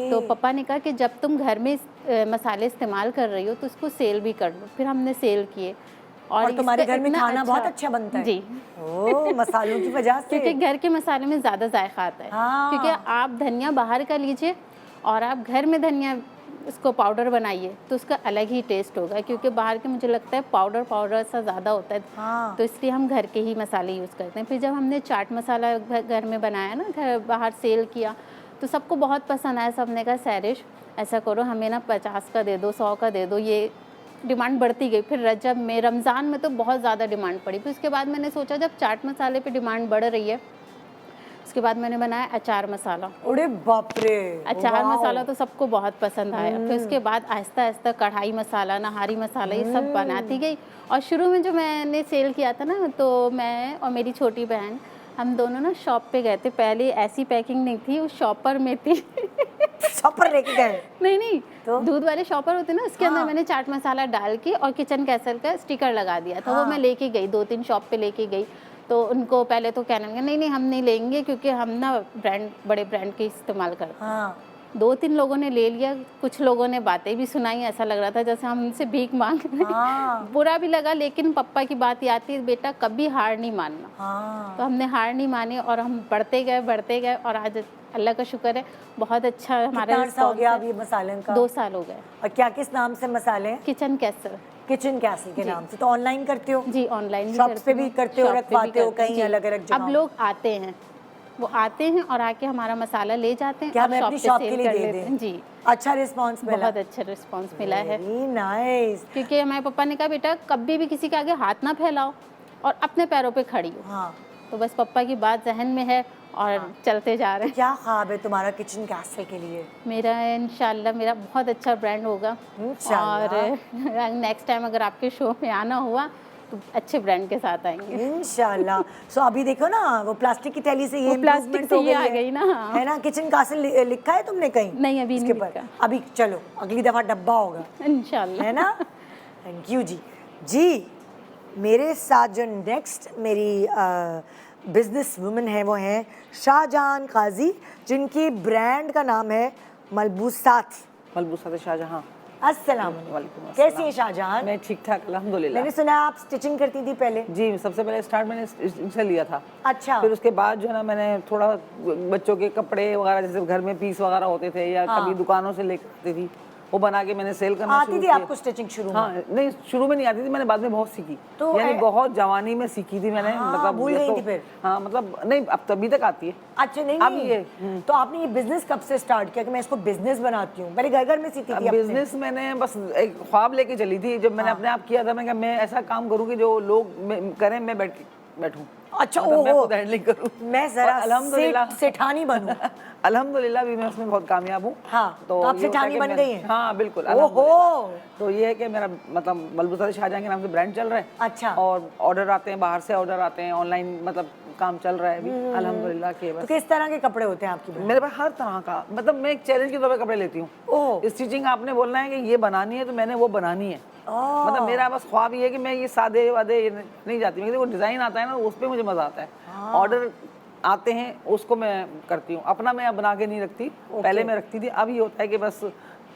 तो पापा ने कहा कि जब तुम घर में मसाले इस्तेमाल कर रही हो तो उसको सेल भी कर लो, फिर हमने सेल किए। और तुम्हारे घर में खाना बहुत अच्छा बनता है? जी। ओह, मसालों की वजह से? क्योंकि घर के मसाले में ज़्यादा जायका आता है। क्योंकि आप धनिया बाहर का लीजिए और आप घर में धनिया उसको पाउडर बनाइए तो उसका अलग ही टेस्ट होगा, क्योंकि बाहर के मुझे लगता है पाउडर सा ज़्यादा होता है, तो इसलिए हम घर के ही मसाले यूज़ करते हैं। फिर जब हमने चाट मसाला घर में बनाया ना, घर बाहर सेल किया, तो सबको बहुत पसंद आया। सबने कहा सैरिश ऐसा करो, हमें ना 50 का दे दो, 100 का दे दो। ये डिमांड बढ़ती गई। फिर रजब में, रमज़ान में तो बहुत ज़्यादा डिमांड पड़ी। फिर उसके बाद मैंने सोचा जब चाट मसाले पे डिमांड बढ़ रही है, उसके बाद मैंने बनाया अचार मसाला। अरे बाप रे! अचार मसाला तो सबको बहुत पसंद आया। फिर उसके बाद आहिस्ता आहिस्ता कढ़ाई मसाला, नहारी मसाला, ये सब बनाती गई। और शुरू में जो मैंने सेल किया था ना, तो मैं और मेरी छोटी बहन हम दोनों ना शॉप पे गए थे, पहले ऐसी पैकिंग नहीं थी, उस शॉपर में थी। शॉपर लेके गए? नहीं तो? दूध वाले शॉपर होते ना, उसके अंदर मैंने चाट मसाला डाल के और किचन कैसल का स्टिकर लगा दिया था। वो मैं लेके गई, 2-3 शॉप पे लेके गई, तो उनको पहले तो कहने लगे नहीं हम नहीं लेंगे, क्योंकि हम ना बड़े ब्रांड के इस्तेमाल करते हैं। 2-3 लोगों ने ले लिया, कुछ लोगों ने बातें भी सुनाई, ऐसा लग रहा था जैसे हम उनसे भीख मांग रहे हैं। बुरा भी लगा, लेकिन पप्पा की बात याद थी, बेटा कभी हार नहीं मानना। तो हमने हार नहीं मानी और हम बढ़ते गए और आज अल्लाह का शुक्र है बहुत अच्छा हमारा कितना हो गया अब ये मसाले का? 2 साल हो गए। और क्या किस नाम से मसाले हैं? Kitchen castle. किचन कैसल के नाम से। तो ऑनलाइन करते हो? जी ऑनलाइन भी शॉप्स पे भी करते हो, रखवाते हो कहीं अलग अलग जगह? अब लोग आते हैं, वो आते हैं और आके हमारा मसाला ले जाते हैं। क्या मैं अपनी शॉप के लिए दे दें? जी अच्छा रिस्पांस मिला? बहुत अच्छा रिस्पांस मिला है। नाइस। क्योंकि हमारे पापा ने कहा बेटा कभी भी किसी के आगे हाथ ना फैलाओ और अपने पैरों पे खड़ी हो। हाँ। तो बस पापा की बात जहन में है और चलते जा रहे हैं। क्या ख्वाब है तुम्हारा किचन कैसल के लिए? मेरा इंशाल्लाह मेरा बहुत अच्छा ब्रांड होगा और नेक्स्ट टाइम अगर आपके शो में आना हुआ तो अच्छे ब्रांड के साथ आएंगे इंशाल्लाह। सो अभी देखो ना वो प्लास्टिक की थैली से ये प्लास्टिक से ये आ गई ना, है ना? किचन कैसल लिखा है तुमने कहीं? नहीं अभी इसके नहीं पर लिखा। अभी चलो अगली दफा डब्बा होगा इंशाल्लाह, है ना? थैंक यू जी। मेरे साथ जो नेक्स्ट मेरी बिजनेस वुमन है वो हैं शाहजहान काजी, जिनकी ब्रांड का नाम है मलबूसात शाहजहां। अस्सलाम वालेकुम। कैसी है शाहजहान? मैं ठीक ठाक अल्हम्दुलिल्लाह। मैंने सुना आप स्टिचिंग करती थी पहले? जी सबसे पहले स्टार्ट मैंने इनसे लिया था। अच्छा। फिर उसके बाद जो है ना मैंने थोड़ा बच्चों के कपड़े वगैरह जैसे घर में पीस वगैरह होते थे या कभी दुकानों से लेकर आती थी, वो बना के मैंने सेल करना आती थी आपको स्टिचिंग शुरू में? हाँ नहीं शुरू में नहीं आती थी, मैंने बाद में बहुत सीखी। तो यानी बहुत जवानी में सीखी थी मैंने। मतलब भूल गई थी फिर? हाँ मतलब नहीं अब तभी तक आती है। अच्छा नहीं अब नहीं ये तो आपने ये बिजनेस कब से स्टार्ट किया कि मैं इसको बिजनेस बनाती हूँ? पहले घर में सीखती थी? बिजनेस मैंने बस एक ख्वाब लेके चली थी जब मैंने अपने आप किया था। मैं मैं ऐसा काम करूँ कि जो लोग करें मैं बैठूं। अच्छा मतलब मैं खुद हैंडलिंग करूं, मैं जरा अल्हम्दुलिल्लाह सेठानी बनूं। अल्हम्दुलिल्लाह भी मैं उसमें बहुत कामयाब हूँ। हाँ, तो आप सेठानी बन गई हैं? हाँ बिल्कुल। ओहो। तो ये है कि मेरा मतलब मलबूसात शाहजहां के नाम से ब्रांड चल रहा है। अच्छा। और ऑर्डर आते हैं, बाहर से ऑर्डर आते हैं, ऑनलाइन मतलब काम चल रहा है अभी अल्हम्दुलिल्लाह के। बस तो किस तरह के कपड़े होते हैं आपकी? मेरे पास हर तरह का, मतलब मैं एक चैलेंज के तौर पे कपड़े लेती हूँ। स्टिचिंग आपने बोलना है कि ये बनानी है तो मैंने वो बनानी है। मतलब मेरा बस ख्वाब ये है कि मैं ये सादे वादे नहीं जाती, मैं वो डिज़ाइन आता है ना उस पर मुझे मज़ा आता है। ऑर्डर आते हैं उसको मैं करती हूँ, अपना मैं अब बना के नहीं रखती। पहले मैं रखती थी, अब ये होता है कि बस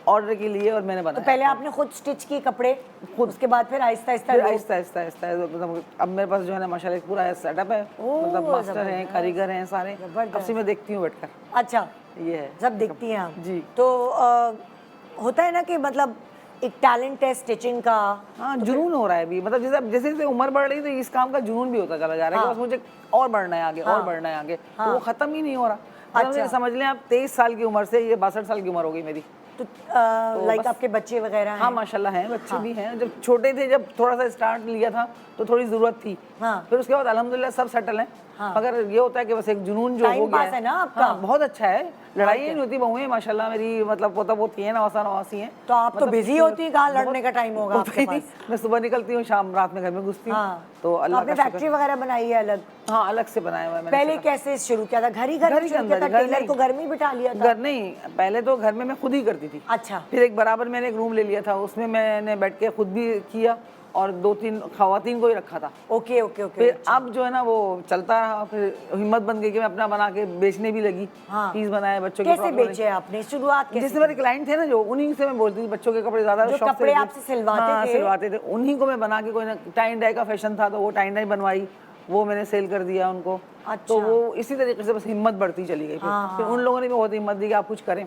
ऑर्डर के लिए और मैंने बनाया। तो पहले आपने खुद स्टिच किए कपड़े, खुद उसके बाद फिर आहिस्ता आहिस्ता मतलब अब मेरे पास जो है ना माशाल्लाह पूरा सेटअप है। मतलब मास्टर हैं, कारीगर हैं सारे। अब से मैं देखती हूँ बैठकर। अच्छा ये है सब देखती हैं आप? जी। तो होता है ना कि मतलब एक टैलेंट है स्टिचिंग का। हाँ जुनून हो रहा है अभी, मतलब जैसे जैसे उम्र बढ़ रही है तो इस काम का जुनून भी होता चला जा रहा है। बस मुझे और बढ़ना है आगे और बढ़ना है आगे, तो वो खत्म ही नहीं हो रहा। अच्छा। समझ लें आप 23 साल की उम्र से ये 62 साल की उम्र हो गई मेरी। तो लाइक आपके बच्चे वगैरह हैं? हाँ माशाल्लाह हैं, बच्चे भी हैं। जब छोटे थे, जब थोड़ा सा स्टार्ट लिया था तो थोड़ी ज़रूरत थी। फिर उसके बाद अल्हम्दुलिल्लाह सब सेटल हैं। मगर ये होता है कि बस एक जुनून जो हो गया है ना आपका। हाँ, बहुत अच्छा है। लड़ाई नहीं होती, बहुएं माशाल्लाह मेरी मतलब पोता पोती हैं, नवासा नवासी हैं। तो आप तो बिजी होती हैं, कहाँ लड़ने का टाइम होगा आपके पास? मैं सुबह निकलती हूँ, शाम रात में घर में घुसती हूँ। तो अल्लाह आपने फैक्ट्री वगैरह बनाई है अलग? हाँ अलग से बनाया हुआ है। पहले कैसे शुरू किया था? घर के अंदर? टेलर को घर में बिठा लिया था? घर नहीं, पहले तो घर में मैं खुद ही करती थी। अच्छा। फिर एक बराबर मैंने एक रूम ले लिया था, उसमें मैंने बैठ के खुद भी किया और 2-3 खवातीन को ही रखा था। Okay okay okay. फिर अब जो है ना वो चलता रहा, फिर हिम्मत बन गई कि मैं अपना बना के बेचने भी लगी। पीस बनाए बच्चों के। कैसे बेचे आपने? शुरुआत कैसे? जिससे मेरे क्लाइंट थे ना जो, उन्हीं से मैं बोलती थी। बच्चों के कपड़े ज्यादा जो कपड़े आपसे सिलवाते थे उन्हीं को मैं बना के, कोई ना टाई एंड डाई का फैशन था तो वो टाई एंड डाई बनवाई, वो मैंने सेल कर दिया उनको। अच्छा। तो वो इसी तरीके से बस हिम्मत बढ़ती चली गई। फिर उन लोगों ने भी बहुत हिम्मत दी कि आप कुछ करें,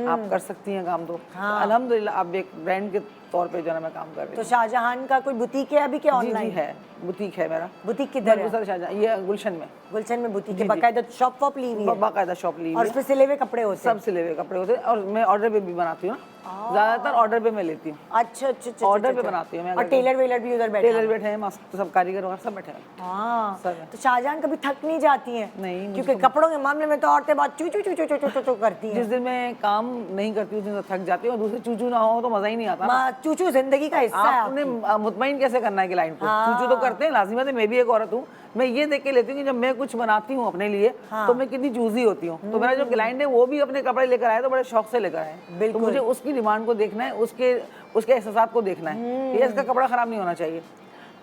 आप कर सकती हैं काम। तो अल्हम्दुलिल्लाह अब एक ब्रांड के तौर पे जो है मैं काम कर रही हूँ। तो शाहजहान का कोई बुटीक है अभी क्या ऑनलाइन? जी है, बुटीक है मेरा। बुटीक किधर है? शाहजहां, ये गुलशन में। गुलशन में बुटीक है, बाकायदा शॉप वॉप ली हुई है? बाकायदा शॉप ली हुई है। और उसमें सिले हुए कपड़े होते हैं? सब सिले हुए कपड़े होते हैं और मैं ऑर्डर पे भी बनाती हूँ ना, ज्यादातर ऑर्डर पे मैं लेती हूँ। अच्छा अच्छा। ऑर्डर पे बनाती हूँ मैं। और टेलर वेलर भी उधर बैठे? टेलर बैठे हैं, सब कारीगर वगैरह सब बैठे हैं। हाँ। तो शाहजहान कभी थक नहीं जाती हैं? नहीं, क्योंकि कपड़ों के मामले में तो औरतें बहुत चू चू चू चू चू चू चू करती हैं। जिस दिन मैं काम नहीं करती उस दिन तो थक जाती हूँ, और दूसरे चूचू ना हो तो मजा ही नहीं आता ना। चूचू जिंदगी का हिस्सा है आपने आपकी। मुतमईन कैसे करना है क्लाइंट को? चूचू तो करते हैं, लाजिमत है, मैं भी एक औरत हूँ। मैं ये देख के लेती हूँ कि जब मैं कुछ बनाती हूँ अपने लिए तो मैं कितनी चूजी होती हूँ। तो मेरा जो क्लाइंट है वो भी अपने कपड़े लेकर आए तो बड़े शौक से लेकर आए, तो मुझे उसकी डिमांड को देखना है, उसके एहसास को देखना है, ये इसका कपड़ा खराब नहीं होना चाहिए।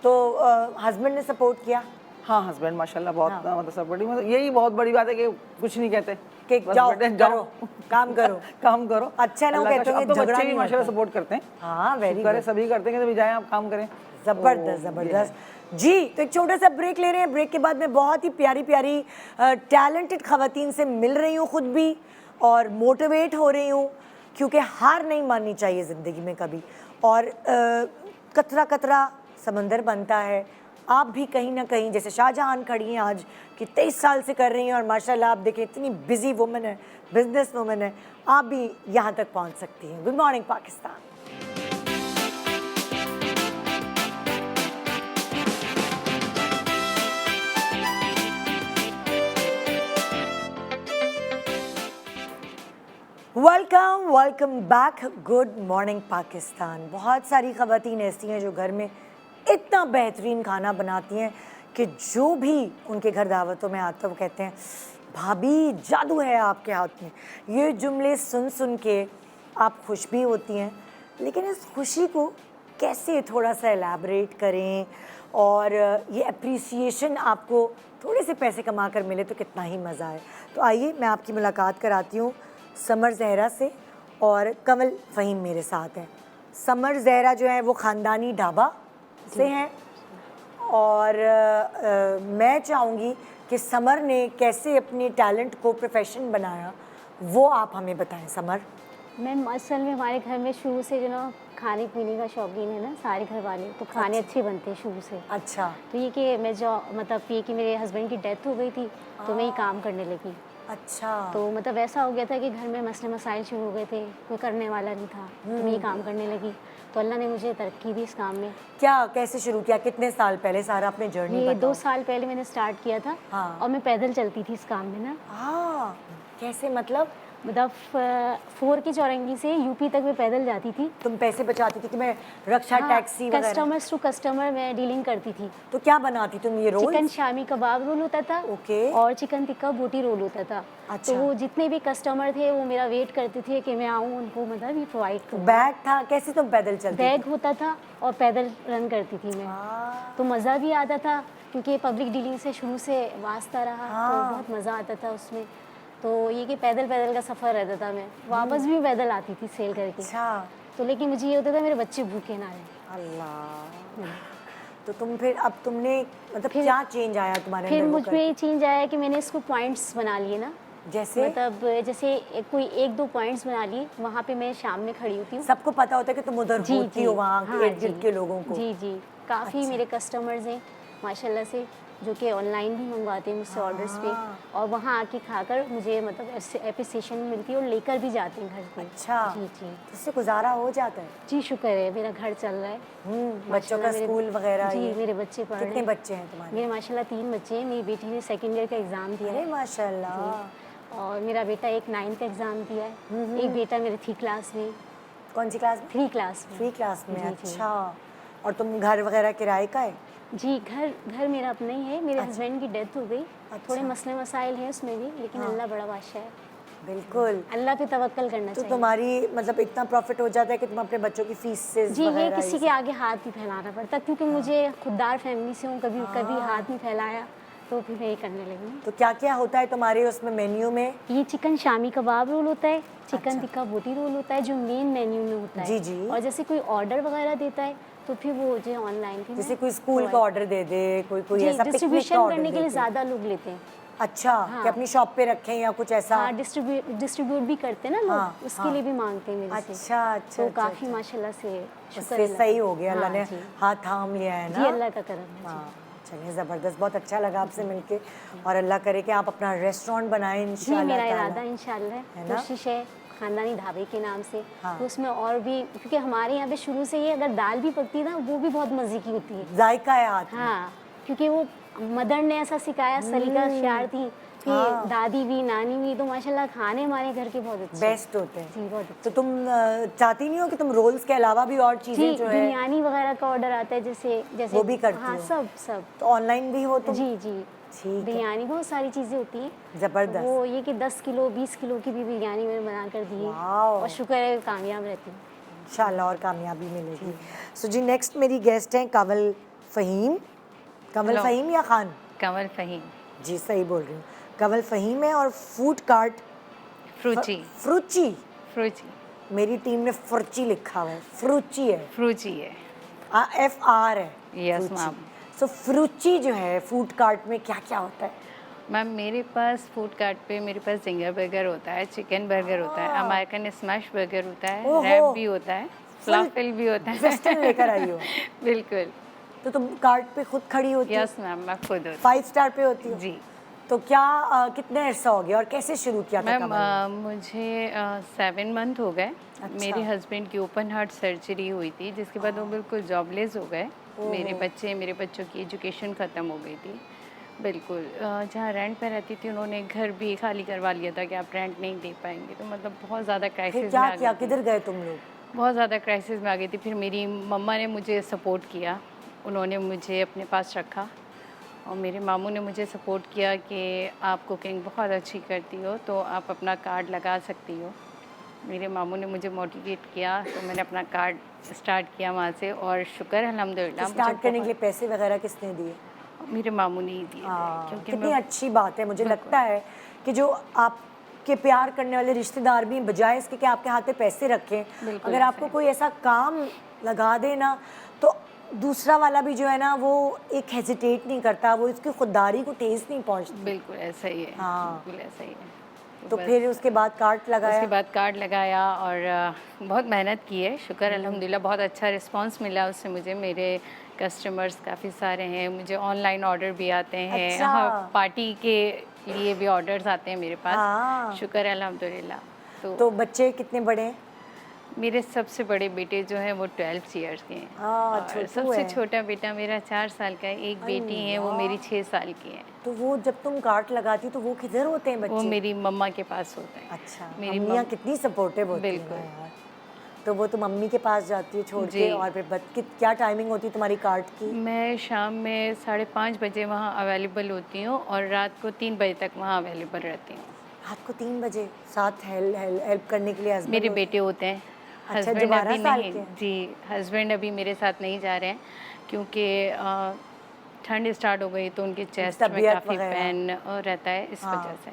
तो हस्बैंड ने सपोर्ट किया? हाँ, हस्बैंड माशाल्लाह बहुत मतलब सपोर्टिव, मतलब यही बहुत बड़ी बात है कि कुछ नहीं कहते कि बस जाओ बेटे करो, काम करो। काम करो। अच्छा ना, वो अल्लाह का कहते हैं अब तो झगड़ा बच्चे नहीं भी माशाल्लाह होता। सपोर्ट करते हैं। हाँ, वेरी शुक्र है, सभी करते हैं कि जाएं आप काम करें। जबरदस्त जबरदस्त जी। तो एक छोटा सा ब्रेक ले रहे हैं। ब्रेक के बाद मैं बहुत ही प्यारी प्यारी टैलेंटेड खवातीन से मिल रही हूँ खुद भी, और मोटिवेट हो रही हूँ, क्योंकि हार नहीं माननी चाहिए ज़िंदगी में कभी, और कतरा कतरा समंदर बनता है। आप भी कहीं ना कहीं, जैसे शाहजहान खड़ी हैं आज कि 23 साल से कर रही हैं, और माशाल्लाह आप देखें इतनी बिजी वुमन है, बिजनेस वुमन है, आप भी यहाँ तक पहुँच सकती हैं। Good morning Pakistan. Welcome back. Good morning Pakistan. बहुत सारी ख़वातीन ऐसी हैं जो घर में इतना बेहतरीन खाना बनाती हैं कि जो भी उनके घर दावतों में आता है वो कहते हैं भाभी जादू है आपके हाथ में। ये जुमले सुन सुन के आप खुश भी होती हैं, लेकिन इस खुशी को कैसे थोड़ा सा एलैबोरेट करें, और ये अप्रिसिएशन आपको थोड़े से पैसे कमा कर मिले तो कितना ही मज़ा है। तो आइए मैं आपकी मुलाकात कराती हूँ समर जहरा से, और कमल फ़हीम मेरे साथ हैं। समर जहरा जो है वो ख़ानदानी ढाबा से हैं, और मैं चाहूँगी कि समर ने कैसे अपने टैलेंट को प्रोफेशन बनाया वो आप हमें बताएं। समर मैम, असल में हमारे घर में शुरू से जो ना खाने पीने का शौकीन है ना सारे घर वाले, तो खाने अच्छे बनते हैं शुरू से। अच्छा। तो ये कि मैं जो मतलब ये कि मेरे हस्बैंड की डेथ हो गई थी तो मैं ये काम करने लगी। अच्छा। तो मतलब ऐसा हो गया था कि घर में मसले मसाइल शुरू हो गए थे, कोई करने वाला नहीं था, तो मैं ये काम करने लगी। तो अल्लाह ने मुझे तरक्की दी इस काम में। क्या कैसे शुरू किया, कितने साल पहले, सारा अपने जर्नी ये बताओ। 2 साल पहले मैंने स्टार्ट किया था। हाँ। और मैं पैदल चलती थी इस काम में ना। हाँ, कैसे मतलब 4 की चौरंगी से यूपी तक मैं पैदल जाती थी। तुम पैसे बचाती थी कि मैं रक्षा टैक्सी वगैरह? कस्टमर्स टू कस्टमर मैं डीलिंग करती थी। तो क्या बनाती तुम? ये role? Chicken shami kebab role होता था। ओके। और चिकन टिक्का बोटी रोल होता था। अच्छा। तो वो जितने भी कस्टमर थे वो मेरा वेट करते थे कि मैं आऊँ, उनको मतलब ये प्रोवाइड करूँ। बैग था? कैसे तुम पैदल चलती? बैग होता था और पैदल रन करती थी मैं। तो मज़ा भी आता था क्योंकि पब्लिक डीलिंग से शुरू से वास्ता रहा। तो बहुत मज़ा आता था उसमें। तो ये कि पैदल का सफ़र रहता था, मैं वापस भी पैदल आती थी सेल करके। अच्छा। तो लेकिन मुझे ये होता था मेरे बच्चे भूखे ना रहे। अल्लाह। तो तुम फिर अब तुमने मतलब क्या चेंज आया तुम्हारे अंदर? फिर मुझ में ये चेंज आया कि मैंने इसको पॉइंट्स बना लिए ना। जैसे मतलब जैसे कोई 1-2 पॉइंट्स बना लिए, वहाँ पे मैं शाम में खड़ी होती हूँ। सबको पता होता है कि तुम उधर होती हो वहाँ के इर्द-गिर्द के लोगों को? जी जी, काफ़ी मेरे कस्टमर्स हैं माशाल्लाह से, जो कि ऑनलाइन भी मंगवाते हैं मुझसे ऑर्डर्स पे, और वहाँ आके खाकर मुझे मतलब एप्रिसिएशन मिलती है और लेकर भी जाते हैं घर पे। अच्छा। जी जी, इससे गुजारा हो जाता है? जी शुक्र है, मेरा घर चल रहा है। बच्चों का स्कूल वगैरह? जी, मेरे बच्चे पढ़ रहे हैं। कितने बच्चे हैं तुम्हारे? मेरे माशाल्लाह 3 बच्चे हैं। मेरी बेटी ने 2nd ईयर का एग्ज़ाम दिया है। अरे माशाल्लाह। और मेरा बेटा एक 9th का एग्ज़ाम दिया है। एक बेटा मेरे 3 क्लास में। कौन सी क्लास में? 3 क्लास में। 3 क्लास में। जी, जी। अच्छा। और तुम घर वगैरह किराए का है? जी, घर मेरा अपना ही है। मेरे हस्बैंड की डेथ हो गई। थोड़े मसले मसाइल हैं उसमें भी, लेकिन अल्लाह बड़ा बादशाह है। बिल्कुल। अल्लाह पे तवक्कल करना तो चाहिए। तुम्हारी मतलब इतना प्रॉफिट हो जाता है कि तुम अपने बच्चों की फीस से जी, ये किसी के आगे हाथ नहीं फैलाना पड़ता, क्योंकि मुझे खुददार फैमिली से हूँ, कभी हाथ नहीं फैलाया, तो फिर मैं ये करने लगी। तो क्या क्या होता है तुम्हारे उसमें मेन्यू में? ये चिकन शामी कबाब रोल होता है, चिकन टिक्का बोटी रोल होता है, जो मेन मेन्यू में होता है। जी जी। और जैसे कोई ऑर्डर वगैरह देता है तो फिर वो जो ऑनलाइन भी, जैसे कोई स्कूल का ऑर्डर दे दे, कोई ऐसा डिस्ट्रीब्यूशन करने के लिए ज़्यादा लोग लेते हैं। अच्छा। कि अपनी शॉप पे रखें या कुछ ऐसा? हाँ, डिस्ट्रीब्यूट भी करते हैं ना लोग, उसके लिए भी मांगते हैं मेरे से। अच्छा अच्छा। तो काफ़ी माशाल्लाह से उससे सही हो गया, अल्लाह ने हाथ थाम लिया है ना। जी, अल्लाह का करम है। चलिए ज़बरदस्त, बहुत अच्छा लगा आपसे मिलके, और अल्लाह करे कि आप अपना रेस्टोरेंट बनाएं इंशाल्लाह। जी, मेरा इरादा इंशाल्लाह है, कोशिश है खानदानी ढाबे के नाम से। तो उसमें और भी, क्योंकि हमारे यहाँ पे शुरू से ही अगर दाल भी पकती है ना, वो भी बहुत मज़े की होती है। जायका है हाथ में। हाँ, क्योंकि वो मदर ने ऐसा सिखाया, सलीका शार थी, फिर दादी भी, नानी भी, तो माशाल्लाह खाने हमारे घर के बहुत अच्छे बेस्ट होते हैं। जी बहुत तो तुम चाहती नहीं हो कि तुम रोल्स के अलावा भी और जी, चीजें जो है बिरयानी वगैरह का ऑर्डर आता है, जैसे जैसे वो भी करती हाँ हो? सब तो ऑनलाइन भी हो तुम? जी जी ठीक है, बिरयानी बहुत सारी चीज़ें होती हैं, जबरदस्त। वो ये कि 10 किलो 20 किलो की भी बिरयानी मैंने बना कर दी है वाओ। और शुक्र है कामयाब रहती हूँ। इंशाल्लाह और कामयाबी मिलेगी। सो जी नेक्स्ट मेरी गेस्ट हैं कंवल फ़हीम। कंवल Hello. फ़हीम या खान? कंवल फ़हीम। जी सही बोल रही हूँ। कंवल फ़हीम है और फूड कार्ट फ्रूची। फ्रूची। फ्रूची। मेरी टीम ने फुर्ची लिखा हुआ है, फ्रूची है, फ्रूची है। FR है। Yes ma'am. सो फ्रूची जो है फूड कार्ट में क्या क्या होता है? मैम मेरे पास फूड कार्ट पे मेरे पास जिंगर बर्गर होता है, चिकन बर्गर होता है, अमेरिकन स्मैश बर्गर होता है, ओहो। रैप भी होता है, फलाफल भी होता है। वेस्टर्न लेकर आई हो। बिल्कुल। तो तुम कार्ट पे खुद खड़ी होती हो? यस मैम मैं खुद होती 5 स्टार पे होती हो? जी। तो क्या कितने अरसा हो गया और कैसे शुरू किया था मैम कंवल ने? मुझे 7 मंथ हो गए। अच्छा। मेरे हस्बैंड की ओपन हार्ट सर्जरी हुई थी, जिसके बाद वो बिल्कुल जॉबलेस हो गए। मेरे बच्चों की एजुकेशन ख़त्म हो गई थी। बिल्कुल जहाँ रेंट पे रहती थी उन्होंने घर भी खाली करवा लिया था कि आप रेंट नहीं दे पाएंगे, तो मतलब बहुत ज़्यादा फिर क्राइसिस में क्या आ किया, गई थी। किधर गए तुम लोग? बहुत ज़्यादा क्राइसिस में आ गई थी। फिर मेरी मम्मा ने मुझे सपोर्ट किया, उन्होंने मुझे अपने पास रखा और मेरे मामू ने मुझे सपोर्ट किया कि आप कुकिंग बहुत अच्छी करती हो तो आप अपना कार्ड लगा सकती हो। मेरे मामू ने मुझे मोटिवेट किया तो मैंने अपना कार्ड स्टार्ट किया वहाँ से और शुक्र अल्हम्दुलिल्लाह तो स्टार्ट करने के लिए पैसे वगैरह किसने दिए? मेरे मामू ने ही दिए थे, क्योंकि कितनी अच्छी बात है। मुझे लगता है कि जो आपके प्यार करने वाले रिश्तेदार भी बजाय इसके कि आपके हाथ पे पैसे रखें, अगर आपको कोई ऐसा काम लगा दे ना तो दूसरा वाला भी जो है ना वो एक हेजिटेट नहीं करता, वो इसकी खुददारी को ठेस नहीं पहुंचती। बिल्कुल ऐसा ही है। हाँ। बिल्कुल ऐसा ही है। तो फिर उसके बाद कार्ड लगाया? उसके बाद कार्ड लगाया और बहुत मेहनत की है। शुक्र अल्हम्दुलिल्लाह बहुत अच्छा रिस्पांस मिला उससे मुझे। मेरे कस्टमर्स काफ़ी सारे हैं, मुझे ऑनलाइन ऑर्डर भी आते हैं। अच्छा। हाँ, पार्टी के लिए भी ऑर्डर्स आते हैं मेरे पास। हाँ। शुक्र अल्हम्दुलिल्लाह। तो बच्चे कितने बड़े हैं? मेरे सबसे बड़े बेटे जो हैं वो 12 ईयर्स के हैं और छोटू सबसे है। छोटा बेटा मेरा 4 साल का है। एक बेटी है वो मेरी 6 साल की है। तो वो जब तुम कार्ड लगाती तो वो किधर होते हैं बच्चे? वो मेरी मम्मा के पास होते हैं। अच्छा, मेरी मम्मियाँ कितनी सपोर्टिव होती हैं बिल्कुल। यार। तो वो तो मम्मी के पास जाती है छोड़ जी। के और फिर क्या टाइमिंग होती है तुम्हारी कार्ड की? मैं शाम में 5:30 बजे वहाँ अवेलेबल होती हूँ और रात को 3 बजे तक वहाँ अवेलेबल रहती हूँ। रात को 3 बजे? साथ हेल्प करने के लिए husband मेरे होते बेटे होते हैं। अच्छा, जो हस्बैंड 12 अभी साल नहीं। के हैं? जी हस्बैंड अभी मेरे साथ नहीं जा रहे हैं क्योंकि ठंड स्टार्ट हो गई तो उनके चेस्ट में तबीयत काफ़ी वगैरह। पेन रहता है, इस हाँ। वजह से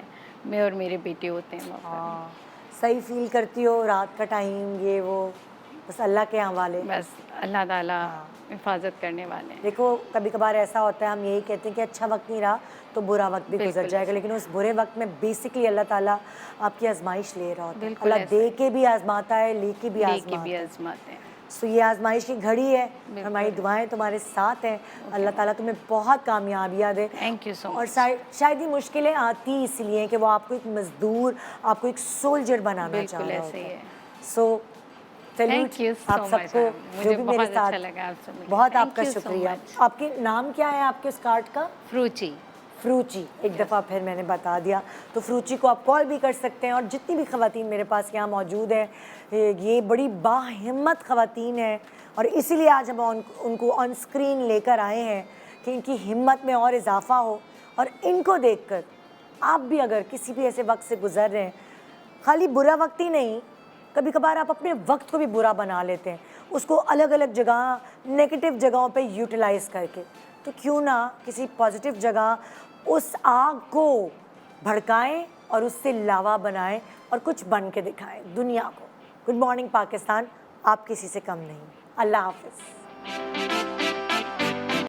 मैं और मेरे बेटे होते हैं वहाँ पर। हाँ, सही फील करती हो रात का टाइम ये वो? बस अल्लाह के हवाले। बस अल्लाह ताला हिफाजत करने वाले हैं। देखो कभी कभार ऐसा होता है, हम यही कहते हैं कि अच्छा वक्त नहीं रहा तो बुरा वक्त भी गुजर बिल्कुल जाएगा, ऐसा। लेकिन उस बुरे वक्त में बेसिकली अल्लाह ताला आपकी आजमाइश ले रहा होता है। बिल्कुल अल्लाह ऐसा दे के भी आजमाता है, लेके भी लेके भी आजमाता है। आजमाते हैं। सो ये आजमाइश की घड़ी है, हमारी दुआएं तुम्हारे साथ हैं। अल्लाह ताला तुम्हें बहुत कामयाबियाँ दे। थैंक यू सो और मच। शायद ये मुश्किलें आती इसलिए कि वो आपको एक मजदूर, आपको एक सोल्जर बनाना चाह बिल्कुल रहा ऐसे ही होता है। है। सो Thank you so आप much, सबको ma'am. जो मुझे भी मेरे बहुत साथ अच्छा लगा आपसे मिलकर। बहुत Thank आपका you so शुक्रिया। much. आपके नाम क्या है आपके उस कार्ड का? फ्रूची। फ्रूची, एक दफ़ा फिर मैंने बता दिया। तो फ्रूची को आप कॉल भी कर सकते हैं और जितनी भी ख़वातीन मेरे पास यहाँ मौजूद हैं, ये बड़ी बाहिम्मत ख़वातीन हैं और इसीलिए आज हम उनको ऑन स्क्रीन लेकर आए हैं कि इनकी हिम्मत में और इजाफ़ा हो। और इनको देखकर आप भी अगर किसी भी ऐसे वक्त से गुज़र रहे हैं, खाली बुरा वक्त ही नहीं, कभी कभार आप अपने वक्त को भी बुरा बना लेते हैं, उसको अलग अलग जगह नेगेटिव जगहों पे यूटिलाइज़ करके, तो क्यों ना किसी पॉजिटिव जगह उस आग को भड़काएं और उससे लावा बनाएं और कुछ बन के दिखाएं दुनिया को। गुड मॉर्निंग पाकिस्तान, आप किसी से कम नहीं। अल्लाह हाफ़िज़।